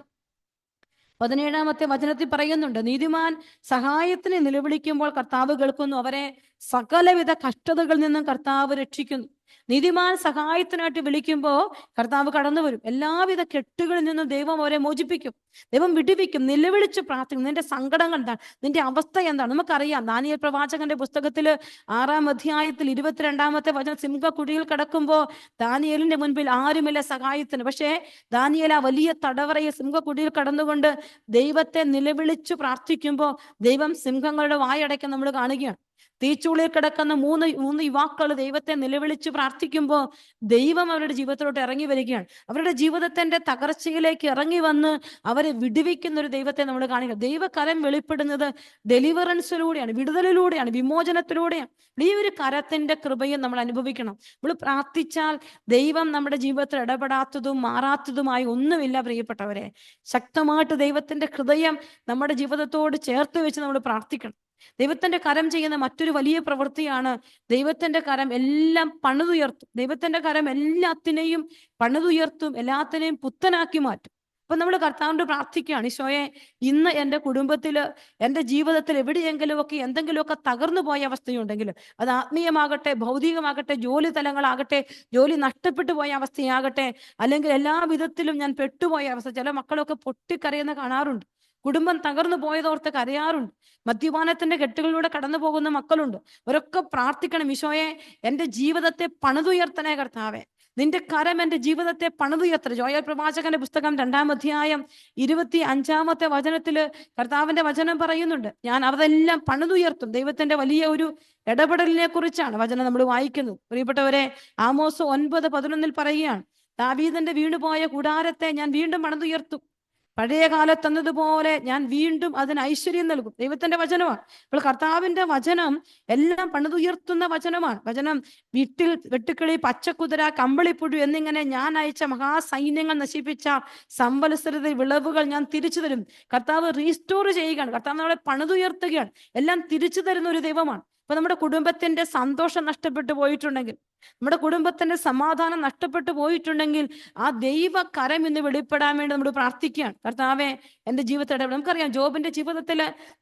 17-ാമത്തെ വചനത്തിൽ പറയുന്നുണ്ട്, നീതിമാൻ സഹായത്തിന് നിലവിളിക്കുമ്പോൾ കർത്താവ് കേൾക്കുന്നു, അവരെ സകലവിധ കഷ്ടതകളിൽ നിന്നും കർത്താവ് രക്ഷിക്കുന്നു. നീതിമാൻ സഹായത്തിനായിട്ട് വിളിക്കുമ്പോൾ കർത്താവ് കടന്നു വരും. എല്ലാവിധ കെട്ടുകളിൽ നിന്നും ദൈവം അവരെ മോചിപ്പിക്കും, ദൈവം വിടുവിക്കും. നിലവിളിച്ച് പ്രാർത്ഥിക്കും. നിന്റെ സങ്കടങ്ങൾ എന്താണ്, നിന്റെ അവസ്ഥ എന്താണ്? നമുക്കറിയാം, ദാനിയേൽ പ്രവാചകന്റെ പുസ്തകത്തിൽ 6-ാം അധ്യായത്തിൽ 22-ാമത്തെ വചനം, സിംഹക്കുഴിയിൽ കിടക്കുമ്പോൾ ദാനിയേലിന്റെ മുൻപിൽ ആരുമില്ല സഹായത്തിന്. പക്ഷേ ദാനിയേൽ ആ വലിയ തടവറയിൽ സിംഹക്കുഴിയിൽ കടന്നുകൊണ്ട് ദൈവത്തെ നിലവിളിച്ചു പ്രാർത്ഥിക്കുമ്പോൾ ദൈവം സിംഹങ്ങളുടെ വായടയ്ക്കാൻ നമ്മൾ കാണുകയാണ്. തീച്ചൂളിൽ കിടക്കുന്ന മൂന്ന് യുവാക്കൾ ദൈവത്തെ നിലവിളിച്ച് പ്രാർത്ഥിക്കുമ്പോൾ ദൈവം അവരുടെ ജീവിതത്തിലോട്ട് ഇറങ്ങി വരികയാണ്. അവരുടെ ജീവിതത്തിന്റെ തകർച്ചയിലേക്ക് ഇറങ്ങി വന്ന് അവരെ വിടുവിക്കുന്ന ഒരു ദൈവത്തെ നമ്മൾ കാണുക. ദൈവകരം വെളിപ്പെടുന്നത് ഡെലിവറൻസിലൂടെയാണ്, വിടുതലിലൂടെയാണ്, വിമോചനത്തിലൂടെയാണ്. ഈ ഒരു കരത്തിന്റെ കൃപയും നമ്മൾ അനുഭവിക്കണം. നമ്മൾ പ്രാർത്ഥിച്ചാൽ ദൈവം നമ്മുടെ ജീവിതത്തിൽ ഇടപെടാത്തതും മാറാത്തതുമായി ഒന്നുമില്ല. പ്രിയപ്പെട്ടവരെ, ശക്തമായിട്ട് ദൈവത്തിന്റെ ഹൃദയം നമ്മുടെ ജീവിതത്തോട് ചേർത്ത് വെച്ച് നമ്മൾ പ്രാർത്ഥിക്കണം. ദൈവത്തിന്റെ കരം ചെയ്യുന്ന മറ്റൊരു വലിയ പ്രവൃത്തിയാണ്, ദൈവത്തിന്റെ കരം എല്ലാം പണിതുയർത്തും. ദൈവത്തിന്റെ കരം എല്ലാത്തിനെയും പണിതുയർത്തും, എല്ലാത്തിനെയും പുത്തനാക്കി മാറ്റും. അപ്പൊ നമ്മൾ കർത്താവിനോട് പ്രാർത്ഥിക്കുകയാണ്, ഈശോയെ, ഇന്ന് എൻ്റെ കുടുംബത്തിൽ, എൻ്റെ ജീവിതത്തിൽ എവിടെയെങ്കിലുമൊക്കെ എന്തെങ്കിലുമൊക്കെ തകർന്നു പോയ അവസ്ഥയുണ്ടെങ്കിൽ, അത് ആത്മീയമാകട്ടെ, ഭൗതികമാകട്ടെ, ജോലി തലങ്ങളാകട്ടെ, ജോലി നഷ്ടപ്പെട്ടു പോയ അവസ്ഥയാകട്ടെ, അല്ലെങ്കിൽ എല്ലാ വിധത്തിലും ഞാൻ പെട്ടുപോയ അവസ്ഥ. ചില മക്കളൊക്കെ പൊട്ടിക്കരയുന്ന കാണാറുണ്ട്. കുടുംബം തകർന്നു പോയതോർത്ത് കരയാറുണ്ട്. മദ്യപാനത്തിന്റെ കെട്ടുകളിലൂടെ കടന്നു പോകുന്ന മക്കളുണ്ട്. അവരൊക്കെ പ്രാർത്ഥിക്കണം, ഈശോയെ, എൻ്റെ ജീവിതത്തെ പണിതുയർത്തണേ കർത്താവേ, നിന്റെ കരം എൻ്റെ ജീവിതത്തെ പണിതുയർത്തണേ. ജോയൽ പ്രവാചകന്റെ പുസ്തകം 2-ാം അധ്യായം 25-ാമത്തെ വചനത്തില് കർത്താവിന്റെ വചനം പറയുന്നുണ്ട്, ഞാൻ അതെല്ലാം പണിതുയർത്തും. ദൈവത്തിന്റെ വലിയ ഒരു ഇടപെടലിനെ കുറിച്ചാണ് വചനം നമ്മൾ വായിക്കുന്നത്. പ്രിയപ്പെട്ടവരെ, ആമോസ് 9:11 പറയുകയാണ്, ദാവീദിന്റെ വീണുപോയ കൂടാരത്തെ ഞാൻ വീണ്ടും പണിതുയർത്തും, പഴയ കാലത്തന്നതുപോലെ ഞാൻ വീണ്ടും അതിന് ഐശ്വര്യം നൽകും. ദൈവത്തിന്റെ വചനമാണ്. അപ്പോൾ കർത്താവിന്റെ വചനം എല്ലാം പണിതുയർത്തുന്ന വചനമാണ്. വചനം വീട്ടിൽ വെട്ടുക്കിളി, പച്ചക്കുതിര, കമ്പളിപ്പുഴു എന്നിങ്ങനെ ഞാൻ അയച്ച മഹാസൈന്യങ്ങൾ നശിപ്പിച്ച സംവത്സരത്തെ വിളവുകൾ ഞാൻ തിരിച്ചു തരും. കർത്താവ് റീസ്റ്റോർ ചെയ്യുകയാണ്. കർത്താവ് നമ്മളെ പണിതുയർത്തുകയാണ്. എല്ലാം തിരിച്ചു തരുന്ന ഒരു ദൈവമാണ്. അപ്പൊ നമ്മുടെ കുടുംബത്തിന്റെ സന്തോഷം നഷ്ടപ്പെട്ടു പോയിട്ടുണ്ടെങ്കിൽ, നമ്മുടെ കുടുംബത്തിന്റെ സമാധാനം നഷ്ടപ്പെട്ടു പോയിട്ടുണ്ടെങ്കിൽ, ആ ദൈവ കരം ഇന്ന് വെളിപ്പെടാൻ വേണ്ടി നമ്മൾ പ്രാർത്ഥിക്കുകയാണ്. കർത്താവെ, എൻ്റെ ജീവിതത്തിൽ നമുക്കറിയാം, ജോബിന്റെ ജീവിതത്തിൽ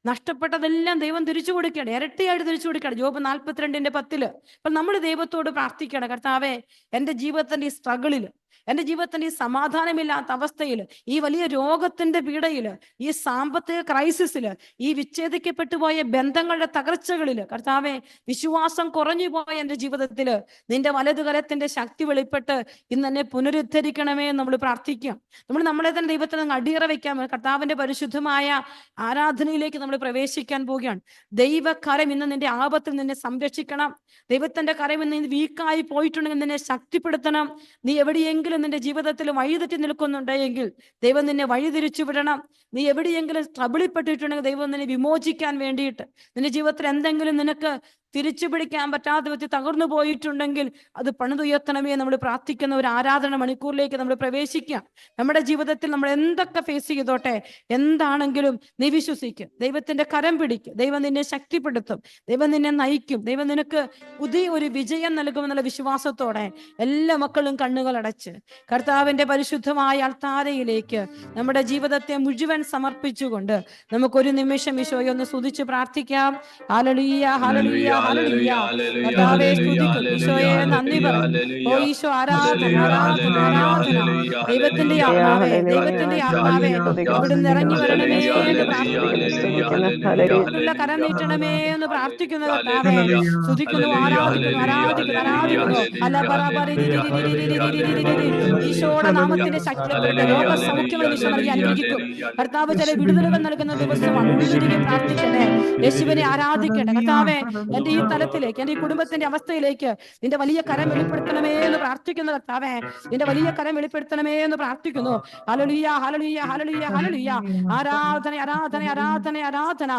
നഷ്ടപ്പെട്ടതെല്ലാം ദൈവം തിരിച്ചു കൊടുക്കുകയാണ്, ഇരട്ടിയായിട്ട് തിരിച്ചു കൊടുക്കുകയാണ്. ജോബ് 42:10. അപ്പൊ നമ്മൾ ദൈവത്തോട് പ്രാർത്ഥിക്കുകയാണ്, കർത്താവെ, എൻ്റെ ജീവിതത്തിന്റെ ഈ സ്ട്രഗിളിൽ, എൻ്റെ ജീവിതത്തിന്റെ ഈ സമാധാനമില്ലാത്ത അവസ്ഥയിൽ, ഈ വലിയ രോഗത്തിന്റെ പീഡയിൽ, ഈ സാമ്പത്തിക ക്രൈസിസിൽ, ഈ വിച്ഛേദിക്കപ്പെട്ടു പോയ ബന്ധങ്ങളുടെ തകർച്ചകളിൽ, കർത്താവെ, വിശ്വാസം കുറഞ്ഞു പോയ എൻ്റെ ജീവിതത്തിൽ നിന്റെ വലതുകരത്തിന്റെ ശക്തി വെളിപ്പെട്ട് ഇന്ന് എന്നെ പുനരുദ്ധരിക്കണമേ എന്ന് നമ്മൾ പ്രാർത്ഥിക്കാം. നമ്മളെ തന്നെ ദൈവത്തിന് അങ്ങ് അടിയറ വെക്കാം. കർത്താവിന്റെ പരിശുദ്ധമായ ആരാധനയിലേക്ക് നമ്മൾ പ്രവേശിക്കാൻ പോവുകയാണ്. ദൈവകരം ഇന്ന് നിന്റെ ആപത്തിൽ നിന്നെ സംരക്ഷിക്കണം. ദൈവത്തിന്റെ കരം ഇന്ന് വീക്കായി പോയിട്ടുണ്ടെങ്കിൽ നിന്നെ ശക്തിപ്പെടുത്തണം. നീ എവിടെയെങ്കിലും നിന്റെ ജീവിതത്തിൽ വഴിതെറ്റി നിൽക്കുന്നുണ്ടെങ്കിൽ ദൈവം നിന്നെ വഴിതിരിച്ചു വിടണം. നീ എവിടെയെങ്കിലും ട്രബിളിപ്പെട്ടിട്ടുണ്ടെങ്കിൽ ദൈവം നിന്നെ വിമോചിക്കാൻ വേണ്ടിയിട്ട്, നിന്റെ ജീവിതത്തിൽ എന്തെങ്കിലും നിനക്ക് തിരിച്ചു പിടിക്കാൻ പറ്റാത്ത വ്യക്തി തകർന്നു പോയിട്ടുണ്ടെങ്കിൽ അത് പണിതുയർത്തണമേ നമ്മൾ പ്രാർത്ഥിക്കുന്ന ഒരു ആരാധന മണിക്കൂറിലേക്ക് നമ്മൾ പ്രവേശിക്കാം. നമ്മുടെ ജീവിതത്തിൽ നമ്മൾ എന്തൊക്കെ ഫേസ് ചെയ്തോട്ടെ, എന്താണെങ്കിലും നീ വിശ്വസിക്കും. ദൈവത്തിന്റെ കരം പിടിക്കും. ദൈവം നിന്നെ ശക്തിപ്പെടുത്തും. ദൈവം നിന്നെ നയിക്കും. ദൈവം നിനക്ക് പുതിയ ഒരു വിജയം നൽകുമെന്നുള്ള വിശ്വാസത്തോടെ എല്ലാ മക്കളും കണ്ണുകൾ അടച്ച് കർത്താവിന്റെ പരിശുദ്ധമായ അൾത്താരയിലേക്ക് നമ്മുടെ ജീവിതത്തെ മുഴുവൻ സമർപ്പിച്ചുകൊണ്ട് നമുക്കൊരു നിമിഷം ഈശോയെ ഒന്ന് സ്തുതിച്ച് പ്രാർത്ഥിക്കാം. ഹല്ലേലൂയ, ഹല്ലേലൂയ, ഹല്ലേലൂയ. കർത്താവേ സ്തുതിക്കുന്നു. ഈശോയെ നന്ദി പറയുന്നു. ഓ ഈശോ, ആരാധന, ആരാധന, ആരാധന. ദൈവത്തിന്റെ ആത്മാവേ, ദൈവത്തിന്റെ ആത്മാവേ, ഇവിടുന്ന് ഇറങ്ങി വരണമേ എന്ന് പ്രാർത്ഥിക്കുന്നു. കരം നീട്ടണമേ എന്ന് പ്രാർത്ഥിക്കുന്നു. കർത്താവേ സ്തുതിക്കുന്നു, ആരാധിക്കുന്നു, ആരാധിക്കുന്നു, ആരാധിക്കുന്നു. ഈശോയുടെ നാമത്തിന്റെ ശക്തിപ്പെടുത്ത രോഗ സൗഖ്യങ്ങൾ ഈശോ നൽകി അനുഗ്രഹിക്കും. കർത്താവ് ചില വിടുതലുകൾ നൽകുന്ന ദിവസമാണ്. ഉള്ളിലേക്ക് പ്രാർത്ഥിക്കട്ടെ, യേശുവിനെ ആരാധിക്കട്ടെ. കർത്താവേ, എന്റെ ഈ തലത്തിലേക്ക്, എന്റെ ഈ കുടുംബത്തിന്റെ അവസ്ഥയിലേക്ക് നിന്റെ വലിയ കരം വെളിപ്പെടുത്തണമേ എന്ന് പ്രാർത്ഥിക്കുന്നു. കർത്താവേ, നിന്റെ വലിയ കരം വെളിപ്പെടുത്തണമേ എന്ന് പ്രാർത്ഥിക്കുന്നു. ഹല്ലേലൂയ, ഹല്ലേലൂയ, ഹല്ലേലൂയ, ഹല്ലേലൂയ. ആരാധന, ആരാധന, ആരാധന, ആരാധന.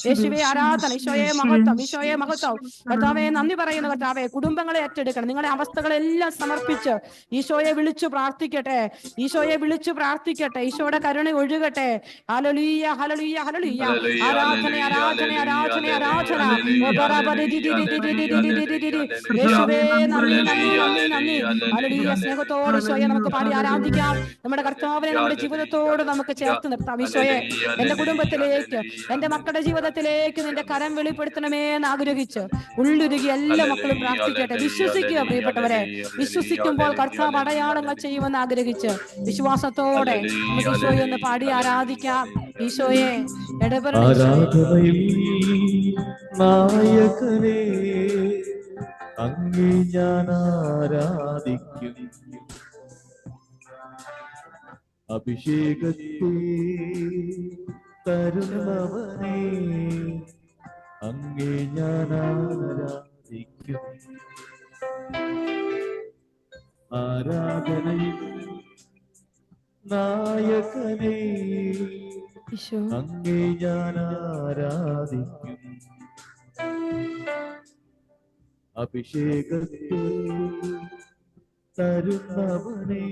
യേശുവേ ആരാധന. ഈശോയെ മഹത്വം, ഈശോയെ മഹത്വം. കർത്താവേ നന്ദി പറയുന്നു. കർത്താവേ, കുടുംബങ്ങളെ ഏറ്റെടുക്കണം. നിങ്ങളുടെ അവസ്ഥകളെല്ലാം സമർപ്പിച്ച് ഈശോയെ വിളിച്ചു പ്രാർത്ഥിക്കട്ടെ. ഈശോയെ വിളിച്ചു പ്രാർത്ഥിക്കട്ടെ. ഈശോയുടെ കരുണ ഒഴുകട്ടെ. ഹല്ലേലൂയ, ഹല്ലേലൂയ, ഹല്ലേലൂയ. ആരാധന, ആരാധന, ആരാധന, ആരാധന. യേശുവേ നന്ദി, നന്ദി, നന്ദി, നന്ദി. ഹല്ലേലൂയ. സ്നേഹത്തോടെ ഈശോയെ നമുക്ക് പാടി ആരാധിക്കാം. നമ്മുടെ കർത്താവിനെ നമ്മുടെ ജീവിതത്തോട് നമുക്ക് ചേർത്ത് നിർത്താം. ഈശോയെ, എന്റെ കുടുംബത്തിലേക്ക്, എന്റെ മക്കളുടെ ജീവിതത്തിലേക്ക് നിന്റെ കരം വെളിപ്പെടുത്തണമേ എന്ന് ആഗ്രഹിച്ച് ഉള്ളുരുകി എല്ലാ മക്കളും പ്രാർത്ഥിക്കട്ടെ. വിശ്വസിക്കുക പ്രിയപ്പെട്ടവരെ. വിശ്വസിക്കുമ്പോൾ കർത്താവ് അടയാളങ്ങൾ ചെയ്യുമെന്ന് ആഗ്രഹിച്ച് വിശ്വാസത്തോടെ നമുക്ക് ഈശോയെ ഒന്ന് പാടി ആരാധിക്കാം. ഈശോയെ
ആരാധനയിൽ നായകനെ അങ്ങേ ഞാൻ ആരാധിക്കും. അഭിഷേകത്തെ തരുന്നവനെ അങ്ങേ ഞാൻ ആരാധിക്കും. ആരാധനയിൽ നായകനെ അങ്ങേ ഞാൻ ആരാധിക്കും. അഭിഷേകത്തെ തരുന്നവനെ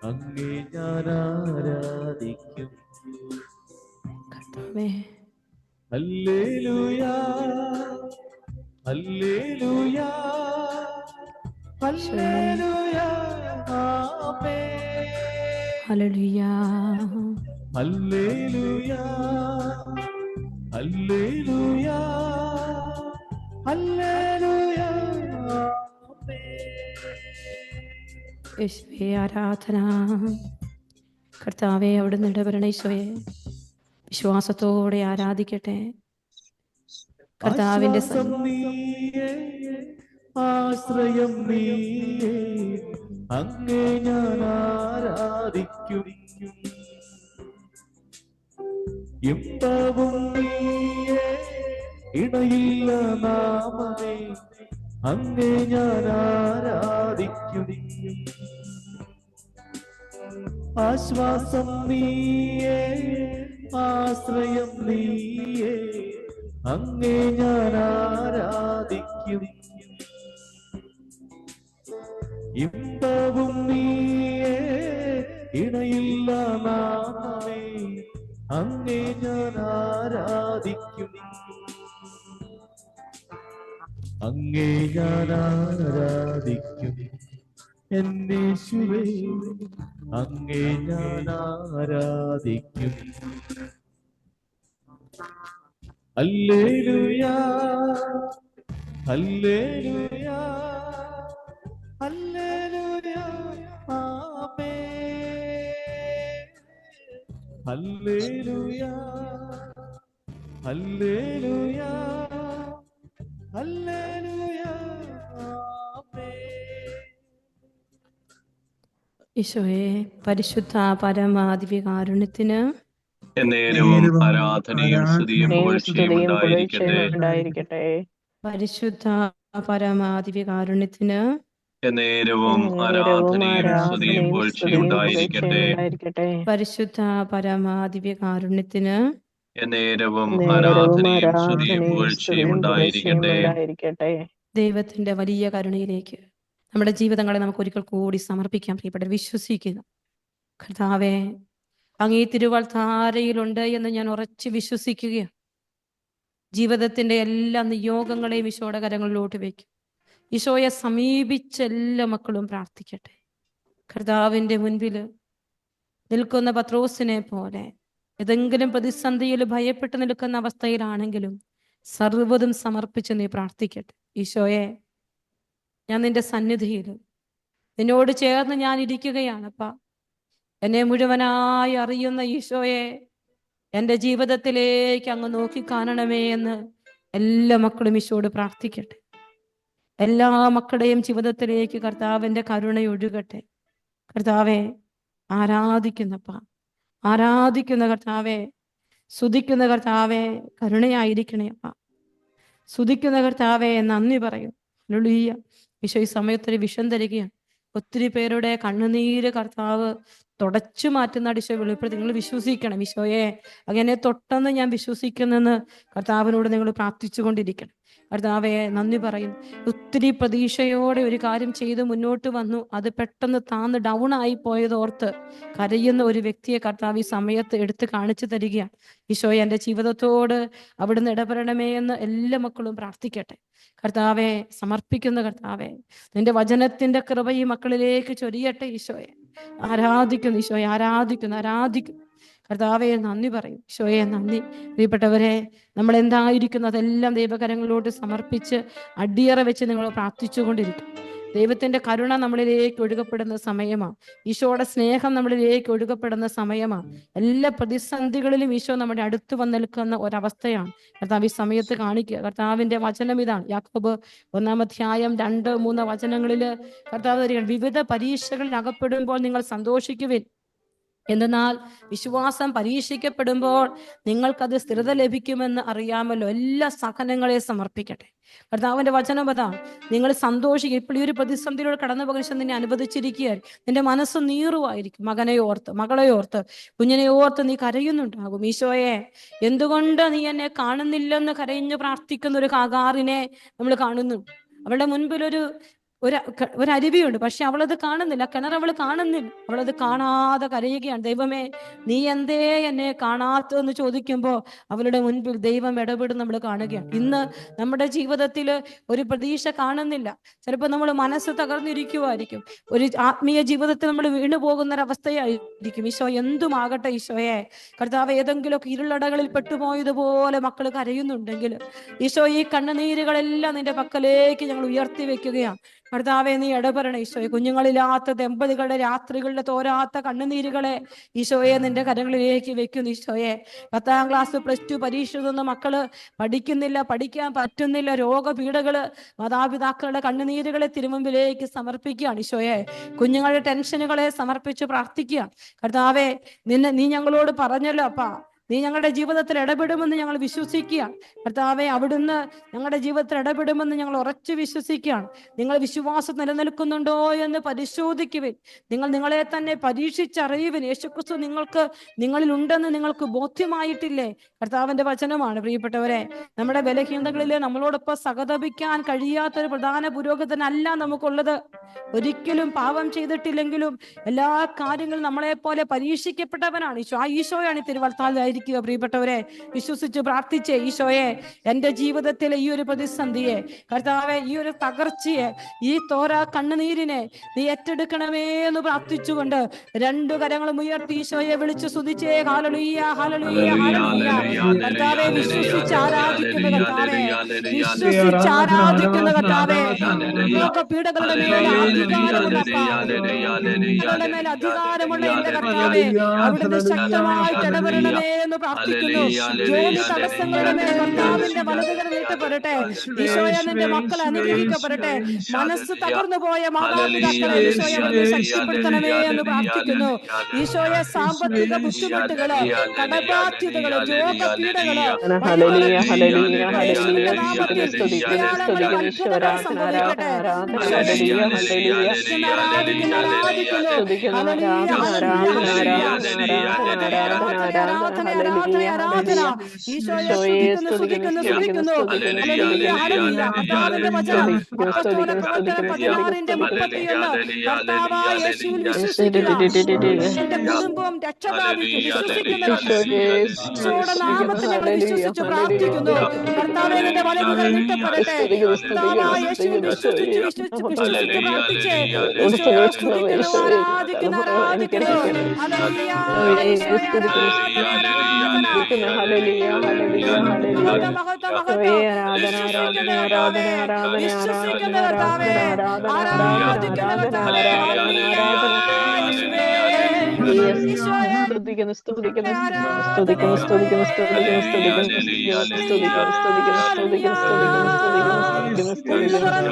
അങ്ങേ ഞാൻ ആരാധിക്കും. ഹല്ലേലൂയ, ഹല്ലേലൂയ, ഹല്ലേലൂയ, ആമേൻ.
ഹല്ലേലൂയ,
ഹല്ലേലൂയ, ഹല്ലേലൂയ, ഹല്ലേലൂയ, ആമേൻ.
യേശുവേ ആരാധന. കർത്താവേ അവിടുന്ന് ഇടപെടണ ഈശോയെ വിശ്വാസത്തോടെ ആരാധിക്കട്ടെ. കർത്താവിന്റെ
ആശ്രയം നീയേ അങ്ങേ ഞാൻ ആരാധിക്കും. ഇമ്പവും നീയേ ഇണയില്ല നാമമേ അങ്ങേ ഞാൻ ആരാധിക്കും. ആശ്വാസം നീയേ ആശ്രയം നീയേ അങ്ങേ ഞാൻ ആരാധിക്കും. ഇമ്പവും നീയേ ഇണയില്ല നാമമേ അങ്ങേ ഞാൻ ആരാധിക്കും. അങ്ങേ ഞാൻ ആരാധിക്കും. എന്നേശുവേ അങ്ങേ ഞാൻ ആരാധിക്കും. ഹല്ലേലൂയ, ഹല്ലേലൂയ, ഹല്ലേലൂയ ആമേൻ ഹല്ലേലൂയ ഹല്ലേലൂയ ഹല്ലേലൂയ ആമേൻ.
ഈശോയെ, പരിശുദ്ധ പരമാദിവ്യകാരുണ്യത്തിന്
എന്നേരവും ആരാധനയും സ്തുതിയും പുകഴ്ചയും ഉണ്ടായിരിക്കട്ടെ.
ഉണ്ടായിരിക്കട്ടെ.
പരിശുദ്ധ പരമാദിവ്യകാരുണ്യത്തിന്
എന്നേരവും ആരാധനയും സ്തുതിയും പുകഴ്ചയും ഉണ്ടായിരിക്കട്ടെ.
പരിശുദ്ധ പരമാദിവ്യകാരുണ്യത്തിന്
എന്നേരവും ആരാധനയും സ്തുതിയും പുകഴ്ചയും ഉണ്ടായിരിക്കട്ടെ.
ദൈവത്തിന്റെ വലിയ കരുണയിലേക്ക് നമ്മുടെ ജീവിതങ്ങളെ നമുക്ക് ഒരിക്കൽ കൂടി സമർപ്പിക്കാൻ പ്രിയപ്പെട്ടവർ വിശ്വസിക്കുന്നു. കർത്താവേ, അങ്ങേ തിരുവൾത്താരയിലുണ്ട് എന്ന് ഞാൻ ഉറച്ചു വിശ്വസിക്കുകയാണ്. ജീവിതത്തിന്റെ എല്ലാ നിയോഗങ്ങളെയും ഈശോയുടെ കരങ്ങളിലോട്ട് വയ്ക്കും. ഈശോയെ സമീപിച്ച എല്ലാ മക്കളും പ്രാർത്ഥിക്കട്ടെ. കർത്താവിന്റെ മുൻപിൽ നിൽക്കുന്ന പത്രോസിനെ പോലെ ഏതെങ്കിലും പ്രതിസന്ധിയിൽ ഭയപ്പെട്ട് നിൽക്കുന്ന അവസ്ഥയിലാണെങ്കിലും സർവ്വതും സമർപ്പിച്ച് നീ പ്രാർത്ഥിക്കട്ടെ. ഈശോയെ, ഞാൻ നിന്റെ സന്നിധിയിൽ നിന്നോട് ചേർന്ന് ഞാൻ ഇരിക്കുകയാണപ്പാ. എന്നെ മുഴുവനായി അറിയുന്ന ഈശോയെ, എൻ്റെ ജീവിതത്തിലേക്ക് അങ്ങ് നോക്കി കാണണമേ എന്ന് എല്ലാ മക്കളും ഈശോയോട് പ്രാർത്ഥിക്കട്ടെ. എല്ലാ മക്കളുടെയും ജീവിതത്തിലേക്ക് കർത്താവിൻ്റെ കരുണയൊഴുകട്ടെ. കർത്താവെ, ആരാധിക്കുന്നപ്പാ, ആരാധിക്കുന്ന കർത്താവെ, സ്തുതിക്കുന്ന കർത്താവെ, കരുണയായിരിക്കണേ അപ്പാ. സ്തുതിക്കുന്ന കർത്താവെ, നന്ദി പറയും. ഹല്ലേലൂയ. ഈശോ ഈ സമയത്തൊരു വിഷം തരികയാണ്. ഒത്തിരി പേരുടെ കണ്ണുനീര് കർത്താവ് തുടച്ചു മാറ്റുന്ന ഈശോ വെളിപ്പെടുത്തി. നിങ്ങൾ വിശ്വസിക്കണം. ഈശോയെ, അങ്ങനെ തൊട്ടെന്ന് ഞാൻ വിശ്വസിക്കുന്നെന്ന് കർത്താവിനോട് നിങ്ങൾ പ്രാർത്ഥിച്ചുകൊണ്ടിരിക്കണം. കർത്താവെ, നന്ദി പറയും. ഒത്തിരി പ്രതീക്ഷയോടെ ഒരു കാര്യം ചെയ്ത് മുന്നോട്ട് വന്നു, അത് പെട്ടെന്ന് താന്ന് ഡൗൺ ആയി പോയതോർത്ത് കരയുന്ന ഒരു വ്യക്തിയെ കർത്താവ് ഈ സമയത്ത് എടുത്ത് കാണിച്ചു തരികയാണ്. ഈശോയെ, എൻ്റെ ജീവിതത്തോട് അവിടുന്ന് ഇടപെടണമേ എന്ന് എല്ലാ മക്കളും പ്രാർത്ഥിക്കട്ടെ. കർത്താവെ, സമർപ്പിക്കുന്ന കർത്താവെ, നിന്റെ വചനത്തിന്റെ കൃപ ഈ മക്കളിലേക്ക് ചൊരിയട്ടെ. ഈശോയെ ആരാധിക്കുന്നു, ഈശോയെ ആരാധിക്കുന്നു. കർത്താവെ, നന്ദി പറയും. ഈശോയെ, നന്ദി. പ്രിയപ്പെട്ടവരെ, നമ്മൾ എന്തായിരിക്കുന്നു അതെല്ലാം ദൈവകരങ്ങളിലോട്ട് സമർപ്പിച്ച് അടിയറ വെച്ച് നിങ്ങൾ പ്രാർത്ഥിച്ചുകൊണ്ടിരിക്കും. ദൈവത്തിന്റെ കരുണ നമ്മളിലേക്ക് ഒഴുകപ്പെടുന്ന സമയമാണ്. ഈശോയുടെ സ്നേഹം നമ്മളിലേക്ക് ഒഴുകപ്പെടുന്ന സമയമാണ്. എല്ലാ പ്രതിസന്ധികളിലും ഈശോ നമ്മുടെ അടുത്ത് വന്ന് നിൽക്കുന്ന ഒരവസ്ഥയാണ് കർത്താവ് ഈ സമയത്ത് കാണിക്കുക. കർത്താവിന്റെ വചനം ഇതാണ്. യാക്കോബ് 1-2-3 വചനങ്ങളിൽ കർത്താവ് തരികയാണ്, വിവിധ പരീക്ഷകളിൽ അകപ്പെടുമ്പോൾ നിങ്ങൾ സന്തോഷിക്കുവിൻ. എന്തെന്നാൽ വിശ്വാസം പരീക്ഷിക്കപ്പെടുമ്പോൾ നിങ്ങൾക്കത് സ്ഥിരത ലഭിക്കുമെന്ന് അറിയാമല്ലോ. എല്ലാ സഹനങ്ങളെ സമർപ്പിക്കട്ടെ. കർത്താവിന്റെ വചനം അതാണ്. നിങ്ങൾ സന്തോഷിക്കുക. ഇപ്പോൾ ഈ ഒരു പ്രതിസന്ധിയിലൂടെ കടന്നു പോകാൻ നിന്നെ അനുവദിച്ചിരിക്കുകയായിരിക്കും. നിന്റെ മനസ്സ് നീറുവായിരിക്കും. മകനെ ഓർത്ത്, മകളെ ഓർത്ത്, കുഞ്ഞിനെ ഓർത്ത് നീ കരയുന്നുണ്ടാകും. ഈശോയെ, എന്തുകൊണ്ട് നീ എന്നെ കാണുന്നില്ലെന്ന് കരഞ്ഞു പ്രാർത്ഥിക്കുന്ന ഒരു ഹാഗാറിനെ നമ്മൾ കാണുന്നു. അവളുടെ മുൻപിൽ ഒരു അരുവിയുണ്ട്, പക്ഷെ അവളത് കാണുന്നില്ല. കിണർ അവൾ കാണുന്നില്ല. അവളത് കാണാതെ കരയുകയാണ്. ദൈവമേ, നീ എന്തേ എന്നെ കാണാത്തതെന്ന് ചോദിക്കുമ്പോൾ അവളുടെ മുൻപിൽ ദൈവം ഇടപെടും നമ്മൾ കാണുകയാണ്. ഇന്ന് നമ്മുടെ ജീവിതത്തിൽ ഒരു പ്രതീക്ഷ കാണുന്നില്ല. ചിലപ്പോൾ നമ്മൾ മനസ്സ് തകർന്നിരിക്കുമായിരിക്കും. ഒരു ആത്മീയ ജീവിതത്തിൽ നമ്മൾ വീണു പോകുന്നൊരവസ്ഥയായിരിക്കും. ഈശോ, എന്തുമാകട്ടെ ഈശോയെ, കർത്താവ് ഏതെങ്കിലുമൊക്കെ ഇരുളടകളിൽ പെട്ടുപോയതുപോലെ മക്കൾ കരയുന്നുണ്ടെങ്കിൽ ഈശോ, ഈ കണ്ണുനീരുകളെല്ലാം നിന്റെ പക്കലേക്ക് ഞങ്ങൾ ഉയർത്തി വെക്കുകയാണ്. കർത്താവെ, നീ ഇടപെടണം ഈശോയെ. കുഞ്ഞുങ്ങളില്ലാത്ത ദമ്പതികളുടെ രാത്രികളുടെ തോരാത്ത കണ്ണുനീരുകളെ ഈശോയെ നിന്റെ കരങ്ങളിലേക്ക് വെക്കുന്നു. ഈശോയെ, 10ാം ക്ലാസ് +2 പരീക്ഷ എഴുതുന്ന മക്കള് പഠിക്കുന്നില്ല, പഠിക്കാൻ പറ്റുന്നില്ല, രോഗപീഠകള്, മാതാപിതാക്കളുടെ കണ്ണുനീരുകളെ തിരുമുമ്പിലേക്ക് സമർപ്പിക്കുകയാണ്. ഈശോയെ, കുഞ്ഞുങ്ങളുടെ ടെൻഷനുകളെ സമർപ്പിച്ച് പ്രാർത്ഥിക്കുകയാണ്. കർത്താവെ, നീ ഞങ്ങളോട് പറഞ്ഞല്ലോ അപ്പാ, നീ ഞങ്ങളുടെ ജീവിതത്തിൽ ഇടപെടുമെന്ന് ഞങ്ങൾ വിശ്വസിക്കുകയാണ്. കർത്താവെ, അവിടുന്ന് ഞങ്ങളുടെ ജീവിതത്തിൽ ഇടപെടുമെന്ന് ഞങ്ങൾ ഉറച്ചു വിശ്വസിക്കുകയാണ്. നിങ്ങൾ വിശ്വാസം നിലനിൽക്കുന്നുണ്ടോ എന്ന് പരിശോധിക്കുവിൻ. നിങ്ങൾ നിങ്ങളെ തന്നെ പരീക്ഷിച്ചറിയുവിൻ. യേശുക്രിസ്തു നിങ്ങളിൽ ഉണ്ടെന്ന് നിങ്ങൾക്ക് ബോധ്യമായിട്ടില്ലേ? കർത്താവിന്റെ വചനമാണ്. പ്രിയപ്പെട്ടവരെ, നമ്മുടെ ബലഹീനതകളിൽ നമ്മളോടൊപ്പം സഹതപിക്കാൻ കഴിയാത്തൊരു പ്രധാന പുരോഹിതനല്ല നമുക്കുള്ളത്. ഒരിക്കലും പാപം ചെയ്തിട്ടില്ലെങ്കിലും എല്ലാ കാര്യങ്ങളും നമ്മളെ പോലെ പരീക്ഷിക്കപ്പെട്ടവനാണ് ഈശോ. ആ ഈശോയാണ് തിരുവത്താൽ ആയിരിക്കുക. പ്രിയപ്പെട്ടവരെ, വിശ്വസിച്ച് പ്രാർത്ഥിച്ചേ, ഈശോയെ എൻ്റെ ജീവിതത്തിലെ ഈ ഒരു പ്രതിസന്ധിയെ കർത്താവെ, ഈ ഒരു തകർച്ചയെ, ഈ കണ്ണുനീരിനെ നീ ഏറ്റെടുക്കണമേ എന്ന് പ്രാർത്ഥിച്ചുകൊണ്ട് രണ്ടു കരങ്ങളും ഉയർത്തി ഈശോയെ വിളിച്ചു സ്തുതിച്ചേ. ഹല്ലേലൂയ, ഹല്ലേലൂയ, ഹല്ലേലൂയ. കർത്താവെ, വിശ്വസിച്ച് ആരാധിക്കുന്ന കർത്താവെ, വിശ്വസിച്ച് ആരാധിക്കുന്ന കർത്താവെ, പീഡകളുടെ മേൽ അധികാരമുള്ള മേൽ അധികാരമുള്ള എന്റെ കർത്താവെ, അവിടുന്ന് ശക്തമായിട്ട് ഇടപെടണമേ എന്ന് പ്രാർത്ഥിക്കുന്നു. ജോലി തടസ്സങ്ങളുടെ മേൽ കർത്താവിന്റെ വലതുകര നീട്ടപ്പെടട്ടെ. ഈശോയെ, നിന്റെ മക്കൾ അനുഗ്രഹിക്കപ്പെടട്ടെ. മനസ്സ് തകർന്നു പോയ മാതാപിതാക്കളെ ഈശോയെ ശക്തിപ്പെടുത്തണമേ എന്ന് പ്രാർത്ഥിക്കുന്നു. ഈശോയെ, സാമ്പത്തിക ബുദ്ധിമുട്ടുകള്, കടബാധ്യതകള്, രോഗപീഠകള്, കുടുംബം രക്ഷപ്രാപിക്കും. വിശ്വസിച്ച് പ്രാർത്ഥിക്കുന്നു. കർത്താവേ, നിന്റെ വലതുകൈ നീട്ടപ്പെടട്ടെ. വിശ്വസിച്ച് പ്രാർത്ഥിച്ചേ. ആരാധിക്കുന്നു.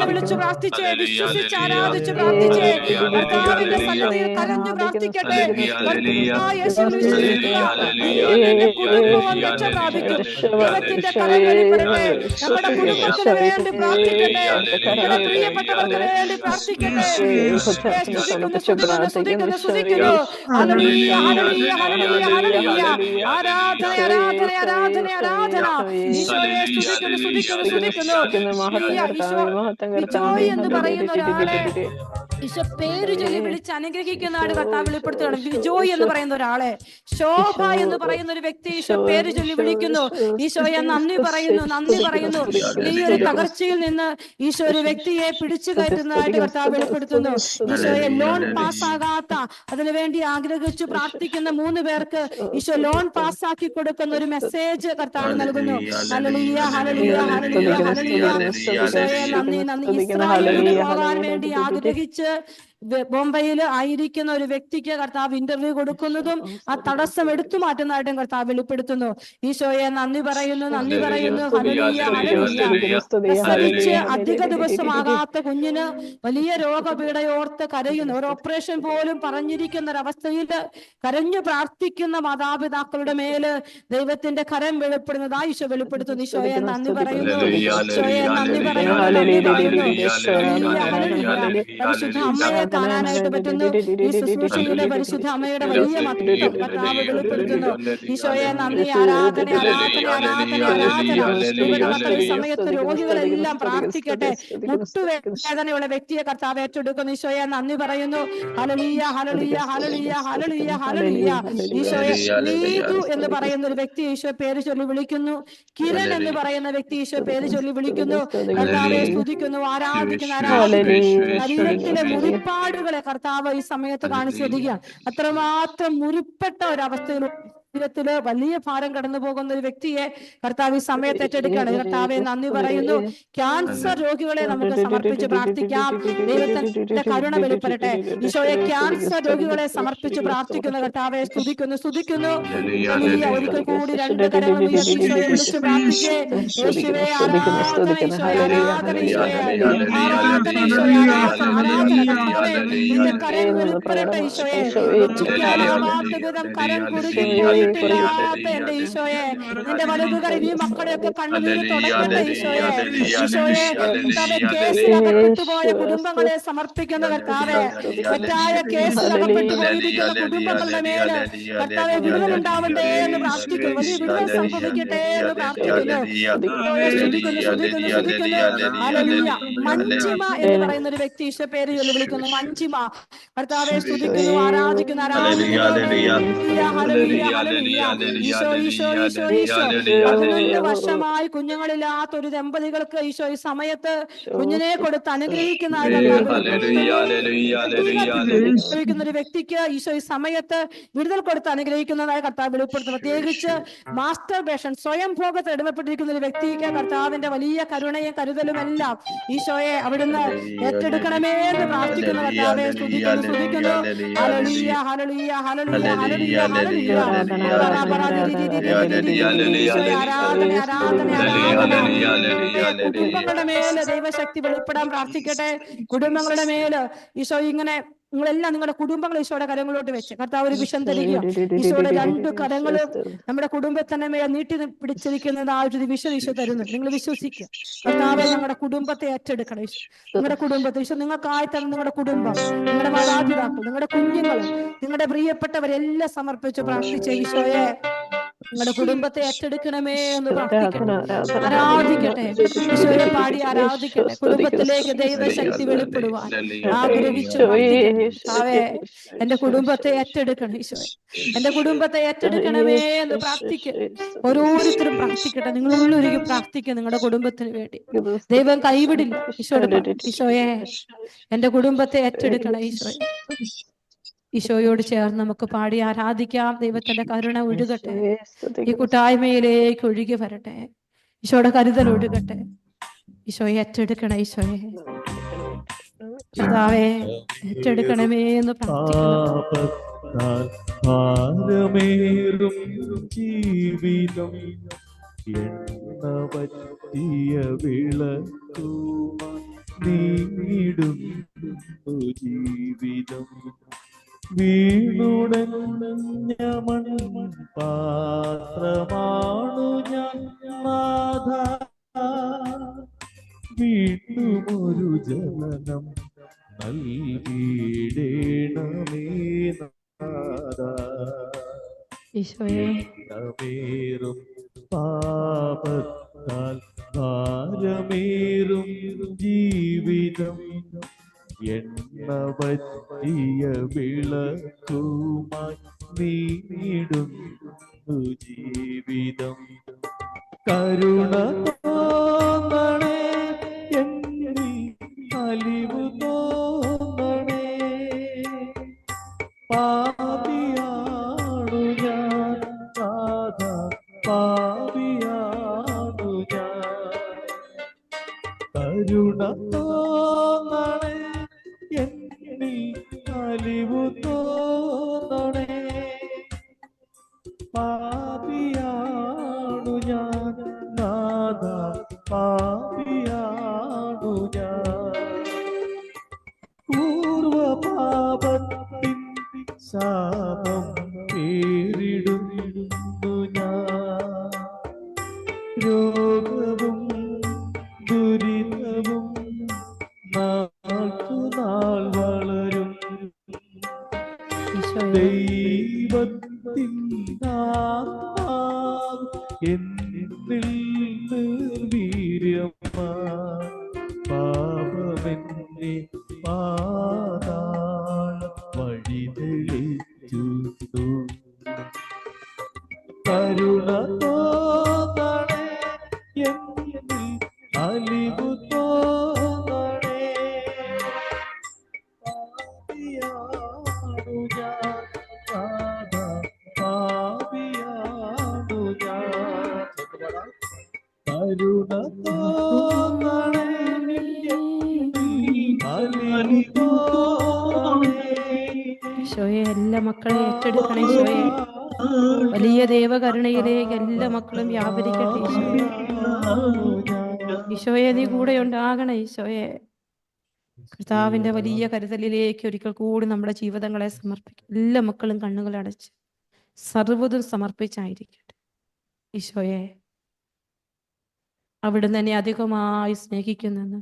വിളിച്ചു പ്രാർത്ഥിച്ചേ, വിശ്വസിച്ച് ആരാധിച്ചു പ്രാർത്ഥിച്ചേ. കർത്താവിന്റെ സന്നിധിയിൽ കരഞ്ഞു പ്രാർത്ഥിക്കട്ടെ. ദൈവത്തിന്റെ കരം വെളിപ്പെടട്ടെ. നമ്മുടെ കുടുംബത്തിന് വേണ്ടി പ്രാർത്ഥിക്കട്ടെ. നമ്മുടെ പ്രിയപ്പെട്ടവർക്ക് വേണ്ടി പ്രാർത്ഥിക്കട്ടെ. ആരാധന, ആരാധന, ആരാധന, ആരാധന. ഈശോയെ സ്തുതിക്കുന്നു, സ്തുതിക്കുന്നു, സ്തുതിക്കുന്നു. എന്ന് പറയുന്ന ഒരാളെ ഈശോ പേര് ചൊല്ലി വിളിച്ച് അനുഗ്രഹിക്കുന്നതാണ് കർത്താവ് വെളിപ്പെടുത്തുകയാണ്. ബിജോയ് എന്ന് പറയുന്ന ഒരാളെ, ശോഭ എന്ന് പറയുന്ന ഒരു വ്യക്തി ഈശോ പേര് ചൊല്ലി വിളിക്കുന്നു. ഈശോയെ നന്ദി പറയുന്നു, നന്ദി പറയുന്നു. ഈ ഒരു തകർച്ചയിൽ നിന്ന് ഈശോ ഒരു വ്യക്തിയെ പിടിച്ചു കയറ്റുന്നതായിട്ട് കർത്താവ് വെളിപ്പെടുത്തുന്നു. ഈശോയെ ലോൺ പാസ്സാകാത്ത, അതിനുവേണ്ടി ആഗ്രഹിച്ചു പ്രാർത്ഥിക്കുന്ന 3 പേർക്ക് ഈശോ ലോൺ പാസ്സാക്കി കൊടുക്കുന്ന ഒരു മെസ്സേജ് കർത്താവ് നൽകുന്നു. ഹല്ലേലൂയ, ഹല്ലേലൂയ, ഹല്ലേലൂയ, ഹല്ലേലൂയ. ഈശോയെ നന്ദി, നന്ദി. ഇസ്രായേലിൽ പോകാൻ വേണ്ടി ആഗ്രഹിച്ച് ബോംബെയിൽ ആയിരിക്കുന്ന ഒരു വ്യക്തിക്ക് കർത്താവ് ഇന്റർവ്യൂ കൊടുക്കുന്നതും ആ തടസ്സം എടുത്തു മാറ്റുന്നതായിട്ടും കർത്താവ് വെളിപ്പെടുത്തുന്നു. ഈശോയെ നന്ദി പറയുന്നു, നന്ദി പറയുന്നു. Hallelujah, hallelujah. പ്രസവിച്ച് അധിക ദിവസമാകാത്ത കുഞ്ഞിന് വലിയ രോഗപീഠയോർത്ത് കരയുന്നു. ഒരു ഓപ്പറേഷൻ പോലും പറഞ്ഞിരിക്കുന്ന ഒരവസ്ഥയിൽ കരഞ്ഞു പ്രാർത്ഥിക്കുന്ന മാതാപിതാക്കളുടെ മേല് ദൈവത്തിന്റെ കരം വെളിപ്പെടുന്നതായി ഈശോ വെളിപ്പെടുത്തുന്നു. ഈശോയെ നന്ദി പറയുന്നു, ഈശോയെ നന്ദി പറയുന്നു, നന്ദി പറയുന്നു. പരിശുദ്ധ അമ്മയെ കാണാനായിട്ട് പറ്റുന്നു. ഈ ശുശ്രൂഷയിലെ പരിശുദ്ധ അമ്മയുടെ വലിയ മഹത്വം കർത്താവ് വെളിപ്പെടുത്തുന്നു. ഈശോയെ നന്ദി, ആരാധന, ആരാധന, ആരാധന, ആരാധന. ഈ സമയത്ത് രോഗികളെല്ലാം പ്രാർത്ഥിക്കട്ടെ. മുട്ടുവേദനയുള്ള വ്യക്തിയെ കർത്താവ് ഏറ്റെടുക്കുന്നു. ഈശോയെ നന്ദി പറയുന്നു. ഹല്ലേലൂയ, ഹല്ലേലൂയ, ഹല്ലേലൂയ, ഹല്ലേലൂയ, ഹല്ലേലൂയ. ഈശോയെ നീതു എന്ന് പറയുന്ന ഒരു വ്യക്തി ഈശോ പേര് ചൊല്ലി വിളിക്കുന്നു. കിരൺ എന്ന് പറയുന്ന വ്യക്തി ഈശോ പേര് ചൊല്ലി വിളിക്കുന്നു. കർത്താവെ സ്തുതിക്കുന്നു, ആരാധിക്കുന്നു, ആരാധിക്കുന്നു. ശരീരത്തിലെ മുറിപ്പാടുകളെ കർത്താവ് ഈ സമയത്ത് കാണിച്ചു തരികയാണ്. അത്രമാത്രം മുറിപ്പെട്ട ഒരവസ്ഥയിൽ ശരീരത്തില് വലിയ ഭാരം കടന്നു പോകുന്ന ഒരു വ്യക്തിയെ കർത്താവ് ഈ സമയത്ത് ഏറ്റെടുക്കുകയാണ്. കർത്താവെ നന്ദി പറയുന്നു. ക്യാൻസർ രോഗികളെ നമുക്ക് സമർപ്പിച്ച് പ്രാർത്ഥിക്കാം. ദൈവത്തിന്റെ കരുണ വെളിപ്പെടട്ടെ. ഈശോയെ ക്യാൻസർ രോഗികളെ സമർപ്പിച്ച് പ്രാർത്ഥിക്കുന്ന കർത്താവെ സ്തുതിക്കുന്നു, സ്തുതിക്കുന്നു. ഒരിക്കൽ കൂടി 2 കരങ്ങൾ ഉയർത്തി ഈശോയെ വിളിച്ച് പ്രാർത്ഥിക്കേ. യേശുവേ ആരാധന, ഈശോയെ ആരാധന, ഈശോയെ ആരാധന, ഈശോയെ ആരാധന, ആരാധന. കർത്താവേ നിന്റെ കരം വെളിപ്പെടട്ടെ. ഈശോയെ രക്ഷിക്കാനാവാത്ത വിധം കരം കുറുകി എന്റെ ഈശോയെ നിന്റെ വലതുകരം ഈ മക്കളെയൊക്കെ കണ്ണുനീര് തുടങ്ങട്ടെ. ഈശോയെ, ഈശോയെ കേസിലകപ്പെട്ടുപോയ കുടുംബങ്ങളെ സമർപ്പിക്കുന്ന കർത്താവെ, തെറ്റായ കേസിലകപ്പെട്ടു പോയിരിക്കുന്ന കുടുംബങ്ങളുടെ മേല് കർത്താവെ വിടുതലുണ്ടാവട്ടെ എന്ന് പ്രാർത്ഥിക്കുന്നു. വലിയ വിടുതൽ സംഭവിക്കട്ടെ എന്ന് പ്രാർത്ഥിക്കുന്നു. ശ്രദ്ധിക്കുന്നു, ശ്രദ്ധിക്കുന്നു, ശ്രദ്ധിക്കുന്നു. ഹല്ലേലൂയ. മഞ്ജിമ എന്ന് പറയുന്ന ഒരു വ്യക്തി ഈശോ പേര് ചൊല്ലി വിളിക്കുന്നു. മഞ്ജിമ കർത്താവെ സ്തുതിക്കുന്നു, ആരാധിക്കുന്നു, ആരാധിക്കുന്നു. ഹല്ലേലൂയ, ഹല്ലേലൂയ, ഹല്ലേലൂയ. ഹല്ലേലൂയ. ഈശോ ഈശോ ഈശോ ഈശോ 11 വർഷമായി കുഞ്ഞുങ്ങളില്ലാത്ത ഒരു ദമ്പതികൾക്ക് ഈശോ ഈ സമയത്ത് കുഞ്ഞിനെ കൊടുത്ത് അനുഗ്രഹിക്കുന്നതായ കർത്താവ് അനുഗ്രഹിക്കുന്ന ഒരു വ്യക്തിക്ക് ഈശോ ഈ സമയത്ത് വിടുതൽ കൊടുത്ത് അനുഗ്രഹിക്കുന്നതായ കർത്താവ് വെളിപ്പെടുത്തുന്നു. പ്രത്യേകിച്ച് മാസ്റ്റർ ബേഷൻ സ്വയം ഭോഗത്തിൽ അടിമപ്പെട്ടിരിക്കുന്ന ഒരു വ്യക്തിക്ക് കർത്താവിന്റെ വലിയ കരുണയും കരുതലും എല്ലാം ഈശോയെ അവിടുന്ന് ഏറ്റെടുക്കണമേ എന്ന് പ്രാർത്ഥിക്കുന്ന കർത്താവെ സ്തുതിക്കുന്നു. ഹല്ലേലൂയ ഹല്ലേലൂയ ഹല്ലേലൂയ ഹല്ലേലൂയ ഹല്ലേലൂയ. ആരാധന ആരാധന ആരാധന. കുടുംബങ്ങളുടെ മേല് ദൈവശക്തി വെളിപ്പെടാൻ പ്രാർത്ഥിക്കട്ടെ. കുടുംബങ്ങളുടെ മേല് ഈശോ ഇങ്ങനെ നിങ്ങളെല്ലാം നിങ്ങളുടെ കുടുംബങ്ങൾ ഈശോയുടെ കരങ്ങളിലോട്ട് വെച്ച് കർത്താവ് ഒരു വിഷം തരിക. ഈശോയുടെ 2 കരങ്ങളും നമ്മുടെ കുടുംബത്തിന്റെ മേലെ നീട്ടി പിടിച്ചിരിക്കുന്നത് ആ ഒരു വിഷം ഈശോ തരുന്നു. നിങ്ങൾ വിശ്വസിക്കുക. കർത്താവെ ഞങ്ങളുടെ കുടുംബത്തെ ഏറ്റെടുക്കണം. ഈശോ നിങ്ങളുടെ കുടുംബത്തെ ഈശോ നിങ്ങൾക്കായി തന്ന നിങ്ങളുടെ കുടുംബം, നിങ്ങളുടെ മാതാപിതാക്കൾ, നിങ്ങളുടെ കുഞ്ഞുങ്ങൾ, നിങ്ങളുടെ പ്രിയപ്പെട്ടവരെല്ലാം സമർപ്പിച്ച് പ്രാർത്ഥിച്ച ഈശോയെ നിങ്ങളുടെ കുടുംബത്തെ ഏറ്റെടുക്കണമേ എന്ന് പ്രാർത്ഥിക്കട്ടെ. ആരാധിക്കട്ടെ. ഈശോയെ പാടി ആരാധിക്കട്ടെ. കുടുംബത്തിലേക്ക് ദൈവശക്തി വെളിപ്പെടുവാൻ ആഗ്രഹിച്ചു പ്രാർത്ഥിക്കട്ടെ. എന്റെ കുടുംബത്തെ ഏറ്റെടുക്കണം ഈശോയെ, എന്റെ കുടുംബത്തെ ഏറ്റെടുക്കണമേ എന്ന് പ്രാർത്ഥിക്കട്ടെ. ഓരോരുത്തരും പ്രാർത്ഥിക്കട്ടെ. നിങ്ങൾ ഉള്ളൊരുക്കി പ്രാർത്ഥിക്കുക നിങ്ങളുടെ കുടുംബത്തിന് വേണ്ടി. ദൈവം കൈവിടില്ല. ഈശോയെ എന്റെ കുടുംബത്തെ ഏറ്റെടുക്കണം ഈശോയെ. ഈശോയോട് ചേർന്ന് നമുക്ക് പാടി ആരാധിക്കാം. ദൈവത്തിന്റെ കരുണ ഒഴുകട്ടെ, ഈ കൂട്ടായ്മയിലേക്ക് ഒഴുകി വരട്ടെ. ഈശോയുടെ കരുതൽ ഒഴുകട്ടെ. ഈശോയെ ഏറ്റെടുക്കണേ. ഈശോയെ കർത്താവേ ഏറ്റെടുക്കണമേ എന്ന്
ഭാരമേറും ജീവിതം എണ്ണ പറ്റിയ വിളക്കുമായി നീടുന്നു ജീവിതം. വീണുടഞ്ഞ മൺപാത്രമാണു ഞാൻ നാഥ, വീണ്ടുമൊരു ജനനം നൽകിയിടേണമേ നാഥ. എണ്ണമേറും പാപത്താൽ ഭാരമേറും ജീവിതം എണ്ണ പറ്റിയ വിളക്കുമായി നീടുന്നു ജീവിതം. കരുണ തോന്നണേ എന്നിൽ, അലിവു തോന്നണേ. പാപിയാണു ഞാൻ നാഥ, പാപിയാണു ഞാൻ. കരുണ തോന്നണേ എന്നിൽ, അലിവു തോന്നണേ. പാപിയാണു ഞാൻ നാഥ, പാപിയാണു ഞാൻ. പൂർവപാപത്തിൻ ശാപം പേരിടുന്നു ഞാൻ. രോഗവും ദുരിതവും നാൾക്കുനാൾ വളരും. ദൈവത്തിൻ ആത്മാവ് എന്നിൽ നിർവീര്യമായി പാപമെന്നെ പാതാള വഴി തെളിച്ചു. കരുണ തോന്നണേ എന്നിൽ, അലിവു തോന്നണേ. പാപിയാണു ഞാൻ നാഥ, പാപിയാണു ഞാൻ. കരുണ തോന്നണേ എന്നിൽ, അലിവു തോന്നണേ.
ഈശോയെ എല്ലാ മക്കളെ ഏറ്റെടുക്കണേ ഈശോയെ. വലിയ ദൈവകരുണയിലേക്ക് എല്ലാ മക്കളും വ്യാപരിക്കട്ടെ ഈശോയെ. ഈശോയെ നീ കൂടെ ഉണ്ടാകണേ ഈശോയെ. കർത്താവിന്റെ വലിയ കരുതലിലേക്ക് ഒരിക്കൽ കൂടി നമ്മുടെ ജീവിതങ്ങളെ സമർപ്പിക്കും. എല്ലാ മക്കളും കണ്ണുകൾ അടച്ച് സർവ്വതും സമർപ്പിച്ചായിരിക്കട്ടെ ഈശോയെ. അവിടുന്ന് എന്നെ അധികമായി സ്നേഹിക്കുന്നെന്ന്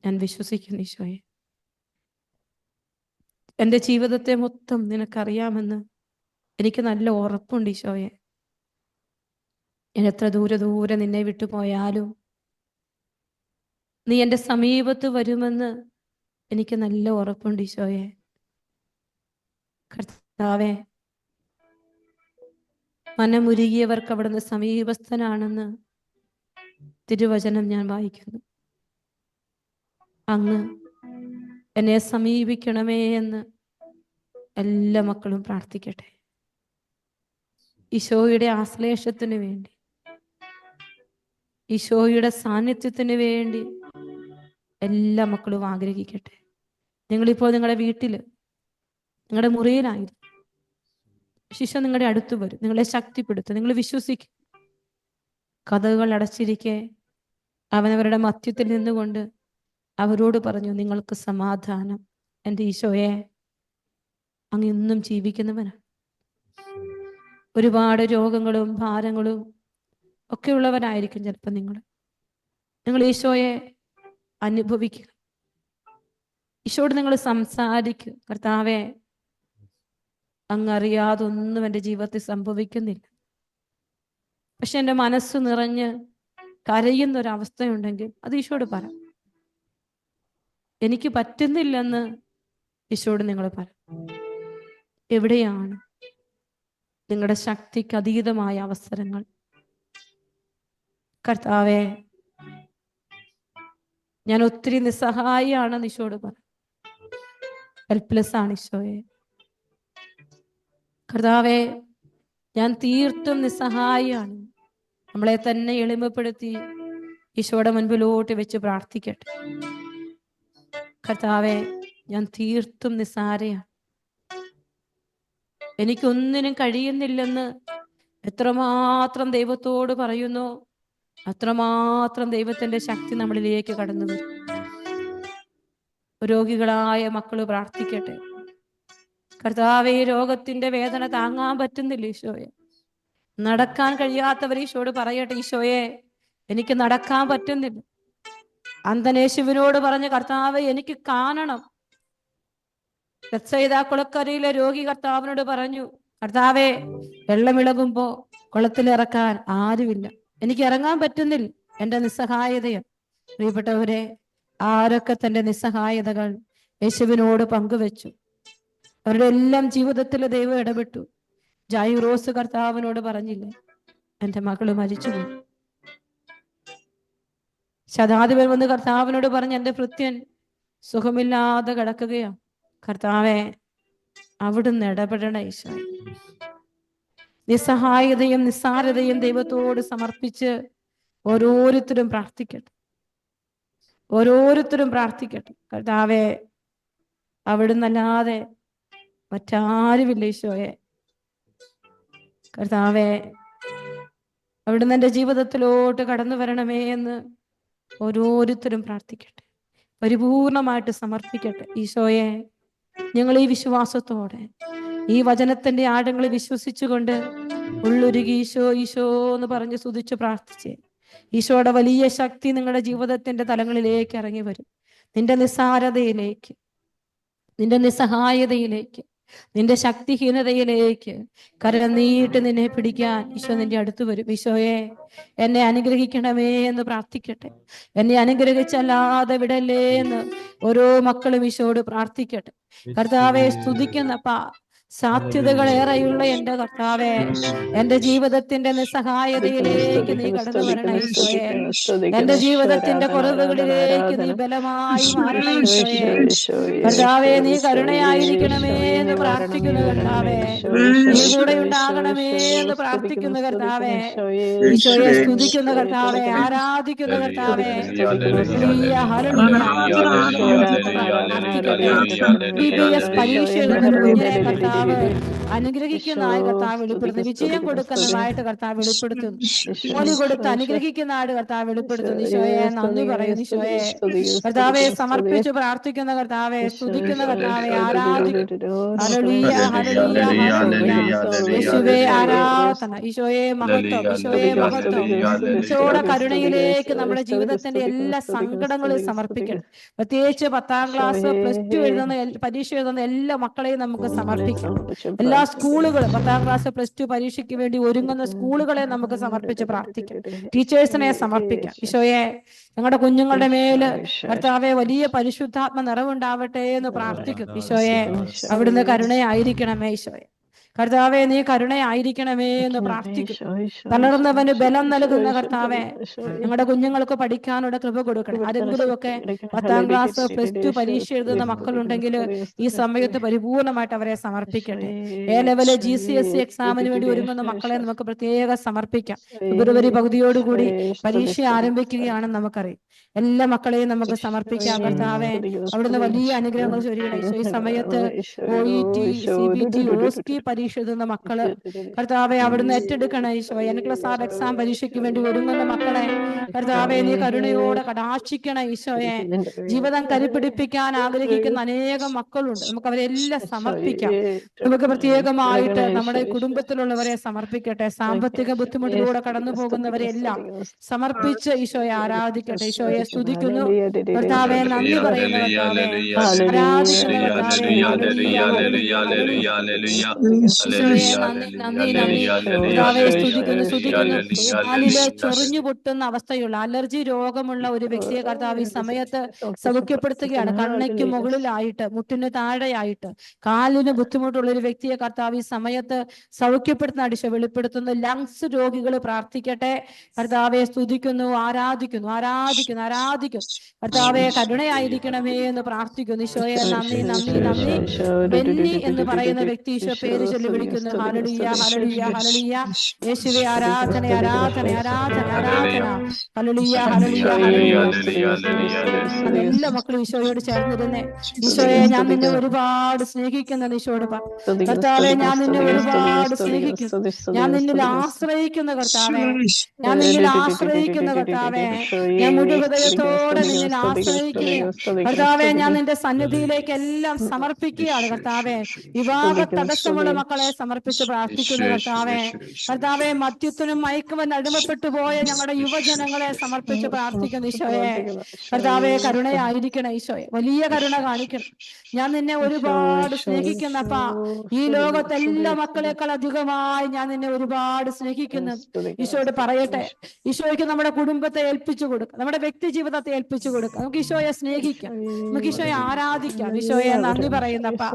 ഞാൻ വിശ്വസിക്കുന്നു ഈശോയെ. എൻ്റെ ജീവിതത്തെ മൊത്തം നിനക്കറിയാമെന്ന് എനിക്ക് നല്ല ഉറപ്പുണ്ട് ഈശോയെ. ഞാൻ എത്ര ദൂരെ നിന്നെ വിട്ടുപോയാലും നീ എൻ്റെ സമീപത്ത് വരുമെന്ന് എനിക്ക് നല്ല ഉറപ്പുണ്ട് ഈശോയെ. കർത്താവേ, മനമുരുകിയവർക്ക് അവിടുന്ന് സമീപസ്ഥനാണെന്ന് തിരുവചനം ഞാൻ വായിക്കുന്നു. അങ്ങ് എന്നെ സമീപിക്കണമേ എന്ന് എല്ലാ മക്കളും പ്രാർത്ഥിക്കട്ടെ. ഈശോയുടെ ആശ്ലേഷത്തിന് വേണ്ടി, ഈശോയുടെ സാന്നിധ്യത്തിന് വേണ്ടി എല്ലാ മക്കളും ആഗ്രഹിക്കട്ടെ. നിങ്ങളിപ്പോൾ നിങ്ങളുടെ വീട്ടില്, നിങ്ങളുടെ മുറിയിലായിരുന്നു, ശിശു നിങ്ങളുടെ അടുത്ത് വരും, നിങ്ങളെ ശക്തിപ്പെടുത്തും. നിങ്ങൾ വിശ്വസിക്കും. കഥകൾ അടച്ചിരിക്കെ അവനവരുടെ മധ്യത്തിൽ നിന്നുകൊണ്ട് അവരോട് പറഞ്ഞു, നിങ്ങൾക്ക് സമാധാനം. എൻ്റെ ഈശോയെ, അങ്ങ് ഇന്നും ജീവിക്കുന്നവനാണ്. ഒരുപാട് രോഗങ്ങളും ഭാരങ്ങളും ഒക്കെ ഉള്ളവരായിരിക്കും ചിലപ്പോൾ നിങ്ങൾ ഈശോയെ അനുഭവിക്കുക. ഈശോയോട് നിങ്ങൾ സംസാരിക്കുക. കർത്താവെ, അങ്ങറിയാതൊന്നും എൻ്റെ ജീവിതത്തിൽ സംഭവിക്കുന്നില്ല, പക്ഷെ എൻ്റെ മനസ്സ് നിറഞ്ഞ് കരയുന്നൊരവസ്ഥയുണ്ടെങ്കിൽ അത് ഈശോയോട് പറ. എനിക്ക് പറ്റുന്നില്ലെന്ന് ഈശോയോട് നിങ്ങൾ പറ. എവിടെയാണ് നിങ്ങളുടെ ശക്തിക്ക് അതീതമായ അവസരങ്ങൾ? കർത്താവെ, ഞാൻ ഒത്തിരി നിസ്സഹായിയാണെന്ന് ഈശോയോട് പറ. ഹെൽപ്ലെസ് ആണ് ഈശോയെ. കർത്താവെ, ഞാൻ തീർത്തും നിസ്സഹായിയാണ്. നമ്മളെ തന്നെ എളിമപ്പെടുത്തി ഈശോയുടെ മുൻപിലോട്ട് വെച്ച് പ്രാർത്ഥിക്കട്ടെ. കർത്താവെ, ഞാൻ തീർത്തും നിസ്സാരയാണ്, എനിക്കൊന്നിനും കഴിയുന്നില്ലെന്ന് എത്രമാത്രം ദൈവത്തോട് പറയുന്നു, അത്രമാത്രം ദൈവത്തിന്റെ ശക്തി നമ്മളിലേക്ക് കടന്നു വരും. രോഗികളായ മക്കള് പ്രാർത്ഥിക്കട്ടെ. കർത്താവേ, രോഗത്തിന്റെ വേദന താങ്ങാൻ പറ്റുന്നില്ല ഈശോയെ. നടക്കാൻ കഴിയാത്തവർ ഈശോയോട് പറയട്ടെ, ഈശോയെ, എനിക്ക് നടക്കാൻ പറ്റുന്നില്ല. അന്ധനേശുവിനോട് പറഞ്ഞ്, കർത്താവേ, എനിക്ക് കാണണം. ബെത്സയിദ കുളക്കരയിലെ രോഗി കർത്താവിനോട് പറഞ്ഞു, കർത്താവേ, വെള്ളമിളകുമ്പോ കുളത്തിലിറക്കാൻ ആരുമില്ല, എനിക്ക് ഇറങ്ങാൻ പറ്റുന്നില്ല, എൻ്റെ നിസ്സഹായതയാണ്. പ്രിയപ്പെട്ടവരെ, ആരൊക്കെ തൻ്റെ നിസ്സഹായതകൾ യേശുവിനോട് പങ്കുവെച്ചു, അവരുടെ എല്ലാം ജീവിതത്തിൽ ദൈവം ഇടപെട്ടു. ജായിറോസ് കർത്താവിനോട് പറഞ്ഞില്ലേ, എൻ്റെ മകള് മരിച്ചുപോയി. ശതാധിപൻ വന്ന് കർത്താവിനോട് പറഞ്ഞ്, എൻ്റെ ഭൃത്യൻ സുഖമില്ലാതെ കിടക്കുകയാണ്. കർത്താവെ, അവിടുന്ന് ഇടപെടണ ഈശോ. നിസ്സഹായതയും നിസ്സാരതയും ദൈവത്തോട് സമർപ്പിച്ച് ഓരോരുത്തരും പ്രാർത്ഥിക്കട്ടെ. ഓരോരുത്തരും പ്രാർത്ഥിക്കട്ടെ. കർത്താവെ, അവിടുന്നല്ലാതെ മറ്റാരുമില്ല ഈശോയെ. കർത്താവെ, അവിടുന്ന് എൻ്റെ ജീവിതത്തിലോട്ട് കടന്നു വരണമേ എന്ന് ഓരോരുത്തരും പ്രാർത്ഥിക്കട്ടെ. പരിപൂർണമായിട്ട് സമർപ്പിക്കട്ടെ. ഈശോയെ, ഞങ്ങൾ ഈ വിശ്വാസത്തോടെ ഈ വചനത്തിന്റെ ആഴങ്ങളിൽ വിശ്വസിച്ചുകൊണ്ട് ഉള്ളൊരുകി ഈശോ ഈശോ എന്ന് പറഞ്ഞ് സ്തുതിച്ച് പ്രാർത്ഥിച്ചേ. ഈശോയുടെ വലിയ ശക്തി നിങ്ങളുടെ ജീവിതത്തിന്റെ തലങ്ങളിലേക്ക് ഇറങ്ങി വരും. നിന്റെ നിസ്സാരതയിലേക്ക്, നിന്റെ നിസ്സഹായതയിലേക്ക്, നിന്റെ ശക്തിഹീനതയിലേക്ക് കരം നീട്ടി നിന്നെ പിടിക്കാൻ ഈശോ നിന്റെ അടുത്ത് വരും. ഈശോയെ, എന്നെ അനുഗ്രഹിക്കണമേ എന്ന് പ്രാർത്ഥിക്കട്ടെ. എന്നെ അനുഗ്രഹിച്ചല്ലാതെ വിടല്ലേ എന്ന് ഓരോ മക്കളും ഈശോയോട് പ്രാർത്ഥിക്കട്ടെ. കർത്താവെ, സ്തുതിക്കുന്നപ്പാ, സാധ്യതകളേറെയുള്ള എൻ്റെ കർത്താവെ, എൻ്റെ ജീവിതത്തിന്റെ നിസ്സഹായതയിലേക്ക് നീ കടന്നു വരണ ഈശോയെ. എൻ്റെ ജീവിതത്തിന്റെ കുറവുകളിലേക്ക് നീ ബലമായി മാറണ ഈശോയെ. കർത്താവെ, നീ കരുണയായിരിക്കണമേ എന്ന് പ്രാർത്ഥിക്കുന്നു. കർത്താവെ, നീ കൂടെ ഉണ്ടാകണമേ എന്ന് പ്രാർത്ഥിക്കുന്നു. കർത്താവെ, ഈശോയെ സ്തുതിക്കുന്ന കർത്താവെ, ആരാധിക്കുന്ന കർത്താവെ. പരീക്ഷ എഴുതുന്ന കുഞ്ഞിനെ കർത്താവ് അനുഗ്രഹിക്കുന്നതായി കർത്താവ് വെളിപ്പെടുത്തുന്നു. വിജയം കൊടുക്കുന്നതായിട്ട് കർത്താവ് വെളിപ്പെടുത്തുന്നു. ജോലി കൊടുത്ത് അനുഗ്രഹിക്കുന്നതായിട്ട് കർത്താവ് വെളിപ്പെടുത്തുന്നു. ഈശോയെ, നന്ദി പറയുന്നു. ഈശോയെ, കർത്താവെ, സമർപ്പിച്ച് പ്രാർത്ഥിക്കുന്ന കർത്താവെ, സ്തുതിക്കുന്ന കർത്താവെ, ആരാധിക്കുന്നു. ഹല്ലേലൂയ, ഹല്ലേലൂയ, ഹല്ലേലൂയ. യേശുവേ, ആരാധന. ഈശോയെ, മഹത്വം. ഈശോയെ, മഹത്വം. ഈശോയുടെ കരുണയിലേക്ക് നമ്മുടെ ജീവിതത്തിന്റെ എല്ലാ സങ്കടങ്ങളും സമർപ്പിക്കണം. പ്രത്യേകിച്ച് 10ാം ക്ലാസ്, +2 എഴുതുന്ന, പരീക്ഷ എഴുതുന്ന എല്ലാ മക്കളെയും നമുക്ക് സമർപ്പിക്കാം. എല്ലാ സ്കൂളുകളും 10ാം ക്ലാസ്, +2 പരീക്ഷയ്ക്ക് വേണ്ടി ഒരുങ്ങുന്ന സ്കൂളുകളെ നമുക്ക് സമർപ്പിച്ച് പ്രാർത്ഥിക്കാം. ടീച്ചേഴ്സിനെ സമർപ്പിക്കാം. ഈശോയെ, ഞങ്ങളുടെ കുഞ്ഞുങ്ങളുടെ മേല് കർത്താവെ വലിയ പരിശുദ്ധാത്മ നിറവുണ്ടാവട്ടെ എന്ന് പ്രാർത്ഥിക്കുന്നു. ഈശോയെ, അവിടുന്ന് കരുണയായിരിക്കണമേ. ഈശോയെ, കർത്താവെ നീ കരുണയായിരിക്കണമേ എന്ന് പ്രാർത്ഥിക്കും. തളർന്നവന് ബലം നൽകുന്ന കർത്താവെ, ഞങ്ങളുടെ കുഞ്ഞുങ്ങൾക്ക് പഠിക്കാനുള്ള കൃപ കൊടുക്കണം. ആരെങ്കിലും ഒക്കെ 10ാം ക്ലാസ് +2 പരീക്ഷ എഴുതുന്ന മക്കളുണ്ടെങ്കിൽ ഈ സമയത്ത് പരിപൂർണമായിട്ട് അവരെ സമർപ്പിക്കട്ടെ. എ ലെവല് GCSE എക്സാമിന് വേണ്ടി ഒരുങ്ങുന്ന മക്കളെ നമുക്ക് പ്രത്യേകം സമർപ്പിക്കാം. ഫെബ്രുവരി പകുതിയോടുകൂടി പരീക്ഷ ആരംഭിക്കുകയാണെന്ന് നമുക്കറിയാം. എല്ലാ മക്കളെയും നമുക്ക് സമർപ്പിക്കാം. കർത്താവെ അവിടുന്ന് വലിയ അനുഗ്രഹങ്ങൾ ചൊരിയണം ഈശോ. ഈ സമയത്ത് OET, CBT, OST പരീക്ഷ എഴുതുന്ന മക്കള് കർത്താവെ അവിടുന്ന് ഏറ്റെടുക്കണം ഈശോ. NCLEX എക്സാം പരീക്ഷയ്ക്ക് വേണ്ടി ഒരുങ്ങുന്ന മക്കളെ കർത്താവെ നീ കരുണയോടെ കടാക്ഷിക്കണം ഈശോയെ. ജീവിതം കരുപിടിപ്പിക്കാൻ ആഗ്രഹിക്കുന്ന അനേകം മക്കളുണ്ട്. നമുക്ക് അവരെല്ലാം സമർപ്പിക്കാം. നമുക്ക് പ്രത്യേകമായിട്ട് നമ്മുടെ കുടുംബത്തിലുള്ളവരെ സമർപ്പിക്കട്ടെ. സാമ്പത്തിക ബുദ്ധിമുട്ടിലൂടെ കടന്നു പോകുന്നവരെല്ലാം സമർപ്പിച്ച് ഈശോയെ ആരാധിക്കട്ടെ. ഈശോയെ സ്തുതിക്കുന്നു കർത്താവെ, നന്ദി പറയുന്ന കർത്താവെ, ആരാധിക്കുന്ന കർത്താവെ, ഈശോയെ നന്ദി കർത്താവെ, സ്തുതിക്കുന്നു. കാലില് ചൊറിഞ്ഞു പൊട്ടുന്ന അവസ്ഥയുള്ള അലർജി രോഗമുള്ള ഒരു വ്യക്തിയെ കർത്താവ് ഈ സമയത്ത് സൗഖ്യപ്പെടുത്തുകയാണ്. കണ്ണയ്ക്ക് മുകളിലായിട്ട്, മുട്ടിന് താഴെയായിട്ട് കാലിന് ബുദ്ധിമുട്ടുള്ള ഒരു വ്യക്തിയെ കർത്താവ് ഈ സമയത്ത് സൗഖ്യപ്പെടുത്തുന്ന അടിശ വെളിപ്പെടുത്തുന്നു. ലങ്സ് രോഗികൾ പ്രാർത്ഥിക്കട്ടെ. കർത്താവെ സ്തുതിക്കുന്നു, ആരാധിക്കുന്നു കർത്താവെ, കരുണയായിരിക്കണമേ എന്ന് പ്രാർത്ഥിക്കുന്നു. ഈശോയെ നന്ദി. ബെന്നി എന്ന് പറയുന്ന വ്യക്തി ഈശോ പേര് ചൊല്ലി വിളിക്കുന്നു. ഹല്ലേലൂയ, ഹല്ലേലൂയ, ഹല്ലേലൂയ. യേശുവേ ആരാധന. ഹല്ലേലൂയ, ഹല്ലേലൂയ, ഹല്ലേലൂയ. എല്ലാ മക്കളും ഈശോയോട് ചേർന്നിരുന്നേ. ഈശോയെ ഞാൻ നിന്നെ ഒരുപാട് സ്നേഹിക്കുന്നത് ഈശോയോട് കർത്താവെ, ഞാൻ നിന്നെ ഒരുപാട് സ്നേഹിക്കുന്നു. ഞാൻ നിന്നിൽ ആശ്രയിക്കുന്ന കർത്താവെ, ഞാൻ മുഴു ഹൃദയത്തോടെ നിന്നിൽ ആശ്രയിക്കുകയാണ് കർത്താവെ. ഞാൻ നിന്റെ സന്നിധിയിലേക്ക് എല്ലാം സമർപ്പിക്കുകയാണ് കർത്താവെ. വിവാഹ തടസ്സമുള്ള മക്കളെ സമർപ്പിച്ച് പ്രാർത്ഥിക്കുന്നു കർത്താവെ. മദ്യത്തിനും മയക്കുമരുന്നിനും അടിമപ്പെട്ടു പോയ ഞങ്ങളുടെ യുവജനങ്ങളെ സമർപ്പിച്ച് പ്രാർത്ഥിക്കുന്നു ഈശോയെ. കർത്താവെ കരുണയായിരിക്കണം ഈശോയെ, വലിയ കരുണ കാണിക്കണം. ഞാൻ നിന്നെ ഒരുപാട് സ്നേഹിക്കുന്നപ്പാ. ഈ ലോകത്തെല്ലാ മക്കളെക്കാൾ അധികമായി ഞാൻ നിന്നെ ഒരുപാട് സ്നേഹിക്കുന്നു ഈശോയോട് പറയട്ടെ. ഈശോയ്ക്ക് നമ്മുടെ കുടുംബത്തെ ഏൽപ്പിച്ചു കൊടുക്കാം, നമ്മുടെ വ്യക്തി ജീവിതത്തെ ഏൽപ്പിച്ചു കൊടുക്കാം. നമുക്ക് ഈശോയെ സ്നേഹിക്കാം, നമുക്ക് ഈശോയെ ആരാധിക്കാം. ഈശോയെ നന്ദി പറയുന്നപ്പാ.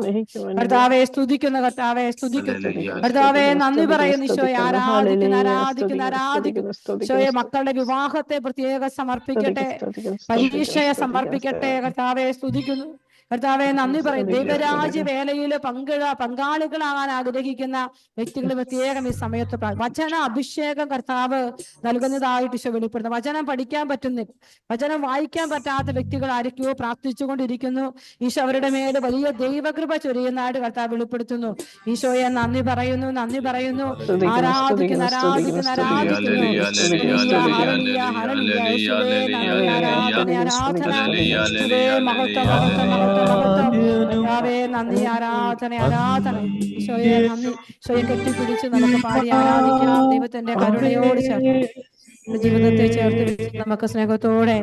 കർത്താവെ സ്തുതിക്കുന്നു, കർത്താവെ നന്ദി പറയുന്നു ഈശോയെ. ആരാധിക്കുന്നു ഈശോയെ. മക്കളുടെ വിവാഹത്തെ പ്രത്യേകം സമർപ്പിക്കട്ടെ, പരീക്ഷയെ സമർപ്പിക്കട്ടെ. കർത്താവെ സ്തുതിക്കുന്നു, കർത്താവെ നന്ദി പറയും. ദൈവരാജ്യ വേലയിൽ പങ്കാളികളാകാൻ ആഗ്രഹിക്കുന്ന വ്യക്തികൾ പ്രത്യേകം ഈ സമയത്ത് വചന അഭിഷേകം കർത്താവ് നൽകുന്നതായിട്ട് ഈശോ വെളിപ്പെടുന്നു. വചനം പഠിക്കാൻ പറ്റുന്നില്ല, വചനം വായിക്കാൻ പറ്റാത്ത വ്യക്തികൾ ആരൊക്കെയോ പ്രാർത്ഥിച്ചുകൊണ്ടിരിക്കുന്നു. ഈശോ അവരുടെ മേൽ വലിയ ദൈവകൃപ ചൊരിയുന്നതായിട്ട് കർത്താവ് വെളിപ്പെടുത്തുന്നു. ഈശോയെ നന്ദി പറയുന്നു. ആരാധിക്കുന്നു. നന്ദി, ആരാധന. ഈശോയെ നന്ദി. ഈശോയെ കെട്ടിപ്പിടിച്ച് നമുക്ക് പാടി ആരാധിക്കാം. ദൈവത്തിന്റെ കരുണയോട് ചേർത്ത് ജീവിതത്തെ ചേർത്ത് വെച്ച് നമുക്ക് സ്നേഹത്തോടെ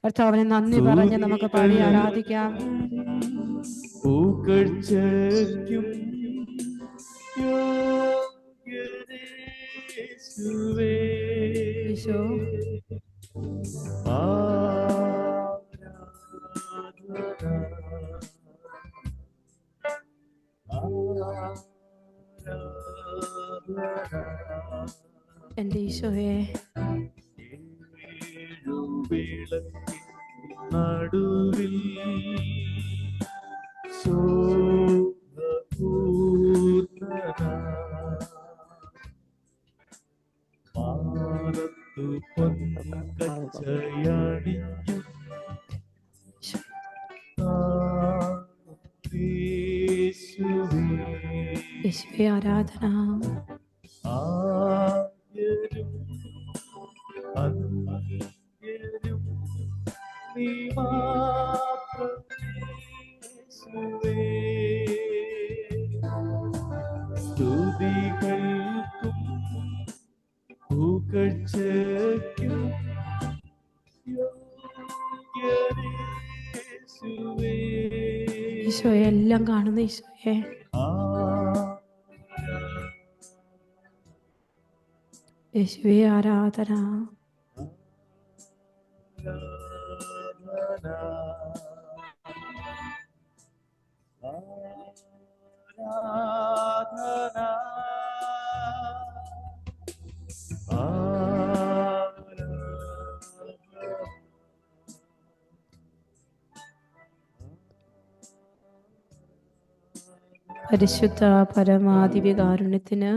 കർത്താവിനെ നന്ദി പറഞ്ഞ് നമുക്ക് പാടി ആരാധിക്കാം. ഈശോ എന്റെ ഈശോയെ
നടുവിൽ മാറത്തു പൊൻകച്ചയണിഞ്ഞു
യേശുവേ ആരാധന.
സ്തുതികൾക്കും പുകഴ്ചയ്ക്കും
ഈശോയെ എല്ലാം കാണുന്ന ഈശോയെ യേശുവേ ആരാധന.
ആരാധന
പരിശുദ്ധ പരമാധികാരുണ്യത്തിന്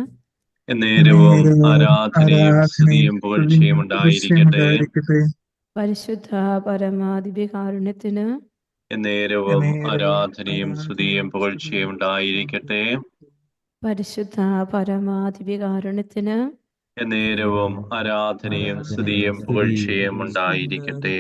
എന്നേരവും ആരാധനയും സ്തുതിയും പുകഴ്ചയും ഉണ്ടായിരിക്കട്ടെ.
പരിശുദ്ധ പരമാധികാരുണ്യത്തിന്
എന്നേരവും ആരാധനയും സ്തുതിയും പുകഴ്ചയും ഉണ്ടായിരിക്കട്ടെ.
പരിശുദ്ധ പരമാധികാരുണ്യത്തിന്
എന്നേരവും ആരാധനയും സ്തുതിയും പുകഴ്ചയും ഉണ്ടായിരിക്കട്ടെ.